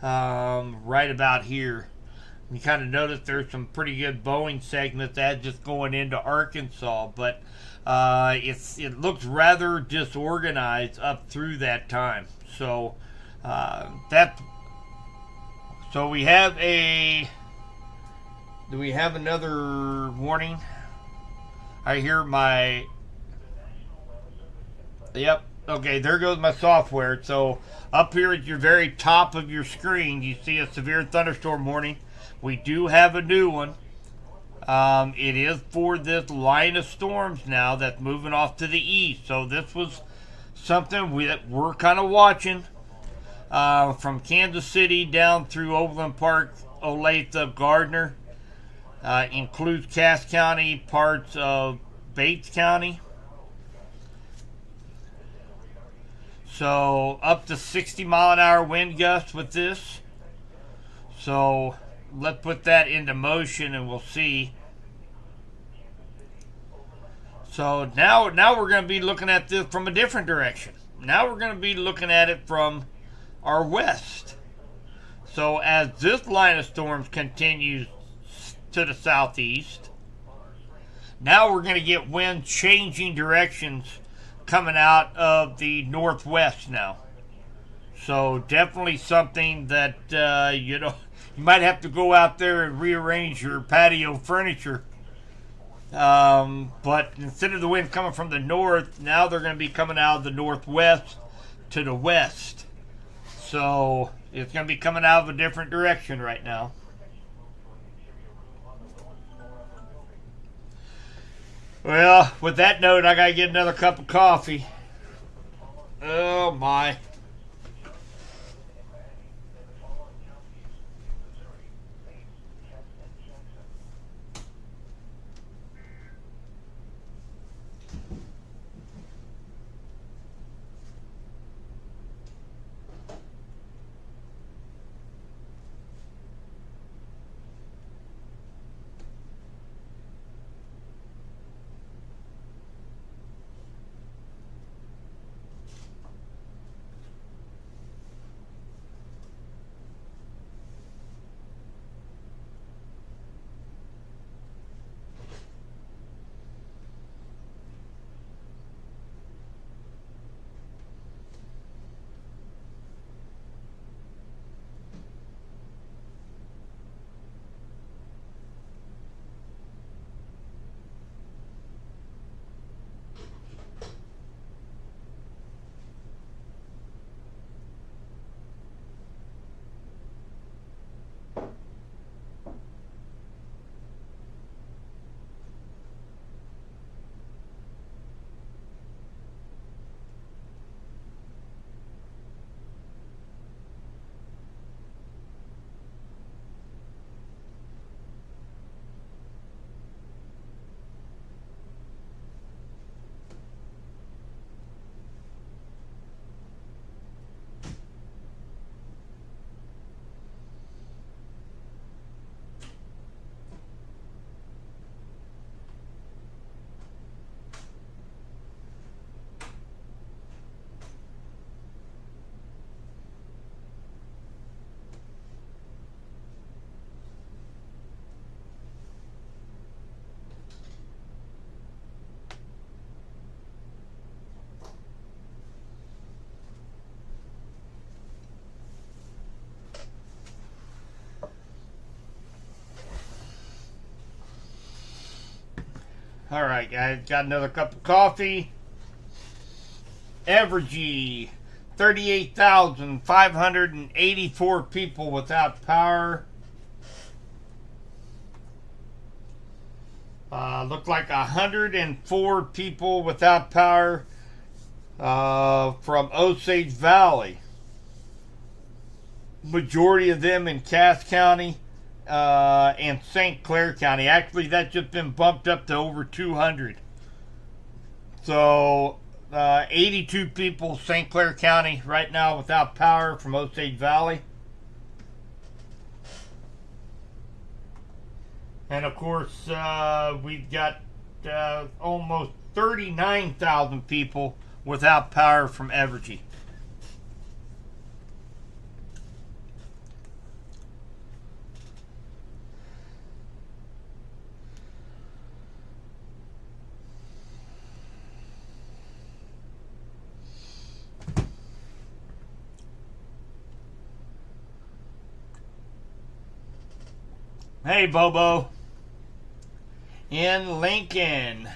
Right about here. You kind of notice there's some pretty good bowing segments that just going into Arkansas, but it looks rather disorganized up through that time. So so we have do we have another warning? I hear my, yep. Okay, there goes my software. So up here at your very top of your screen, you see a severe thunderstorm warning. We do have a new one. It is for this line of storms now that's moving off to the east. So this was something we're kind of watching from Kansas City down through Overland Park, Olathe, Gardner. Includes Cass County, parts of Bates County. So up to 60-mile-an-hour wind gusts with this. So let's put that into motion and we'll see. So now we're going to be looking at this from a different direction. Now we're going to be looking at it from our west. So as this line of storms continues to the southeast, now we're going to get wind changing directions coming out of the northwest now. So definitely something that you might have to go out there and rearrange your patio furniture. But instead of the wind coming from the north, now they're going to be coming out of the northwest to the west. So it's going to be coming out of a different direction right now. Well, with that note, I gotta get another cup of coffee. Oh my. All right, guys, got another cup of coffee. Evergy, 38,584 people without power. Looked like 104 people without power from Osage Valley. Majority of them in Cass County and St. Clair County. Actually, that's just been bumped up to over 200. So, 82 people, St. Clair County, right now without power from Osage Valley. And of course, we've got almost 39,000 people without power from Evergy. Hey, Bobo. In Lincoln.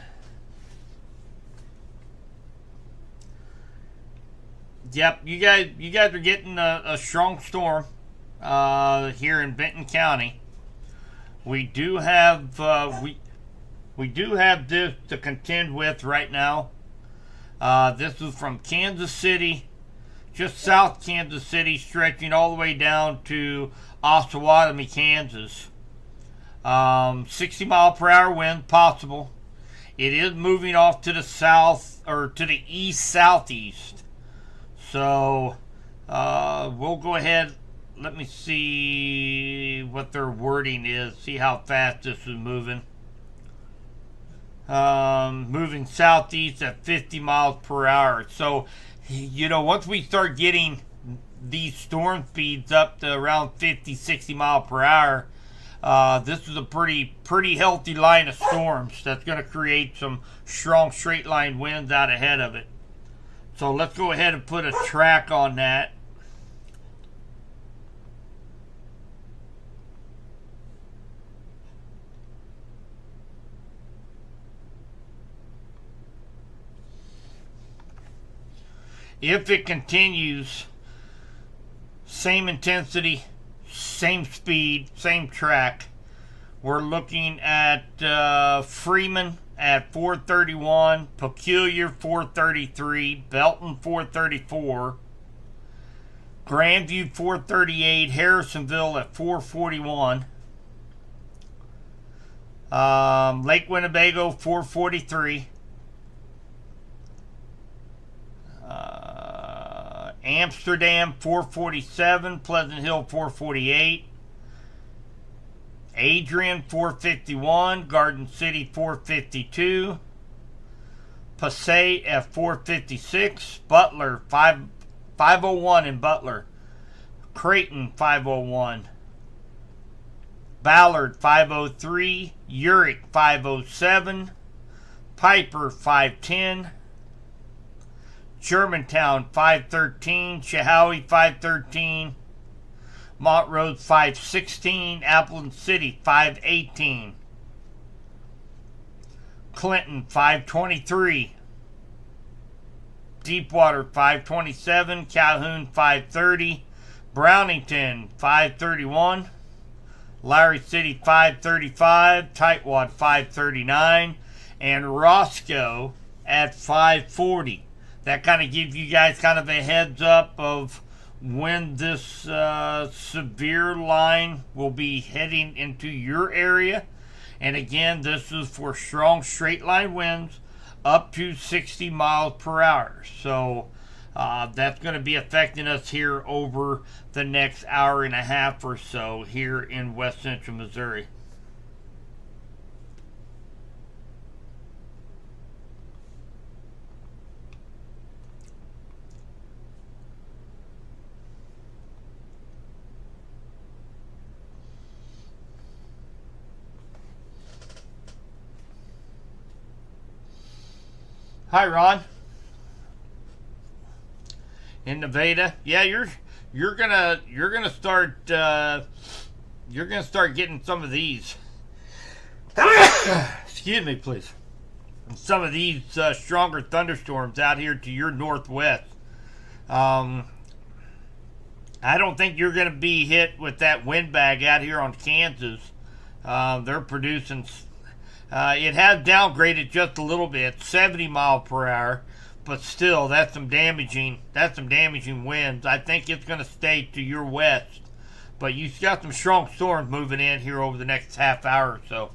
Yep, you guys are getting a strong storm here in Benton County. We do have we do have this to contend with right now. This is from Kansas City, just south Kansas City, stretching all the way down to Osawatomie, Kansas. 60 mile per hour wind possible. It is moving off to the south or to the east southeast. So we'll go ahead. Let me see what their wording is. See how fast this is moving. Moving southeast at 50 miles per hour. So, you know, once we start getting these storm speeds up to around 50, 60 mile per hour, this is a pretty healthy line of storms that's going to create some strong straight line winds out ahead of it. So let's go ahead and put a track on that. If it continues, same intensity, same speed, same track, we're looking at Freeman at 431, Peculiar 433, Belton 434, Grandview 438, Harrisonville at 441, Lake Winnebago 443, Amsterdam 447, Pleasant Hill 448, Adrian 451, Garden City 452, Passaic at 456, Butler 501 in Butler, Creighton 501, Ballard 503, Urick 507, Piper 510, Germantown 513, Chehaui 513, Montrose 516, Appleton City 518, Clinton 523, Deepwater 527, Calhoun 530, Brownington 531, Larry City 535, Tightwad 539, and Roscoe at 540. That kind of gives you guys kind of a heads up of when this severe line will be heading into your area. And again, this is for strong straight line winds up to 60 miles per hour. So that's going to be affecting us here over the next hour and a half or so here in west central Missouri. Hi, Ron. In Nevada, yeah, you're gonna start getting some of these. Excuse me, please. some of these stronger thunderstorms out here to your northwest. I don't think you're going to be hit with that windbag out here on Kansas. They're producing. It has downgraded just a little bit, 70 mile per hour, but still, that's some damaging. That's some damaging winds. I think it's going to stay to your west, but you've got some strong storms moving in here over the next half hour or so.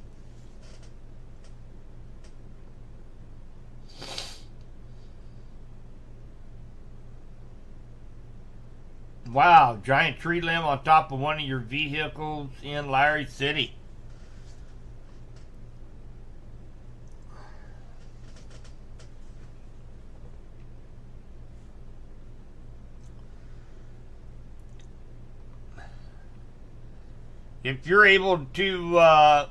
Wow, giant tree limb on top of one of your vehicles in Larry City. If you're able to,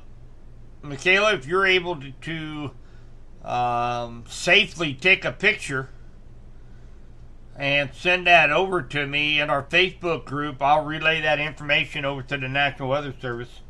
Michaela, if you're able to safely take a picture and send that over to me in our Facebook group, I'll relay that information over to the National Weather Service.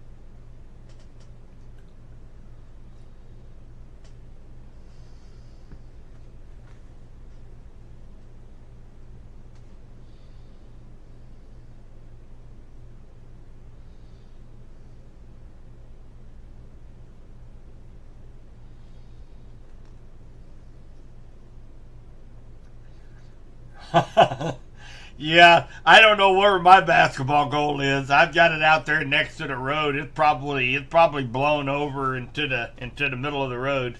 Yeah, I don't know where my basketball goal is. I've got it out there next to the road. It's probably blown over into the middle of the road.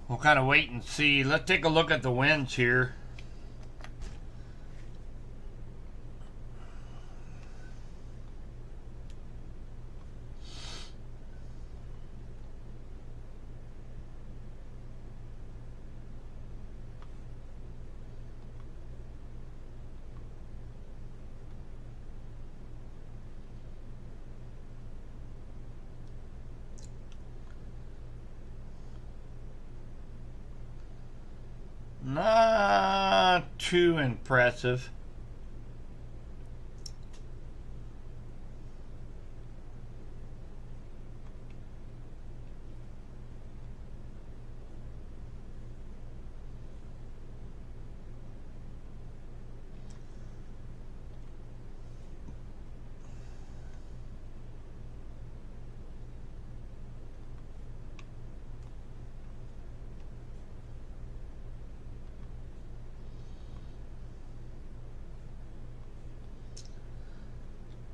We'll kind of wait and see. Let's take a look at the winds here. Not too impressive.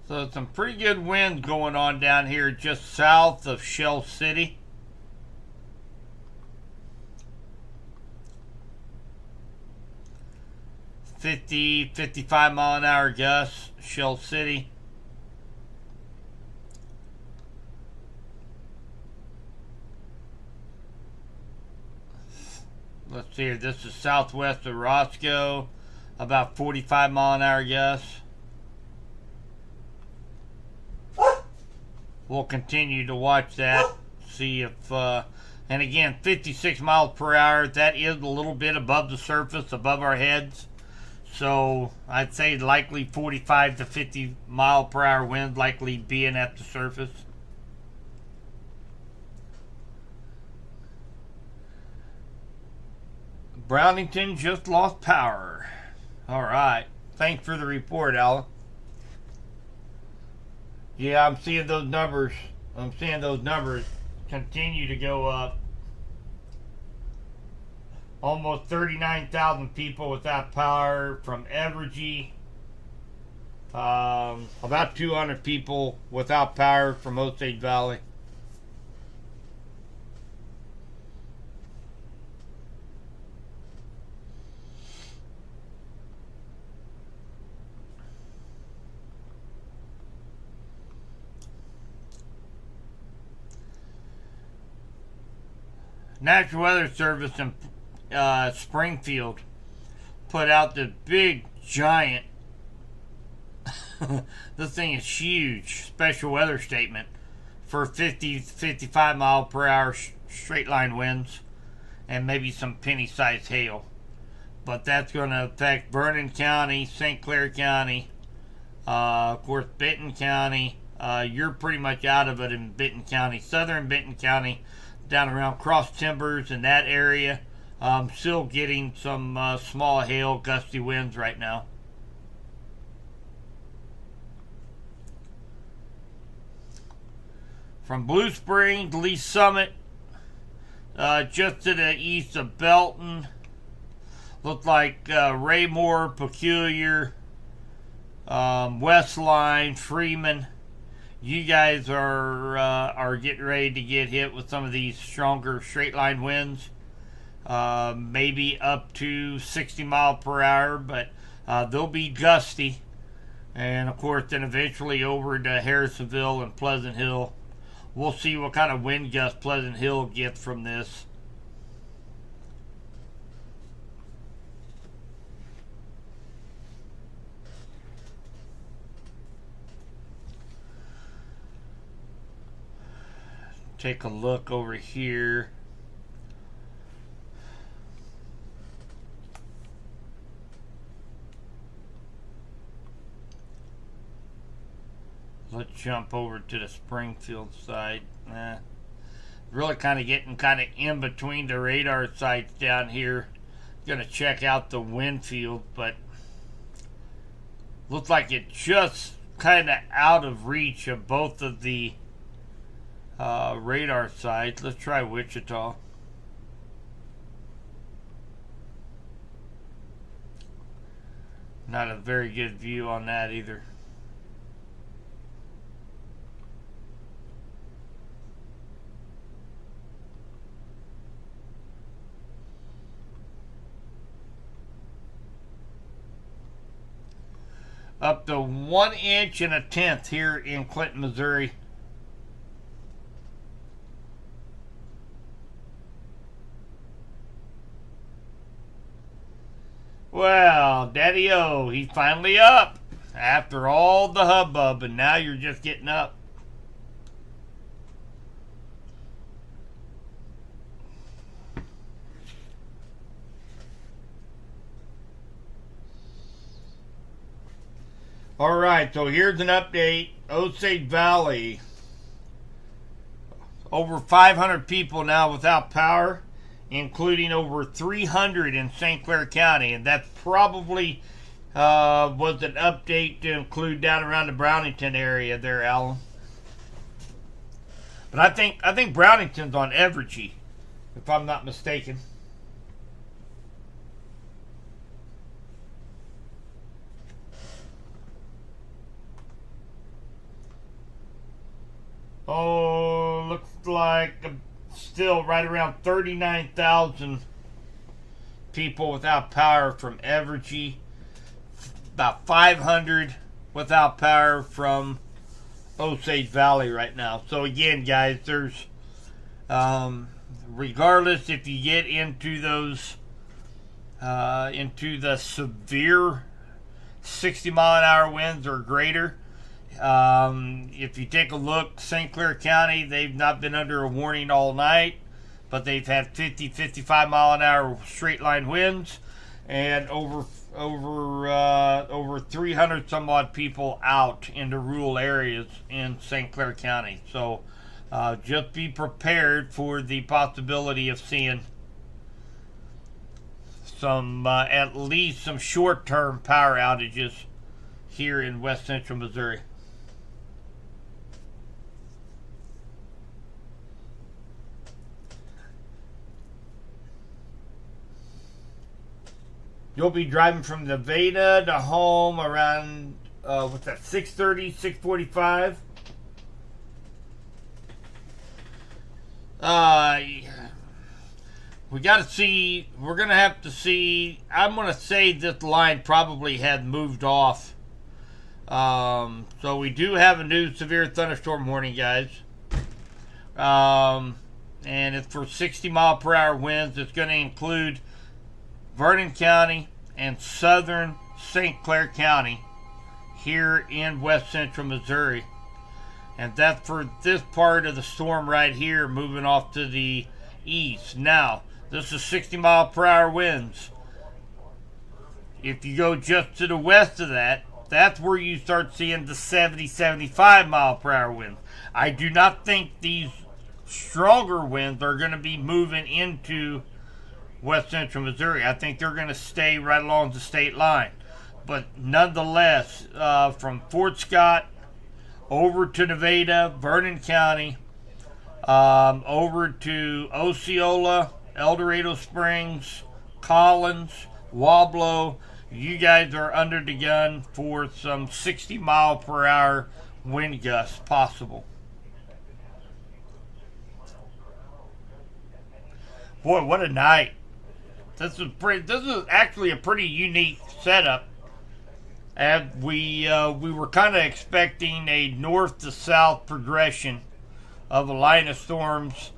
So some pretty good winds going on down here just south of Shell City. $55-mile-an-hour gusts, Shell City. Let's see here. This is southwest of Roscoe, about 45-mile-an-hour gusts. We'll continue to watch that, see if, and again, 56 miles per hour, that is a little bit above the surface, above our heads. So I'd say likely 45 to 50 mile per hour wind likely being at the surface. Brownington just lost power. All right. Thanks for the report, Alan. Yeah, I'm seeing those numbers. Continue to go up. Almost 39,000 people without power from Evergy. About 200 people without power from Osage Valley. National Weather Service in Springfield put out the big giant this thing is huge special weather statement for 50 55 mile per hour straight line winds and maybe some penny sized hail, but that's going to affect Vernon County, St. Clair County, of course Benton County. You're pretty much out of it in Benton County, southern Benton County, down around Cross Timbers in that area. Still getting some small hail, gusty winds right now. From Blue Spring to Lee Summit, just to the east of Belton, looked like Raymore, Peculiar, Westline, Freeman. You guys are getting ready to get hit with some of these stronger straight line winds, maybe up to 60 mile per hour, but they'll be gusty. And of course, then eventually over to Harrisonville and Pleasant Hill. We'll see what kind of wind gust Pleasant Hill gets from this. Take a look over here. Let's jump over to the Springfield side. Really kind of getting kind of in between the radar sites down here. Gonna check out the wind field, but looks like it's just kind of out of reach of both of the radar sites. Let's try Wichita. Not a very good view on that either. Up to 1 inch and a tenth here in Clinton, Missouri. Well, Daddy-O, he's finally up after all the hubbub, and now you're just getting up. All right, so here's an update. Osage Valley, over 500 people now without power, including over 300 in St. Clair County, and that probably was an update to include down around the Brownington area there, Alan. But I think Brownington's on Evergy, if I'm not mistaken. Oh, looks like still right around 39,000 people without power from Evergy. About 500 without power from Osage Valley right now. So again, guys, there's regardless if you get into those into the severe 60 mile an hour winds or greater. If you take a look, St. Clair County, they've not been under a warning all night, but they've had 50, 55 mile an hour straight line winds, and over 300 some odd people out into rural areas in St. Clair County. So just be prepared for the possibility of seeing some at least some short-term power outages here in west central Missouri. You'll be driving from Nevada to home around, what's that, 6:30, 6:45? We got to see, we're going to have to see, I'm going to say this line probably had moved off. So we do have a new severe thunderstorm warning, guys. and it's for 60-mile-per-hour winds. It's going to include Vernon County and southern St. Clair County here in west central Missouri. And that's for this part of the storm right here, moving off to the east. Now, this is 60-mile-per-hour winds. If you go just to the west of that, that's where you start seeing the 70, 75-mile-per-hour winds. I do not think these stronger winds are going to be moving into west central Missouri. I think they're going to stay right along the state line. But nonetheless, from Fort Scott over to Nevada, Vernon County, over to Osceola, El Dorado Springs, Collins, Wablo, you guys are under the gun for some 60-mile-per-hour wind gusts possible. Boy, what a night. This is actually a pretty unique setup. And we were kind of expecting a north to south progression of a line of storms,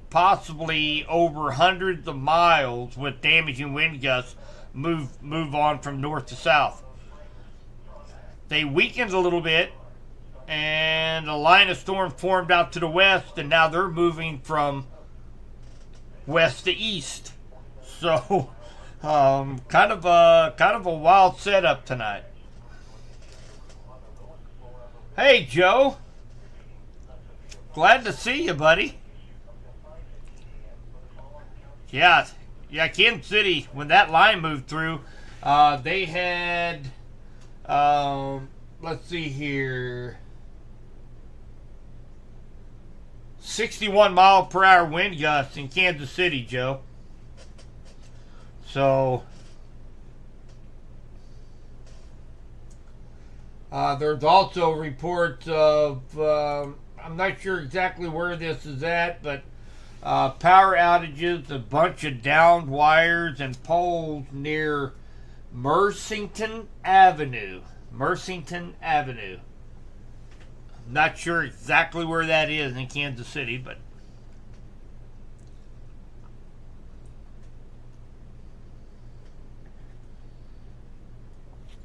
possibly over hundreds of miles with damaging wind gusts move on from north to south. They weakened a little bit, and a line of storm formed out to the west, and now they're moving from west to east. So, kind of a wild setup tonight. Hey, Joe. Glad to see you, buddy. Yeah, Kansas City, when that line moved through, they had, let's see here, 61-mile-per-hour wind gusts in Kansas City, Joe. So, there's also reports of, I'm not sure exactly where this is at, but power outages, a bunch of downed wires and poles near Mercington Avenue. Not sure exactly where that is in Kansas City, but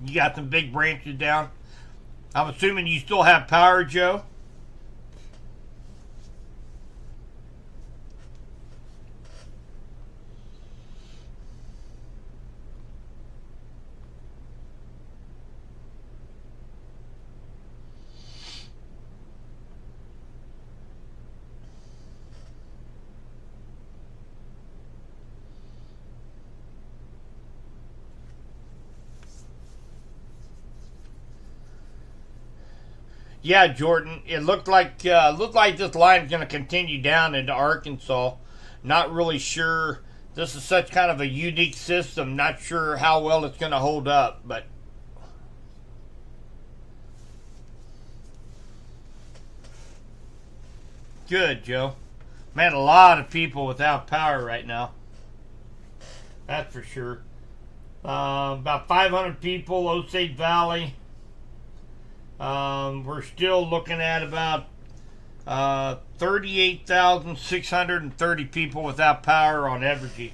you got some big branches down. I'm assuming you still have power, Joe? Yeah, Jordan. It looked like this line is going to continue down into Arkansas. Not really sure. This is such kind of a unique system. Not sure how well it's going to hold up, but good, Joe. Man, a lot of people without power right now. That's for sure. About 500 people, Osage Valley. We're still looking at about 38,630 people without power on Evergy.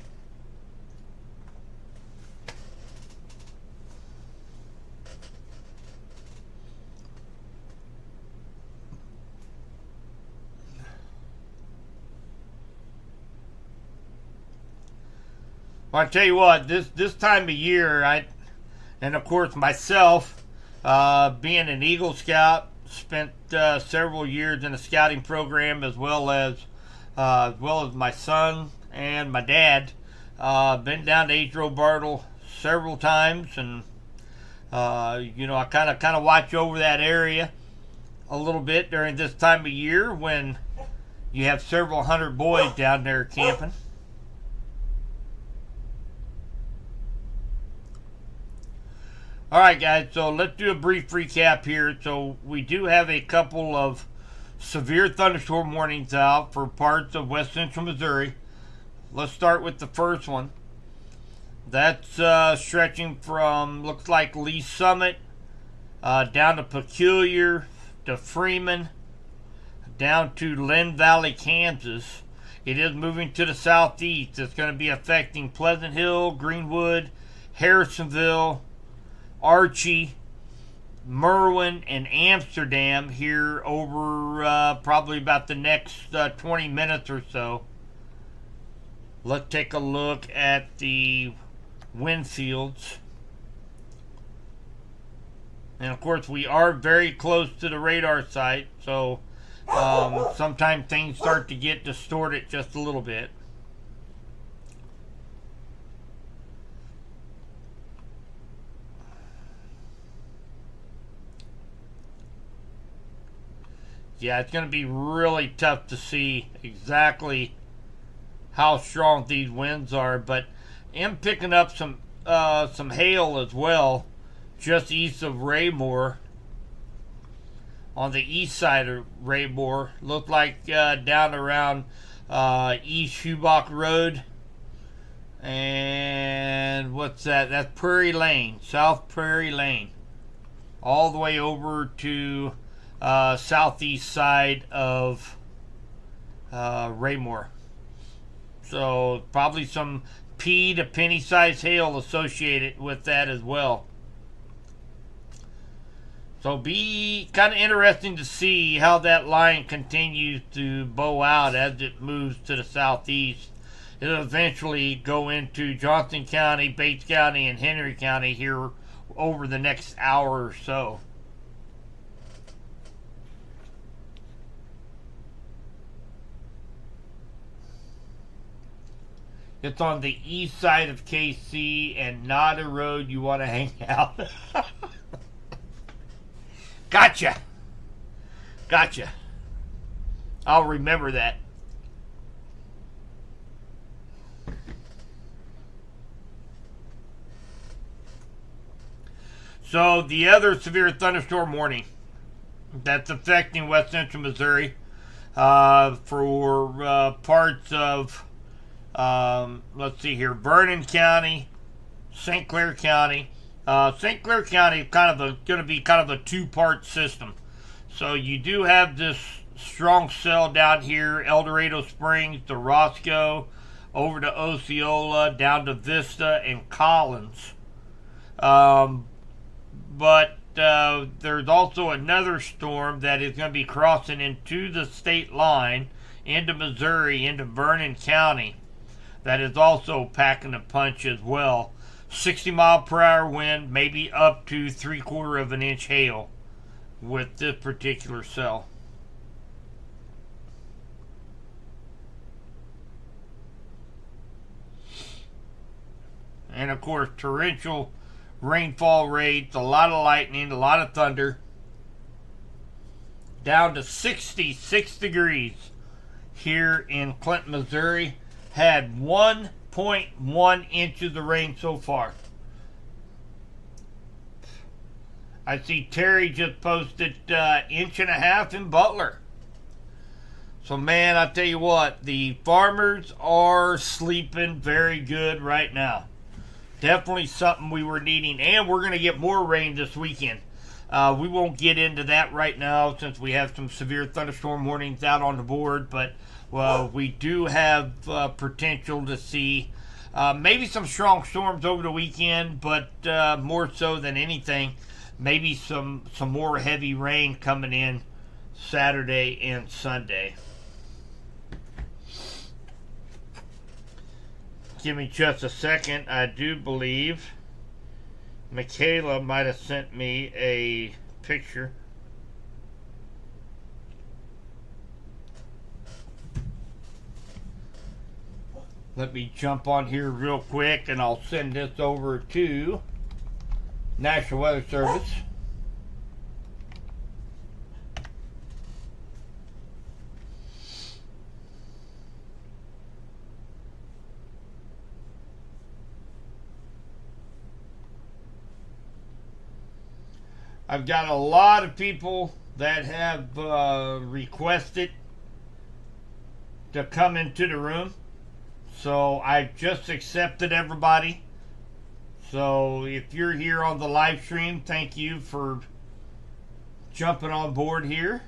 Well, I tell you what, this time of year, and of course myself, being an Eagle Scout, spent several years in a scouting program, as well as my son and my dad. Been down to Adro Bartle several times, and I kind of watch over that area a little bit during this time of year when you have several hundred boys down there camping. All right, guys, so let's do a brief recap here. So we do have a couple of severe thunderstorm warnings out for parts of west central Missouri. Let's start with the first one. That's stretching from, looks like Lee Summit, down to Peculiar, to Freeman, down to Lynn Valley, Kansas. It is moving to the southeast. It's going to be affecting Pleasant Hill, Greenwood, Harrisonville, Archie, Merwin, and Amsterdam here over probably about the next 20 minutes or so. Let's take a look at the wind fields. And of course, we are very close to the radar site, so sometimes things start to get distorted just a little bit. Yeah, it's going to be really tough to see exactly how strong these winds are, but I'm picking up some hail as well, just east of Raymore. On the east side of Raymore, looked like down around East Hubach Road, and what's that? That's Prairie Lane, South Prairie Lane, all the way over to southeast side of Raymore. So probably some pea to penny size hail associated with that as well. So be kind of interesting to see how that line continues to bow out as it moves to the southeast. It'll eventually go into Johnson County, Bates County, and Henry County here over the next hour or so. It's on the east side of KC and not a road you want to hang out. Gotcha. I'll remember that. So the other severe thunderstorm warning that's affecting west central Missouri for parts of let's see here, Vernon County, St. Clair County. St. Clair County is going to be kind of a two-part system. So you do have this strong cell down here, El Dorado Springs to Roscoe, over to Osceola, down to Vista and Collins. But there's also another storm that is going to be crossing into the state line, into Missouri, into Vernon County. That is also packing a punch as well. 60-mile-per-hour wind, maybe up to 3/4 of an inch hail with this particular cell. And of course, torrential rainfall rates, a lot of lightning, a lot of thunder. Down to 66 degrees here in Clinton, Missouri. Had 1.1 inches of rain so far. I see Terry just posted 1.5 inches in Butler. So man, I tell you what, the farmers are sleeping very good right now. Definitely something we were needing, and we're going to get more rain this weekend. We won't get into that right now since we have some severe thunderstorm warnings out on the board, but well, we do have potential to see maybe some strong storms over the weekend, but more so than anything, maybe some more heavy rain coming in Saturday and Sunday. Give me just a second. I do believe Michaela might have sent me a picture. Let me jump on here real quick and I'll send this over to National Weather Service. I've got a lot of people that have requested to come into the room. So I've just accepted everybody. So if you're here on the live stream, thank you for jumping on board here.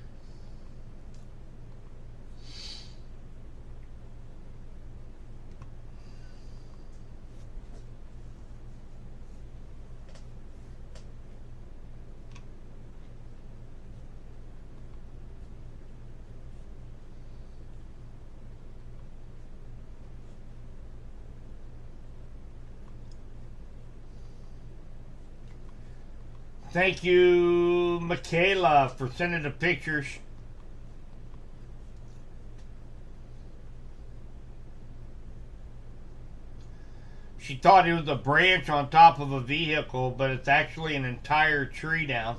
Thank you, Michaela, for sending the pictures. She thought it was a branch on top of a vehicle, but it's actually an entire tree down.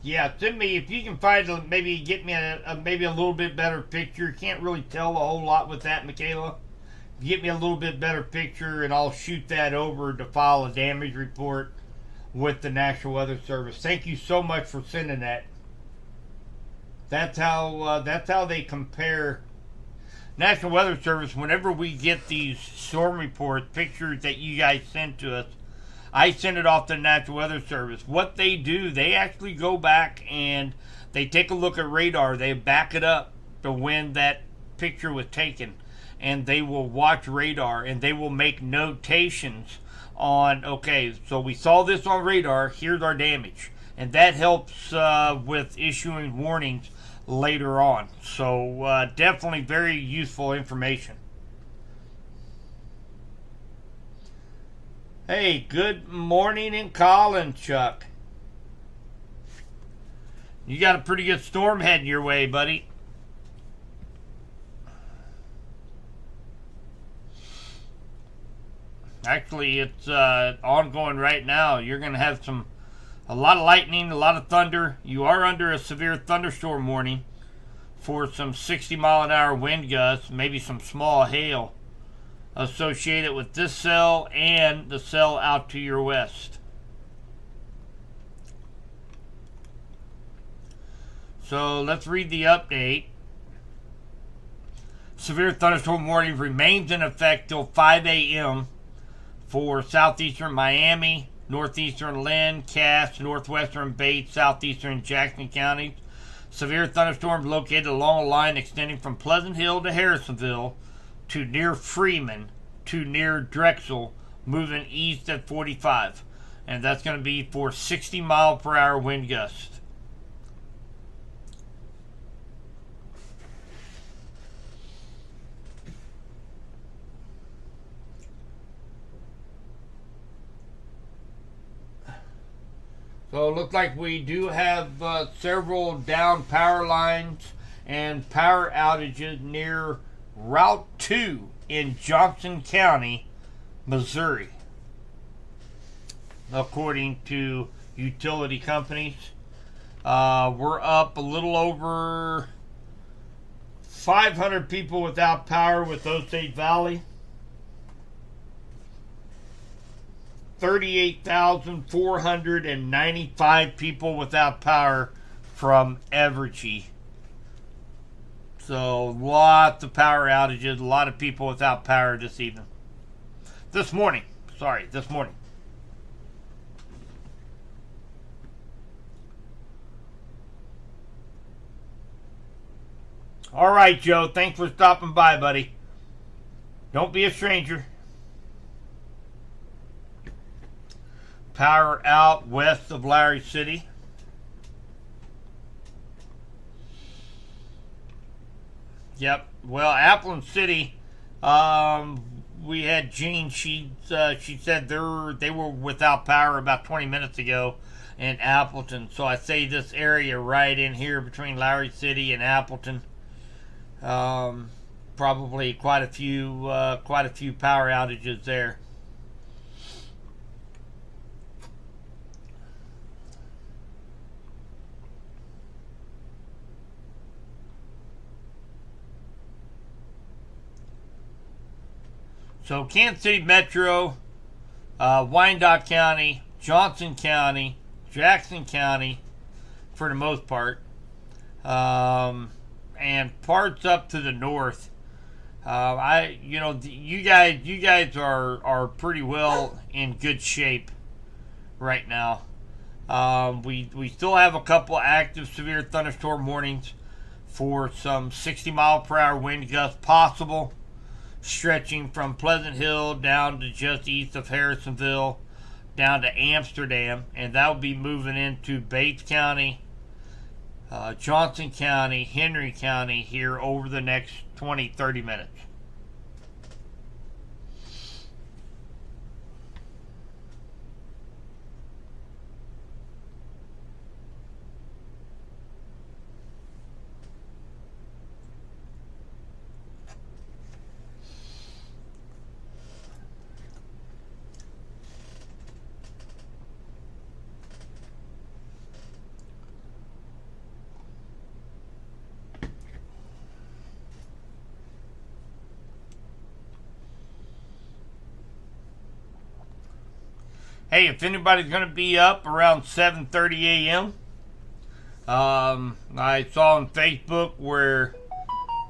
Yeah, send me if you can find maybe get me maybe a little bit better picture. Can't really tell a whole lot with that, Michaela. Get me a little bit better picture, and I'll shoot that over to file a damage report with the National Weather Service. Thank you so much for sending that. That's how they compare. National Weather Service, whenever we get these storm reports, pictures that you guys send to us, I send it off to the National Weather Service. What they do, they actually go back and they take a look at radar. They back it up to when that picture was taken. And they will watch radar and they will make notations on, okay, so we saw this on radar, here's our damage. And that helps with issuing warnings later on. So definitely very useful information. Hey, good morning in Collins, Chuck. You got a pretty good storm heading your way, buddy. Actually, it's ongoing right now. You're going to have a lot of lightning, a lot of thunder. You are under a severe thunderstorm warning for some 60-mile-an-hour wind gusts, maybe some small hail associated with this cell and the cell out to your west. So let's read the update. Severe thunderstorm warning remains in effect till 5 a.m. for southeastern Miami, northeastern Lynn, Cass, northwestern Bates, southeastern Jackson counties. Severe thunderstorms located along a line extending from Pleasant Hill to Harrisonville to near Freeman to near Drexel, moving east at 45. And that's going to be for 60-mile-per-hour wind gusts. So it looks like we do have several down power lines and power outages near Route 2 in Johnson County, Missouri, according to utility companies. We're up a little over 500 people without power with Osage Valley. 38,495 people without power from Evergy. So lots of power outages, a lot of people without power this evening. This morning. All right, Joe. Thanks for stopping by, buddy. Don't be a stranger. Power out west of Larry City. Yep. Well, Appleton City, we had Jean. She said they were without power about 20 minutes ago in Appleton. So I say this area right in here between Larry City and Appleton. Probably quite a few power outages there. So Kansas City Metro, Wyandotte County, Johnson County, Jackson County, for the most part, and parts up to the north. You guys are pretty well in good shape right now. We still have a couple active severe thunderstorm warnings for some 60-mile-per-hour wind gusts possible, stretching from Pleasant Hill down to just east of Harrisonville, down to Amsterdam, and that will be moving into Bates County, Johnson County, Henry County here over the next 20-30 minutes. Hey, if anybody's going to be up around 7:30 a.m., I saw on Facebook where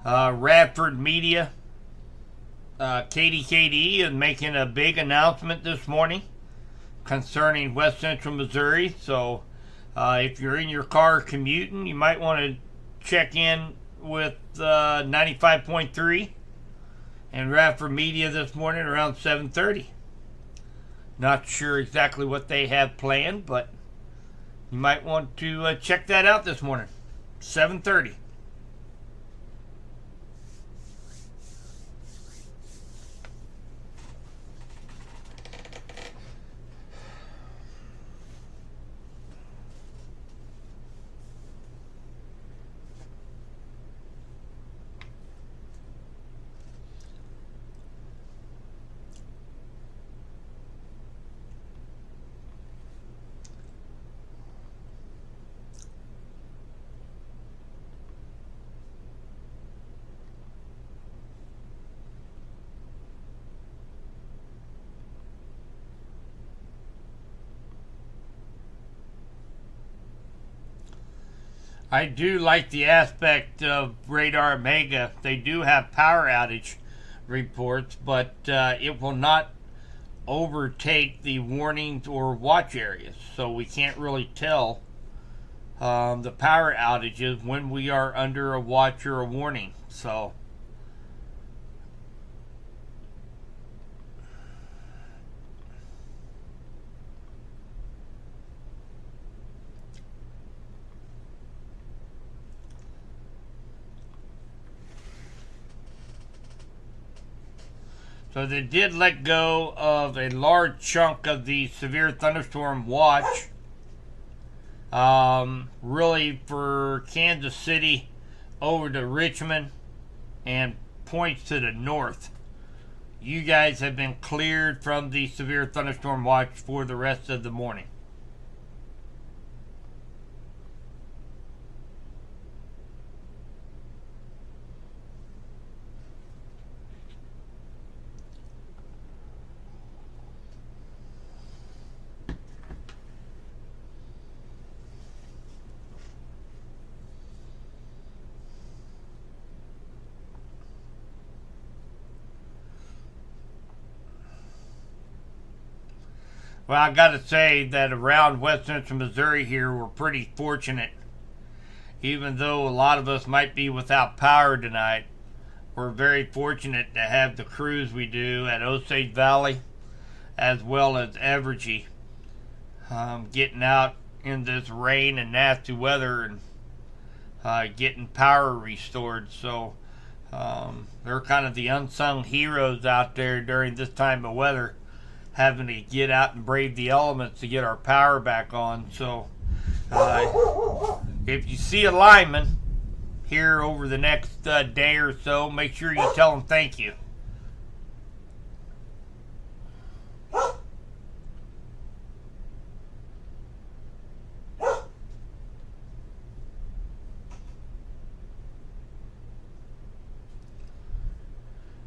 Radford Media, KDKD, is making a big announcement this morning concerning West Central Missouri. So if you're in your car commuting, you might want to check in with 95.3 and Radford Media this morning around 7:30. Not sure exactly what they have planned, but you might want to check that out this morning, 7:30. I do like the aspect of Radar Omega. They do have power outage reports, but it will not overtake the warnings or watch areas. So we can't really tell the power outages when we are under a watch or a warning. So So they did let go of a large chunk of the severe thunderstorm watch. Really for Kansas City over to Richmond and points to the north. You guys have been cleared from the severe thunderstorm watch for the rest of the morning. Well, I got to say that around West Central Missouri here, we're pretty fortunate. Even though a lot of us might be without power tonight, we're very fortunate to have the crews we do at Osage Valley as well as Evergy, getting out in this rain and nasty weather and getting power restored. So they're kind of the unsung heroes out there during this time of weather, having to get out and brave the elements to get our power back on. So if you see a lineman here over the next day or so, make sure you tell them thank you.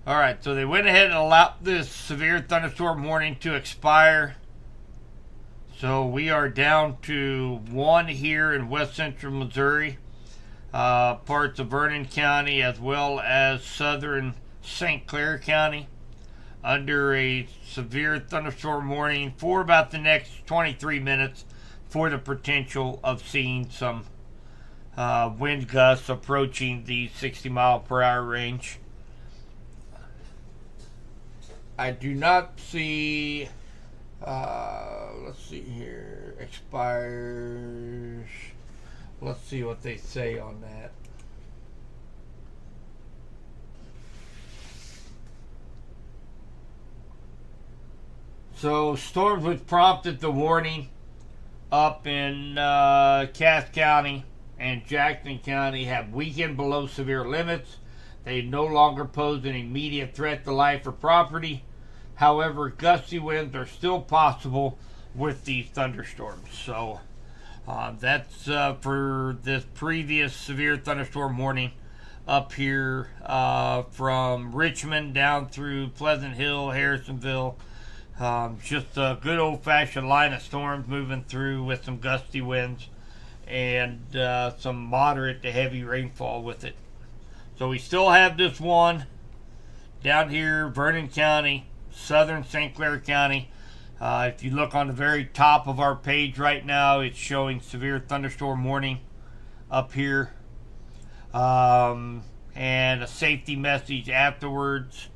Alright, so they went ahead and allowed this severe thunderstorm warning to expire. So we are down to one here in West Central Missouri, parts of Vernon County as well as southern St. Clair County, under a severe thunderstorm warning for about the next 23 minutes for the potential of seeing some wind gusts approaching the 60-mile-per-hour range. I do not see, let's see here, expires. Let's see what they say on that. So storms which prompted the warning up in Cass County and Jackson County have weakened below severe limits. They no longer pose an immediate threat to life or property. However, gusty winds are still possible with these thunderstorms. So that's for this previous severe thunderstorm warning up here from Richmond down through Pleasant Hill, Harrisonville, Just a good old-fashioned line of storms moving through with some gusty winds and some moderate to heavy rainfall with it. So we still have this one down here, Vernon County, southern St. Clair County. If you look on the very top of our page right now, it's showing severe thunderstorm warning up here. And a safety message afterwards.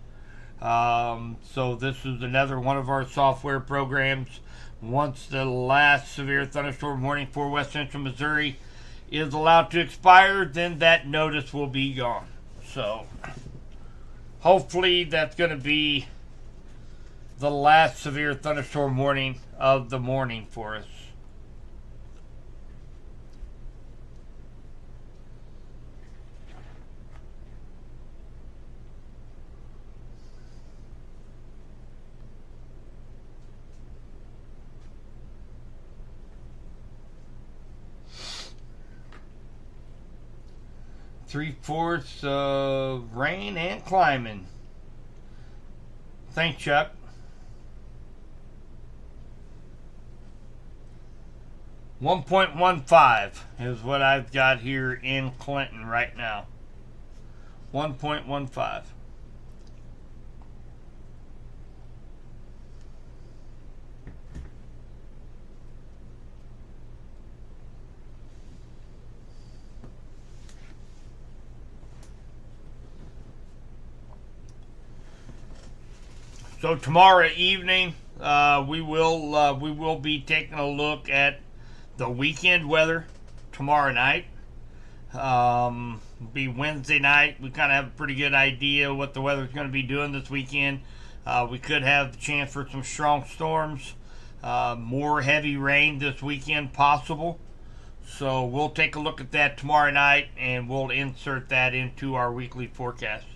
So this is another one of our software programs. Once the last severe thunderstorm warning for West Central Missouri is allowed to expire, then that notice will be gone. So hopefully that's going to be the last severe thunderstorm warning of the morning for us. Three-fourths of rain and climbing. Thanks, Chuck. .15 is what I've got here in Clinton right now. 1.15. So tomorrow evening, we will be taking a look at the weekend weather tomorrow night. Be Wednesday night. We kind of have a pretty good idea what the weather's going to be doing this weekend. We could have a chance for some strong storms, more heavy rain this weekend possible. So we'll take a look at that tomorrow night, and we'll insert that into our weekly forecast.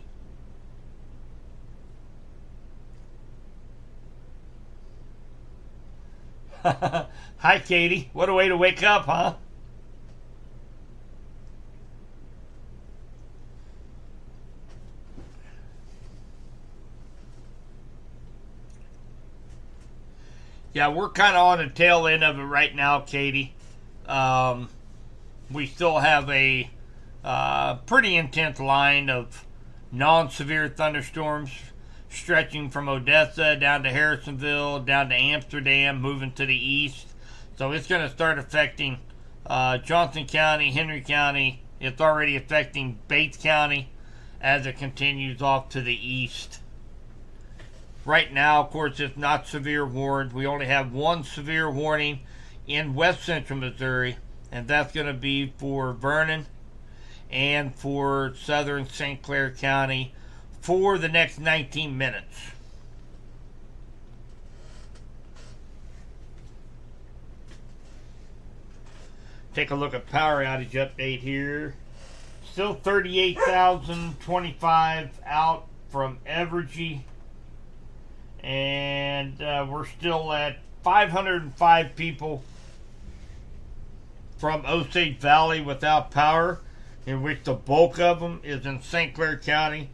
Hi, Katie. What a way to wake up, huh? Yeah, we're kind of on the tail end of it right now, Katie. We still have a pretty intense line of non-severe thunderstorms stretching from Odessa down to Harrisonville, down to Amsterdam, moving to the east. So it's going to start affecting Johnson County, Henry County. It's already affecting Bates County as it continues off to the east. Right now, of course, it's not severe warned. We only have one severe warning in west central Missouri, and that's going to be for Vernon and for southern St. Clair County for the next 19 minutes. Take a look at power outage update here. Still 38,025 out from Evergy. And we're still at 505 people from Osage Valley without power, in which the bulk of them is in St. Clair County,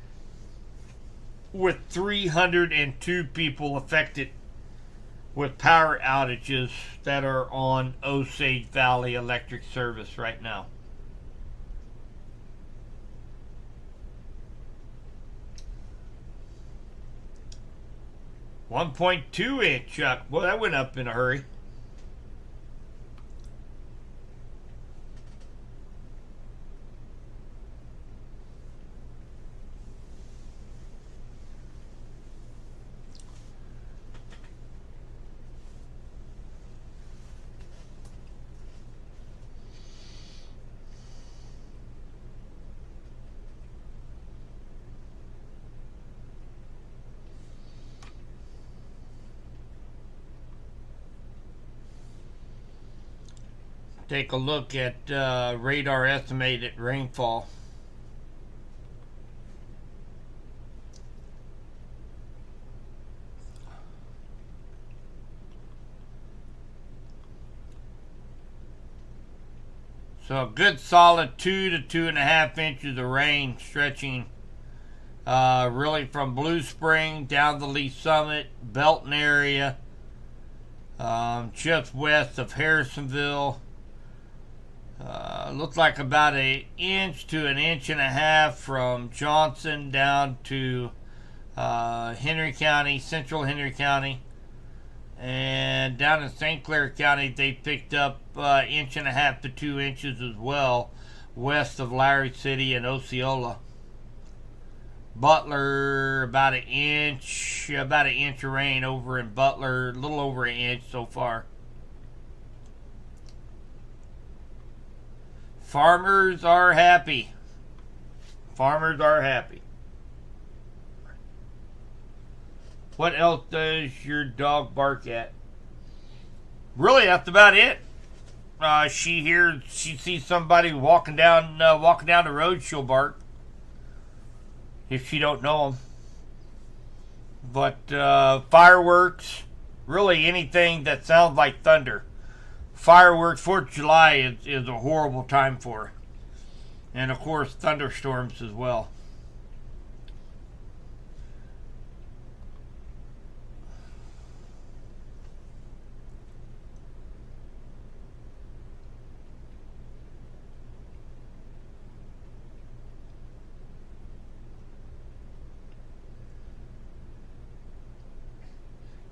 with 302 people affected with power outages that are on Osage Valley Electric Service right now. $1.2 Chuck. Well, that went up in a hurry. Take a look at radar estimated rainfall. So a good solid 2 to 2.5 inches of rain stretching really from Blue Spring down the Lee Summit, Belton area, just west of Harrisonville. Looks like about an inch to an inch and a half from Johnson down to Henry County, central Henry County. And down in St. Clair County, they picked up inch and a half to 2 inches as well, west of Larry City and Osceola. Butler, about an inch of rain over in Butler, a little over an inch so far. Farmers are happy. Farmers are happy. What else does your dog bark at? Really, that's about it. She sees somebody walking down the road, she'll bark. If she don't know them. But fireworks, really anything that sounds like thunder. Fireworks, 4th of July is a horrible time for her. And of course, thunderstorms as well.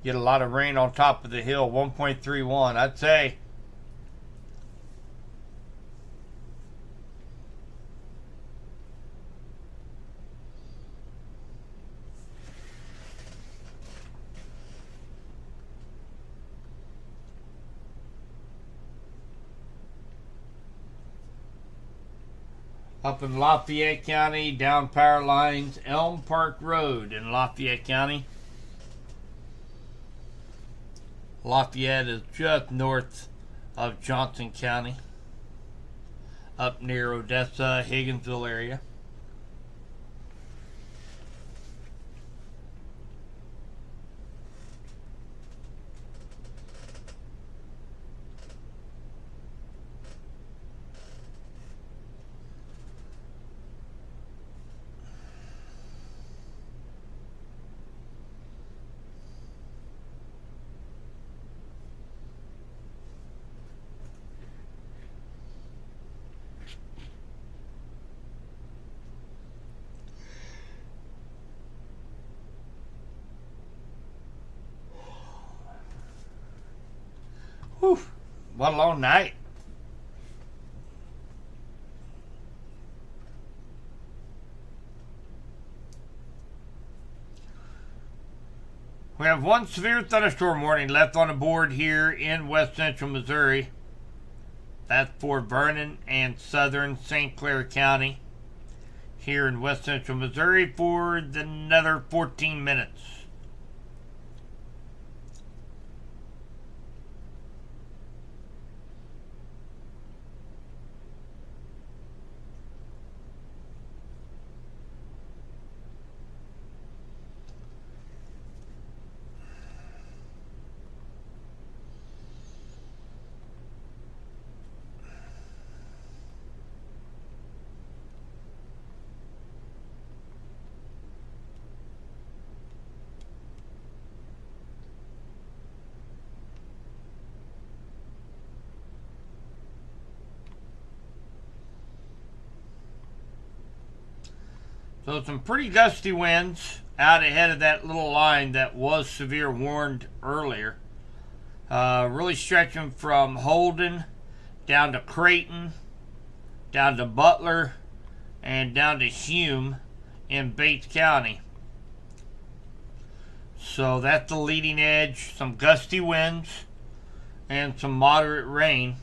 Get a lot of rain on top of the hill, 1.31, I'd say. Up in Lafayette County, down power lines, Elm Park Road in Lafayette County. Lafayette is just north of Johnson County, up near Odessa, Higginsville area. Whew, what a long night. We have one severe thunderstorm warning left on the board here in west central Missouri. That's for Vernon and southern St. Clair County here in west central Missouri for another 14 minutes. So some pretty gusty winds out ahead of that little line that was severe warned earlier. Really stretching from Holden down to Creighton, down to Butler, and down to Hume in Bates County. So that's the leading edge. Some gusty winds and some moderate rain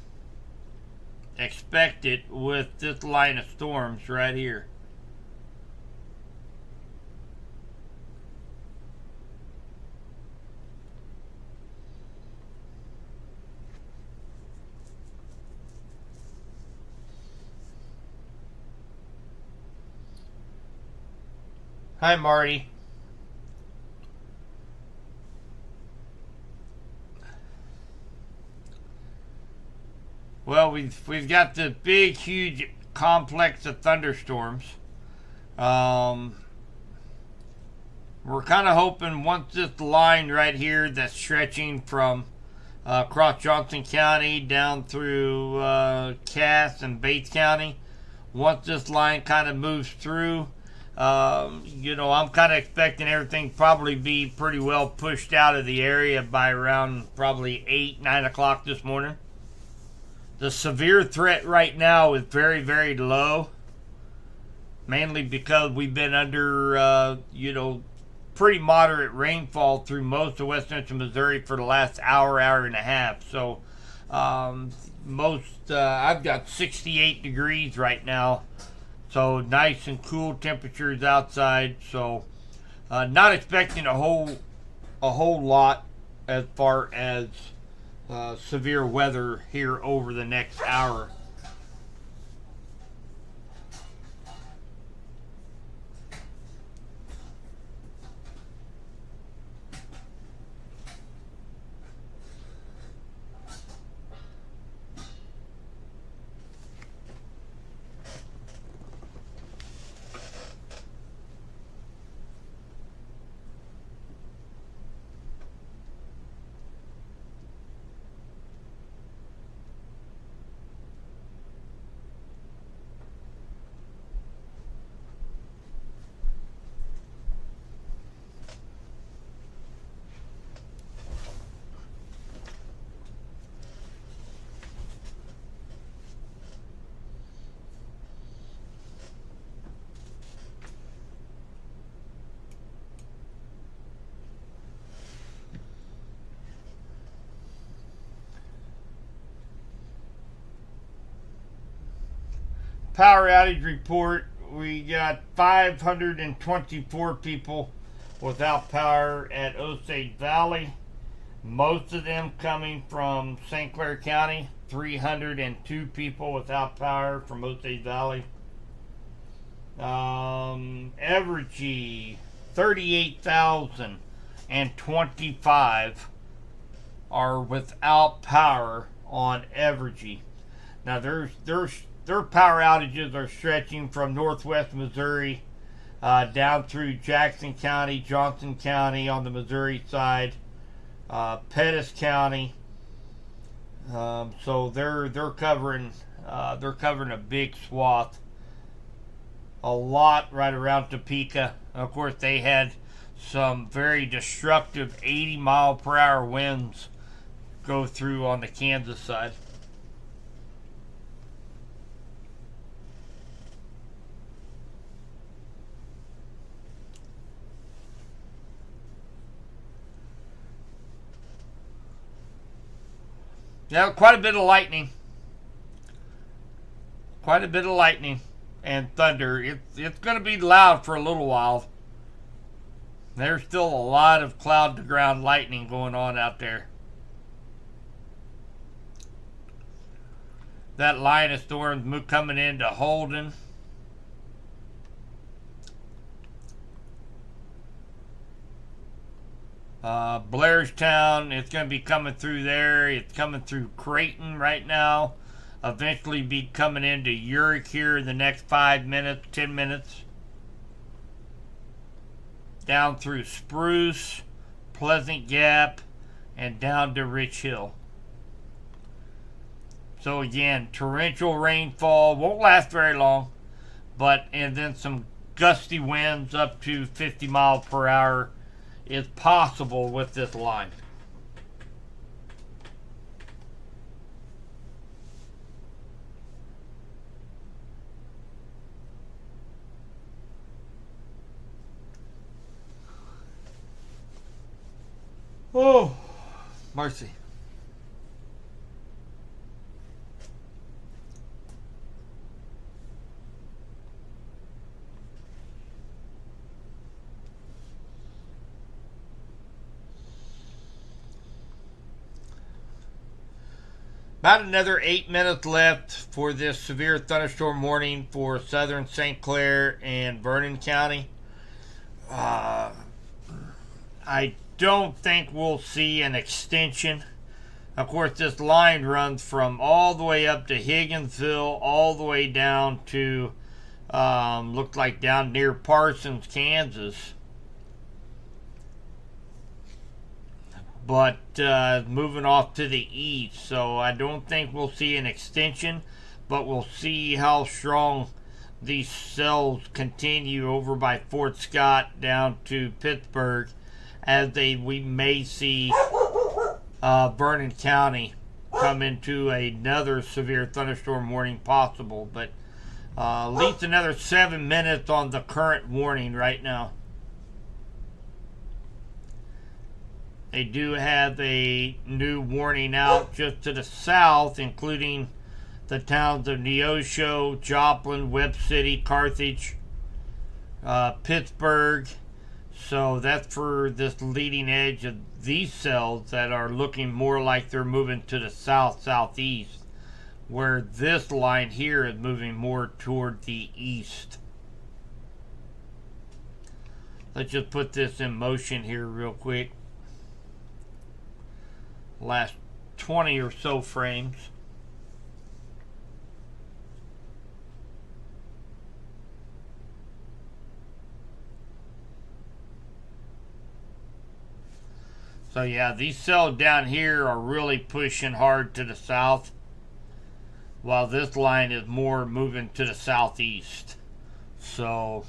expected with this line of storms right here. Hi, Marty. Well, we've got the big, huge complex of thunderstorms. We're kind of hoping once this line right here that's stretching from across Johnson County down through Cass and Bates County, once this line kind of moves through, I'm kind of expecting everything probably be pretty well pushed out of the area by around probably 8, 9 o'clock this morning. The severe threat right now is very, very low, mainly because we've been under, pretty moderate rainfall through most of west central Missouri for the last hour and a half. So, I've got 68 degrees right now. So nice and cool temperatures outside. So, not expecting a whole lot as far as severe weather here over the next hour. Power outage report. We got 524 people without power at Osage Valley. Most of them coming from St. Clair County. 302 people without power from Osage Valley. Evergy, 38,025 are without power on Evergy. Now their power outages are stretching from northwest Missouri down through Jackson County, Johnson County on the Missouri side, Pettis County. So they're covering a big swath. A lot right around Topeka. Of course, they had some very destructive 80-mile-per-hour winds go through on the Kansas side. Yeah, quite a bit of lightning. Quite a bit of lightning and thunder. It's going to be loud for a little while. There's still a lot of cloud-to-ground lightning going on out there. That line of storms coming into Holden. Blairstown, it's going to be coming through there. It's coming through Creighton right now. Eventually be coming into Urick here in the next 5 minutes, 10 minutes. Down through Spruce, Pleasant Gap, and down to Rich Hill. So again, torrential rainfall, won't last very long, and then some gusty winds up to 50 miles per hour is possible with this line. Oh, mercy. About another 8 minutes left for this severe thunderstorm warning for southern St. Clair and Vernon County. I don't think we'll see an extension. Of course, this line runs from all the way up to Higginsville, all the way down to, looks like down near Parsons, Kansas. but moving off to the east. So I don't think we'll see an extension, but we'll see how strong these cells continue over by Fort Scott down to Pittsburgh, as we may see Vernon County come into another severe thunderstorm warning possible. But at least another 7 minutes on the current warning right now. They do have a new warning out just to the south, including the towns of Neosho, Joplin, Webb City, Carthage, Pittsburgh. So that's for this leading edge of these cells that are looking more like they're moving to the south-southeast, where this line here is moving more toward the east. Let's just put this in motion here real quick. Last 20 or so frames. So yeah, these cells down here are really pushing hard to the south, while this line is more moving to the southeast. So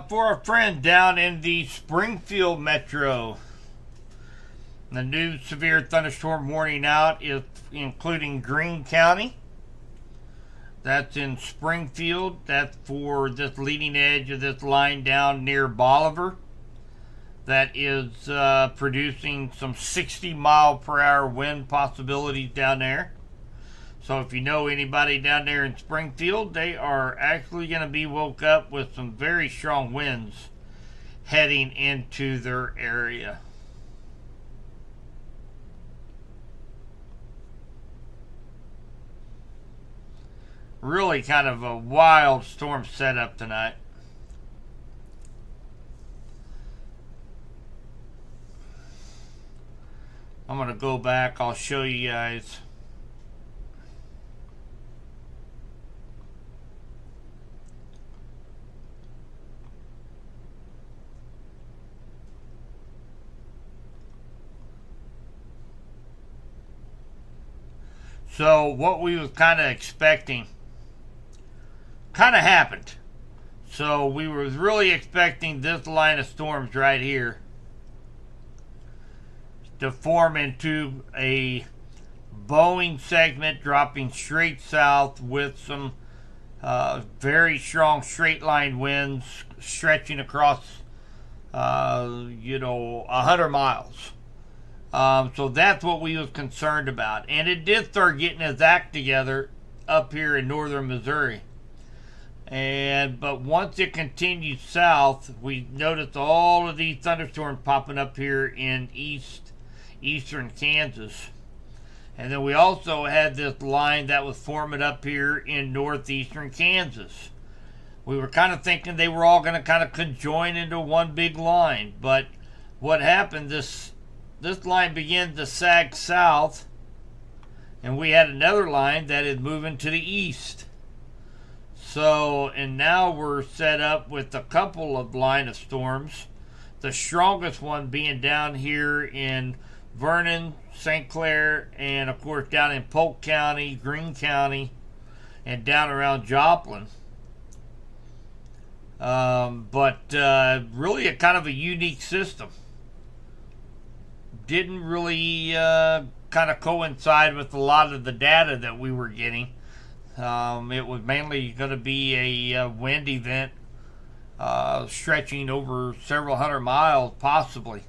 for a friend down in the Springfield metro, the new severe thunderstorm warning out is including Greene County. That's in Springfield. That's for this leading edge of this line down near Bolivar. That is producing some 60-mile-per-hour wind possibilities down there. So if you know anybody down there in Springfield, they are actually going to be woke up with some very strong winds heading into their area. Really kind of a wild storm setup tonight. I'm going to go back. I'll show you guys. So what we was kind of expecting kind of happened. So we were really expecting this line of storms right here to form into a bowing segment dropping straight south with some very strong straight line winds stretching across 100 miles. So that's what we was concerned about. And it did start getting its act together up here in northern Missouri. But once it continued south, we noticed all of these thunderstorms popping up here in eastern Kansas. And then we also had this line that was forming up here in northeastern Kansas. We were kind of thinking they were all going to kind of conjoin into one big line. But what happened, this line began to sag south, and we had another line that is moving to the east. So, and now we're set up with a couple of line of storms. The strongest one being down here in Vernon, St. Clair, and of course down in Polk County, Greene County, and down around Joplin. But really a kind of a unique system. Didn't really kind of coincide with a lot of the data that we were getting. It was mainly going to be a wind event stretching over several hundred miles, possibly.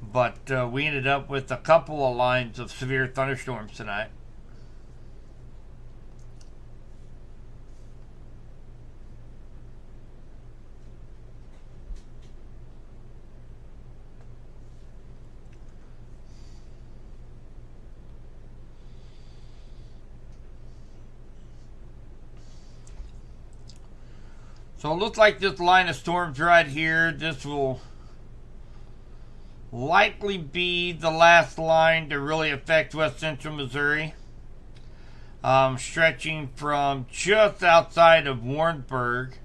But we ended up with a couple of lines of severe thunderstorms tonight. So it looks like this line of storms right here, this will likely be the last line to really affect west central Missouri. Stretching from just outside of Warrensburg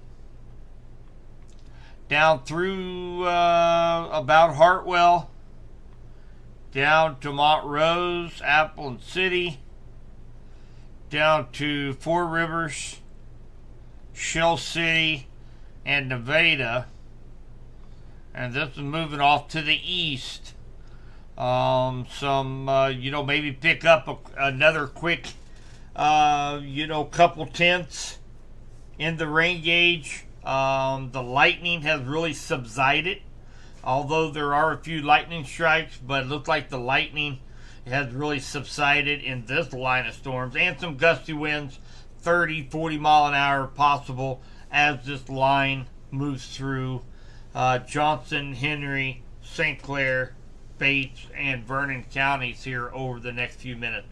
down through about Hartwell, down to Montrose, Appleton City, down to Four Rivers, Shell City, and Nevada. And this is moving off to the east. Maybe pick up another quick, couple tenths in the rain gauge. The lightning has really subsided, although there are a few lightning strikes, but it looks like the lightning has really subsided in this line of storms, and some gusty winds, 30, 40 mile an hour possible as this line moves through Johnson, Henry, St. Clair, Bates, and Vernon counties here over the next few minutes.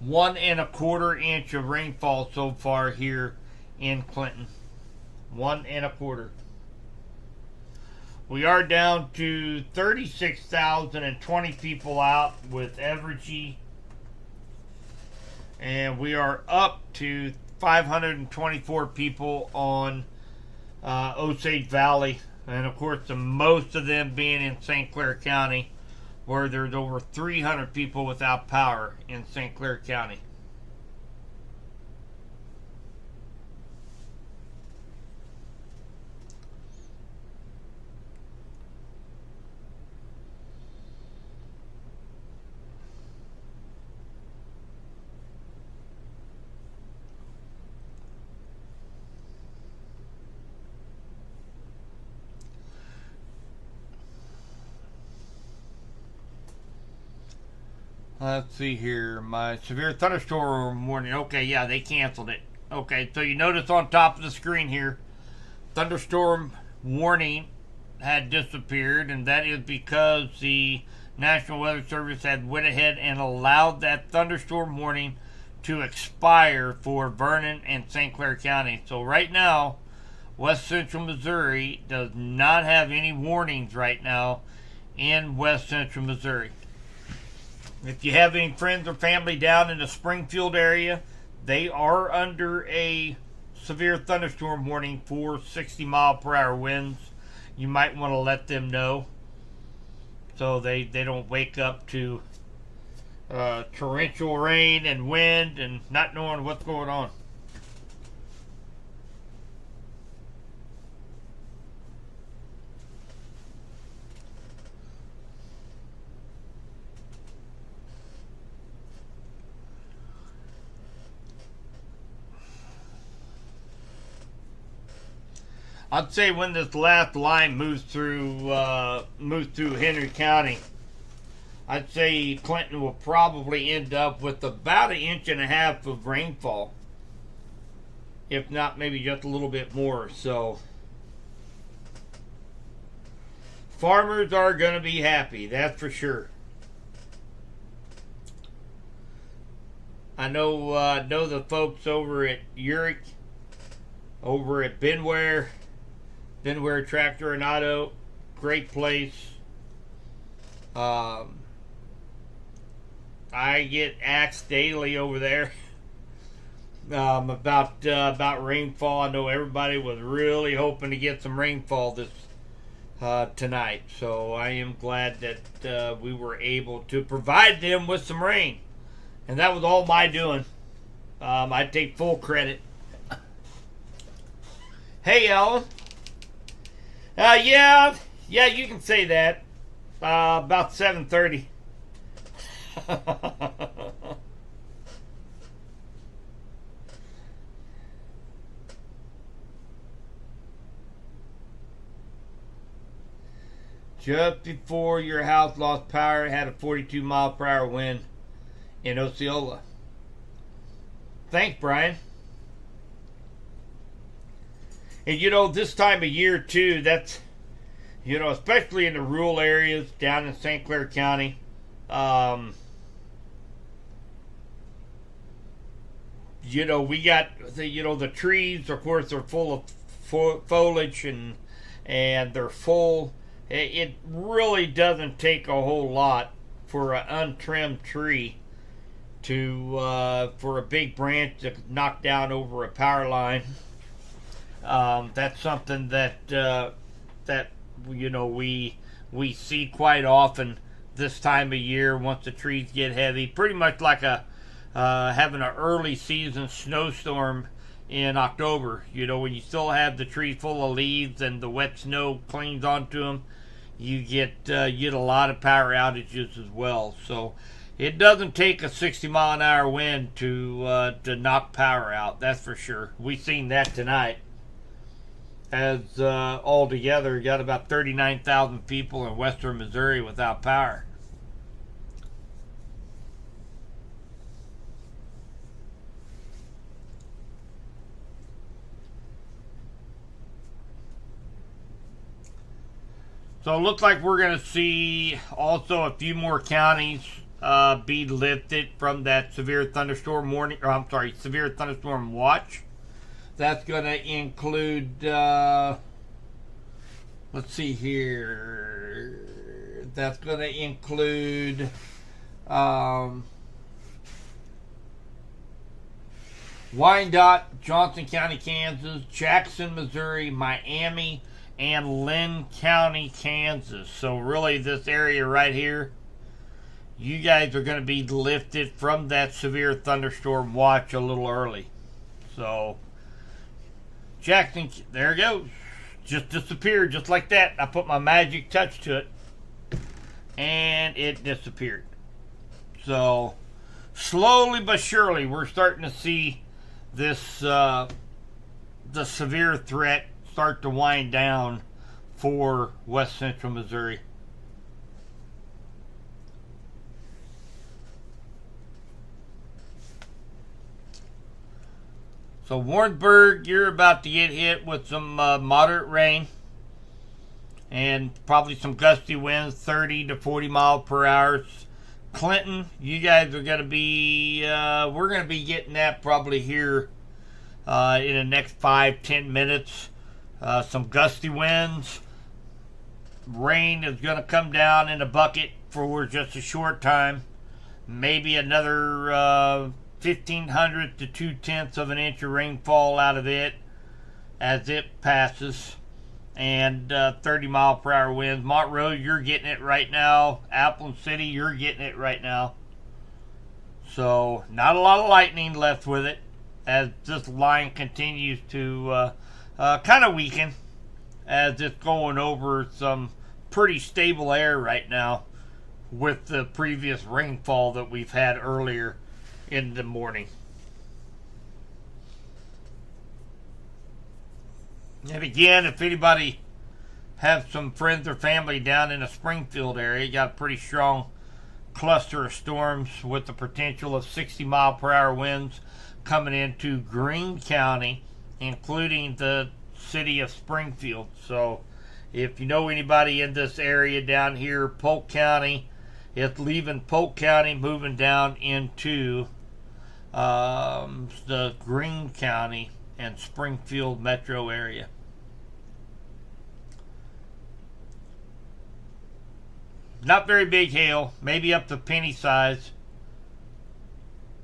1 1/4 inch of rainfall so far here in Clinton. 1 1/4. We are down to 36,020 people out with Evergy, and we are up to 524 people on Osage Valley, and of course most of them being in St. Clair County, where there's over 300 people without power in St. Clair County. Let's see here. My severe thunderstorm warning. Okay, yeah, they canceled it. Okay, so you notice on top of the screen here, thunderstorm warning had disappeared, and that is because the National Weather Service had went ahead and allowed that thunderstorm warning to expire for Vernon and St. Clair County. So right now, west central Missouri does not have any warnings right now in west central Missouri. If you have any friends or family down in the Springfield area, they are under a severe thunderstorm warning for 60 mile per hour winds. You might want to let them know so they don't wake up to torrential rain and wind and not knowing what's going on. I'd say when this last line moves through Henry County, I'd say Clinton will probably end up with about 1.5 inches of rainfall, if not maybe just a little bit more. So farmers are going to be happy, that's for sure. I know the folks over at Uric, over at Benware Tractor and Auto, great place. I get asked daily over there about rainfall. I know everybody was really hoping to get some rainfall this tonight, so I am glad that we were able to provide them with some rain, and that was all my doing. I take full credit. Hey, Ellen. Yeah, you can say that. About 7:30. Just before your house lost power, it had a 42-mile-per-hour wind in Osceola. Thanks, Brian. And this time of year too, that's, especially in the rural areas down in St. Clair County, we got the trees, of course, are full of foliage and they're full. It really doesn't take a whole lot for an untrimmed tree for a big branch to knock down over a power line. That's something that we see quite often this time of year once the trees get heavy. Pretty much like having an early season snowstorm in October. When you still have the trees full of leaves and the wet snow clings onto them, you get a lot of power outages as well. So it doesn't take a 60-mile-an-hour wind to knock power out. That's for sure. We've seen that tonight. As altogether, got about 39,000 people in western Missouri without power. So it looks like we're going to see also a few more counties be lifted from that severe thunderstorm severe thunderstorm watch. That's going to include, let's see here. That's going to include Wyandotte, Johnson County, Kansas, Jackson, Missouri, Miami, and Lynn County, Kansas. So really this area right here, you guys are going to be lifted from that severe thunderstorm watch a little early. So Jackson, there it goes. Just disappeared just like that. I put my magic touch to it and it disappeared. So slowly but surely we're starting to see this the severe threat start to wind down for west central Missouri. So Warrensburg, you're about to get hit with some moderate rain and probably some gusty winds, 30 to 40 miles per hour. Clinton, you guys are going to be, we're going to be getting that probably here in the next 5-10 minutes. Some gusty winds. Rain is going to come down in a bucket for just a short time. Maybe another 1,500 to 2/10 of an inch of rainfall out of it as it passes. And 30-mile-per-hour winds. Montrose, you're getting it right now. Appleton City, you're getting it right now. So, not a lot of lightning left with it as this line continues to kind of weaken as it's going over some pretty stable air right now with the previous rainfall that we've had earlier in the morning. And again, if anybody have some friends or family down in the Springfield area, you got a pretty strong cluster of storms with the potential of 60-mile-per-hour winds coming into Greene County, including the city of Springfield. So if you know anybody in this area down here, Polk County, it's leaving Polk County, moving down into the Greene County and Springfield metro area. Not very big hail, maybe up to penny size,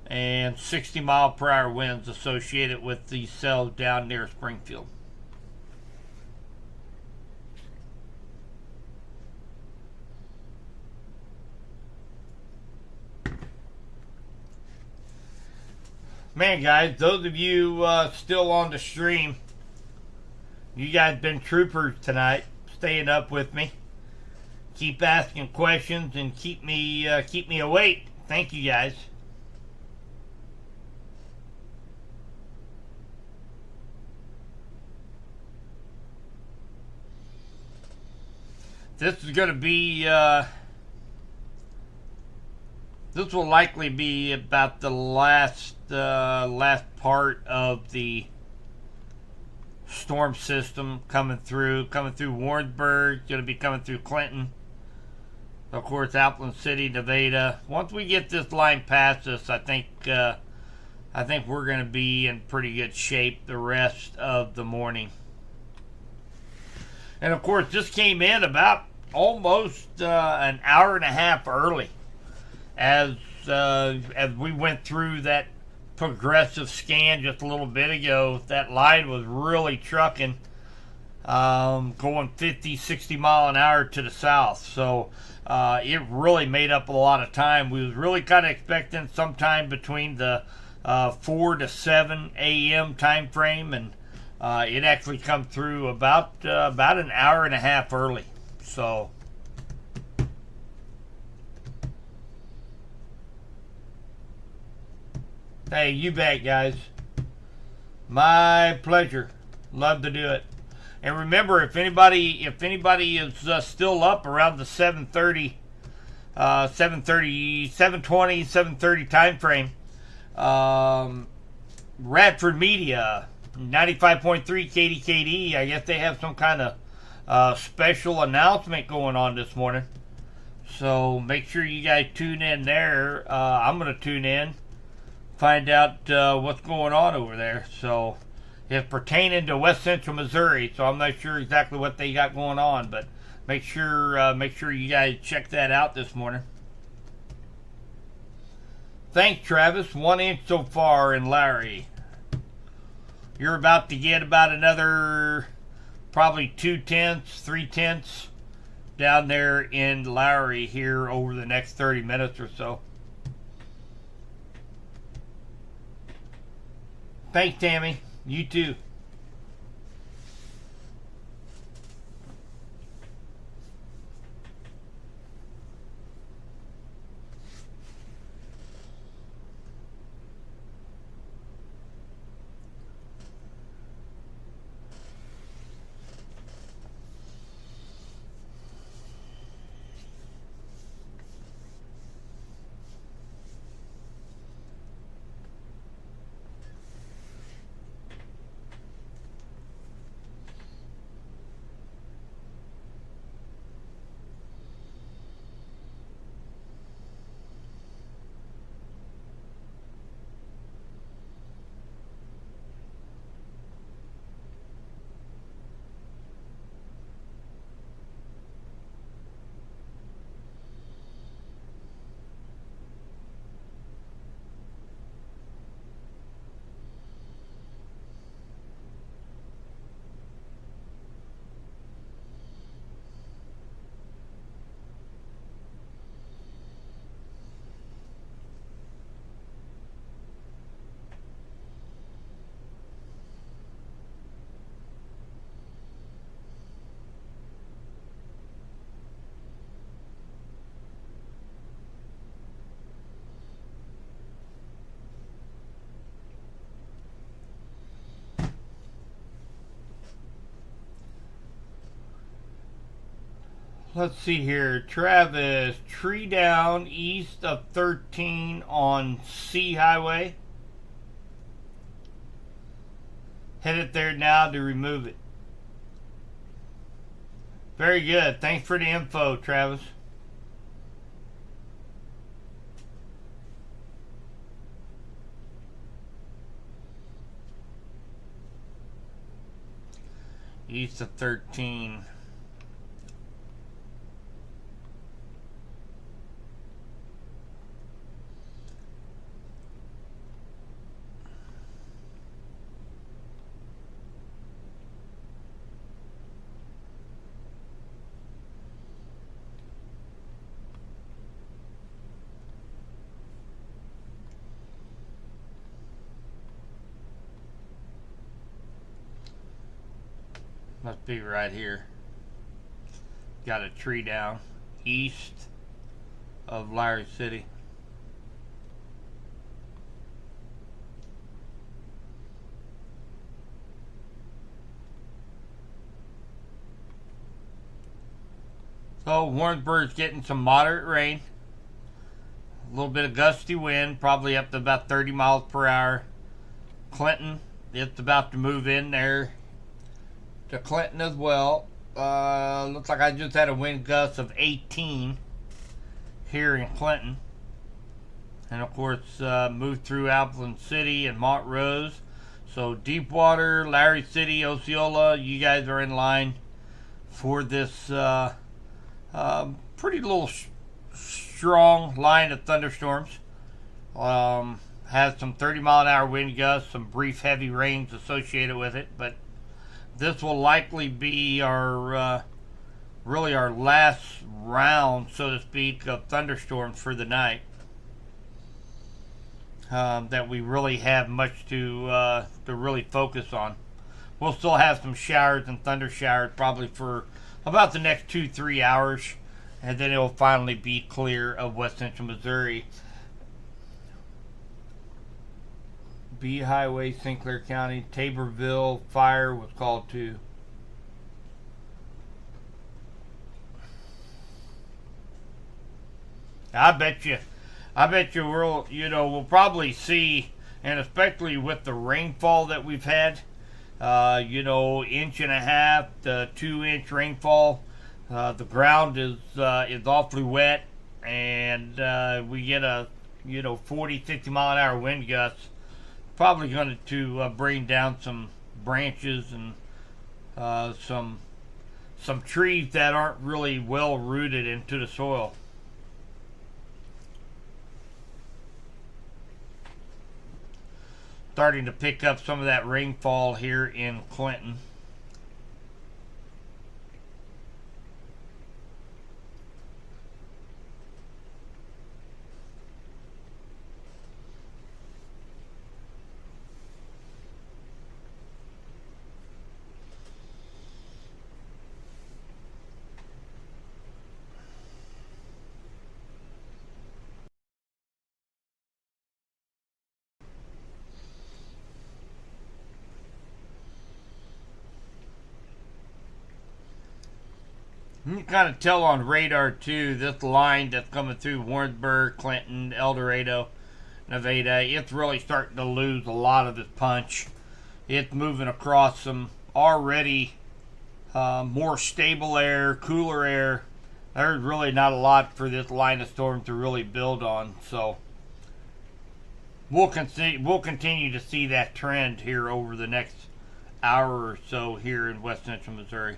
and 60-mile-per-hour winds associated with these cells down near Springfield. Man, guys, those of you still on the stream, you guys been troopers tonight, staying up with me. Keep asking questions and keep me awake. Thank you, guys. This is going to be. This will likely be about the last part of the storm system coming through Warrensburg. Going to be coming through Clinton. Of course, Appleton City, Nevada. Once we get this line past us, I think we're going to be in pretty good shape the rest of the morning. And of course, this came in about almost an hour and a half early, as we went through that progressive scan just a little bit ago. That line was really trucking, going 50, 60 mile an hour to the south. So it really made up a lot of time. We was really kind of expecting sometime between the 4 to 7 a.m. time frame, and it actually come through about an hour and a half early. So hey, you bet, guys. My pleasure. Love to do it. And remember, if anybody is still up around the 7:30, 7:30 time frame, Radford Media, 95.3 KDKD, I guess they have some kind of special announcement going on this morning. So make sure you guys tune in there. I'm going to tune in, find out what's going on over there. So it's pertaining to West Central Missouri, so I'm not sure exactly what they got going on, but make sure you guys check that out this morning. Thanks, Travis. 1 inch so far in Larry. You're about to get about another probably 2/10, 3/10 down there in Lowry here over the next 30 minutes or so. Thanks, Tammy. You too. Let's see here. Travis, tree down east of 13 on C Highway. Headed there now to remove it. Very good. Thanks for the info, Travis. East of 13. Must be right here. Got a tree down east of Larry City. So Warrensburg's getting some moderate rain. A little bit of gusty wind, probably up to about 30 miles per hour. Clinton, it's about to move in there to Clinton as well. Looks like I just had a wind gust of 18 here in Clinton. And of course, moved through Appleton City and Montrose. So Deepwater, Larry City, Osceola, you guys are in line for this pretty little strong line of thunderstorms. Has some 30-mile-an-hour wind gusts, some brief heavy rains associated with it, but this will likely be our really our last round, so to speak, of thunderstorms for the night. That we really have much to really focus on. We'll still have some showers and thunder showers probably for about the next 2-3 hours, and then it will finally be clear of west central Missouri. B Highway, St. Clair County, Taborville fire was called to. I bet you we'll probably see, and especially with the rainfall that we've had, inch and a half to 2-inch rainfall. The ground is awfully wet, and we get a 40-50 mile an hour wind gusts. Probably going to bring down some branches and some trees that aren't really well rooted into the soil. Starting to pick up some of that rainfall here in Clinton. You can kind of tell on radar too, this line that's coming through Warrensburg, Clinton, El Dorado, Nevada, it's really starting to lose a lot of its punch. It's moving across some already more stable air, cooler air. There's really not a lot for this line of storm to really build on. So we'll continue to see that trend here over the next hour or so here in west central Missouri.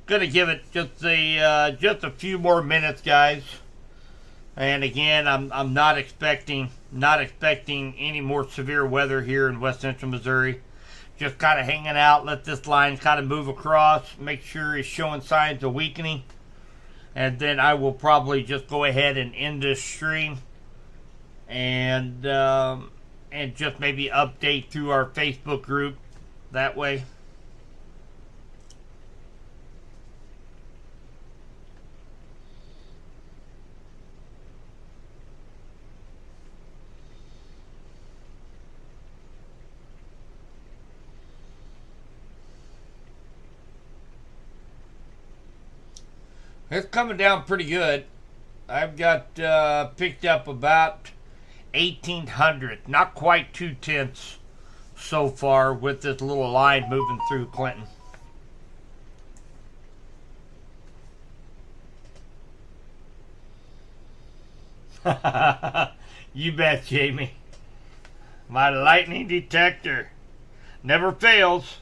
Gonna give it just a few more minutes, guys. And again, I'm not expecting any more severe weather here in west central Missouri. Just kind of hanging out, let this line kind of move across, make sure it's showing signs of weakening, and then I will probably just go ahead and end this stream, and just maybe update through our Facebook group that way. It's coming down pretty good. I've got picked up about 1,800, not quite 2/10 so far with this little line moving through Clinton. You bet, Jamie. My lightning detector never fails.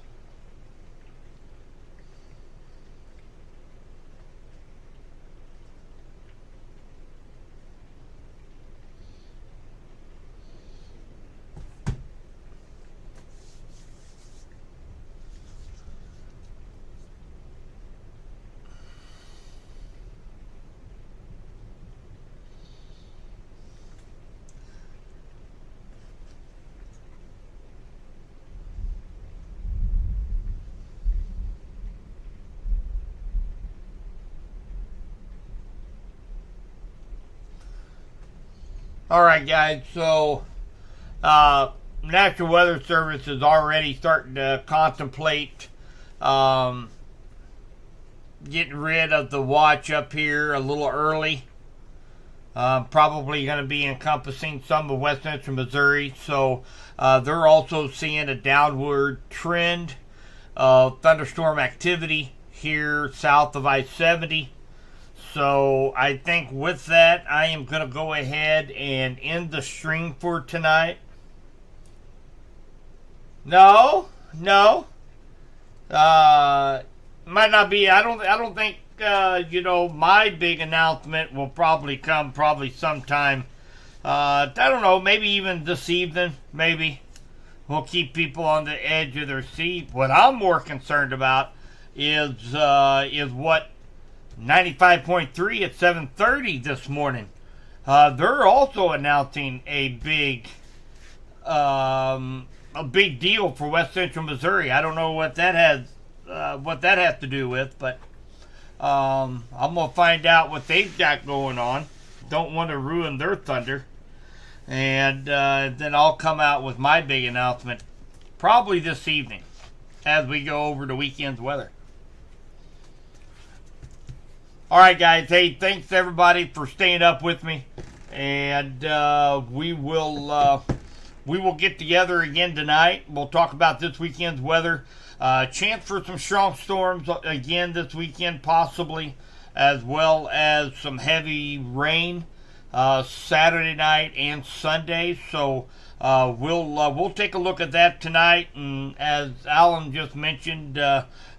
All right, guys. So, National Weather Service is already starting to contemplate getting rid of the watch up here a little early. Probably going to be encompassing some of West Central Missouri. So, they're also seeing a downward trend of thunderstorm activity here south of I-70. So I think with that, I am going to go ahead and end the stream for tonight. No. Might not be. I don't think. My big announcement will probably come sometime. I don't know. Maybe even this evening. Maybe we'll keep people on the edge of their seat. What I'm more concerned about is what 95.3 at 7:30 this morning. They're also announcing a big deal for West Central Missouri. I don't know what that has to do with, but I'm gonna find out what they've got going on. Don't want to ruin their thunder, and then I'll come out with my big announcement probably this evening as we go over the weekend's weather. All right, guys. Hey, thanks everybody for staying up with me, and we will get together again tonight. We'll talk about this weekend's weather. Chance for some strong storms again this weekend, possibly, as well as some heavy rain Saturday night and Sunday. So we'll take a look at that tonight. And as Alan just mentioned,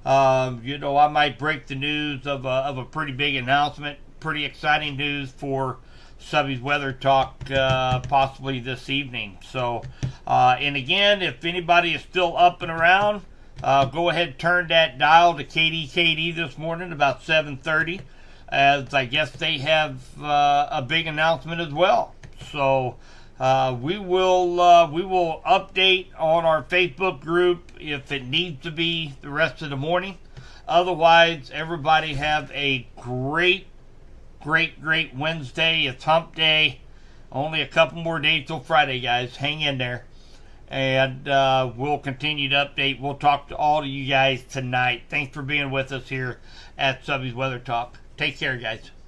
I might break the news of a pretty big announcement, pretty exciting news for Subby's Weather Talk possibly this evening. So, and again, if anybody is still up and around, go ahead and turn that dial to KDKD this morning about 7:30, as I guess they have a big announcement as well. So we will update on our Facebook group if it needs to be the rest of the morning. Otherwise, everybody have a great Wednesday. It's hump day. Only a couple more days till Friday, guys. Hang in there. And we'll continue to update. We'll talk to all of you guys tonight. Thanks for being with us here at Subby's Weather Talk. Take care, guys.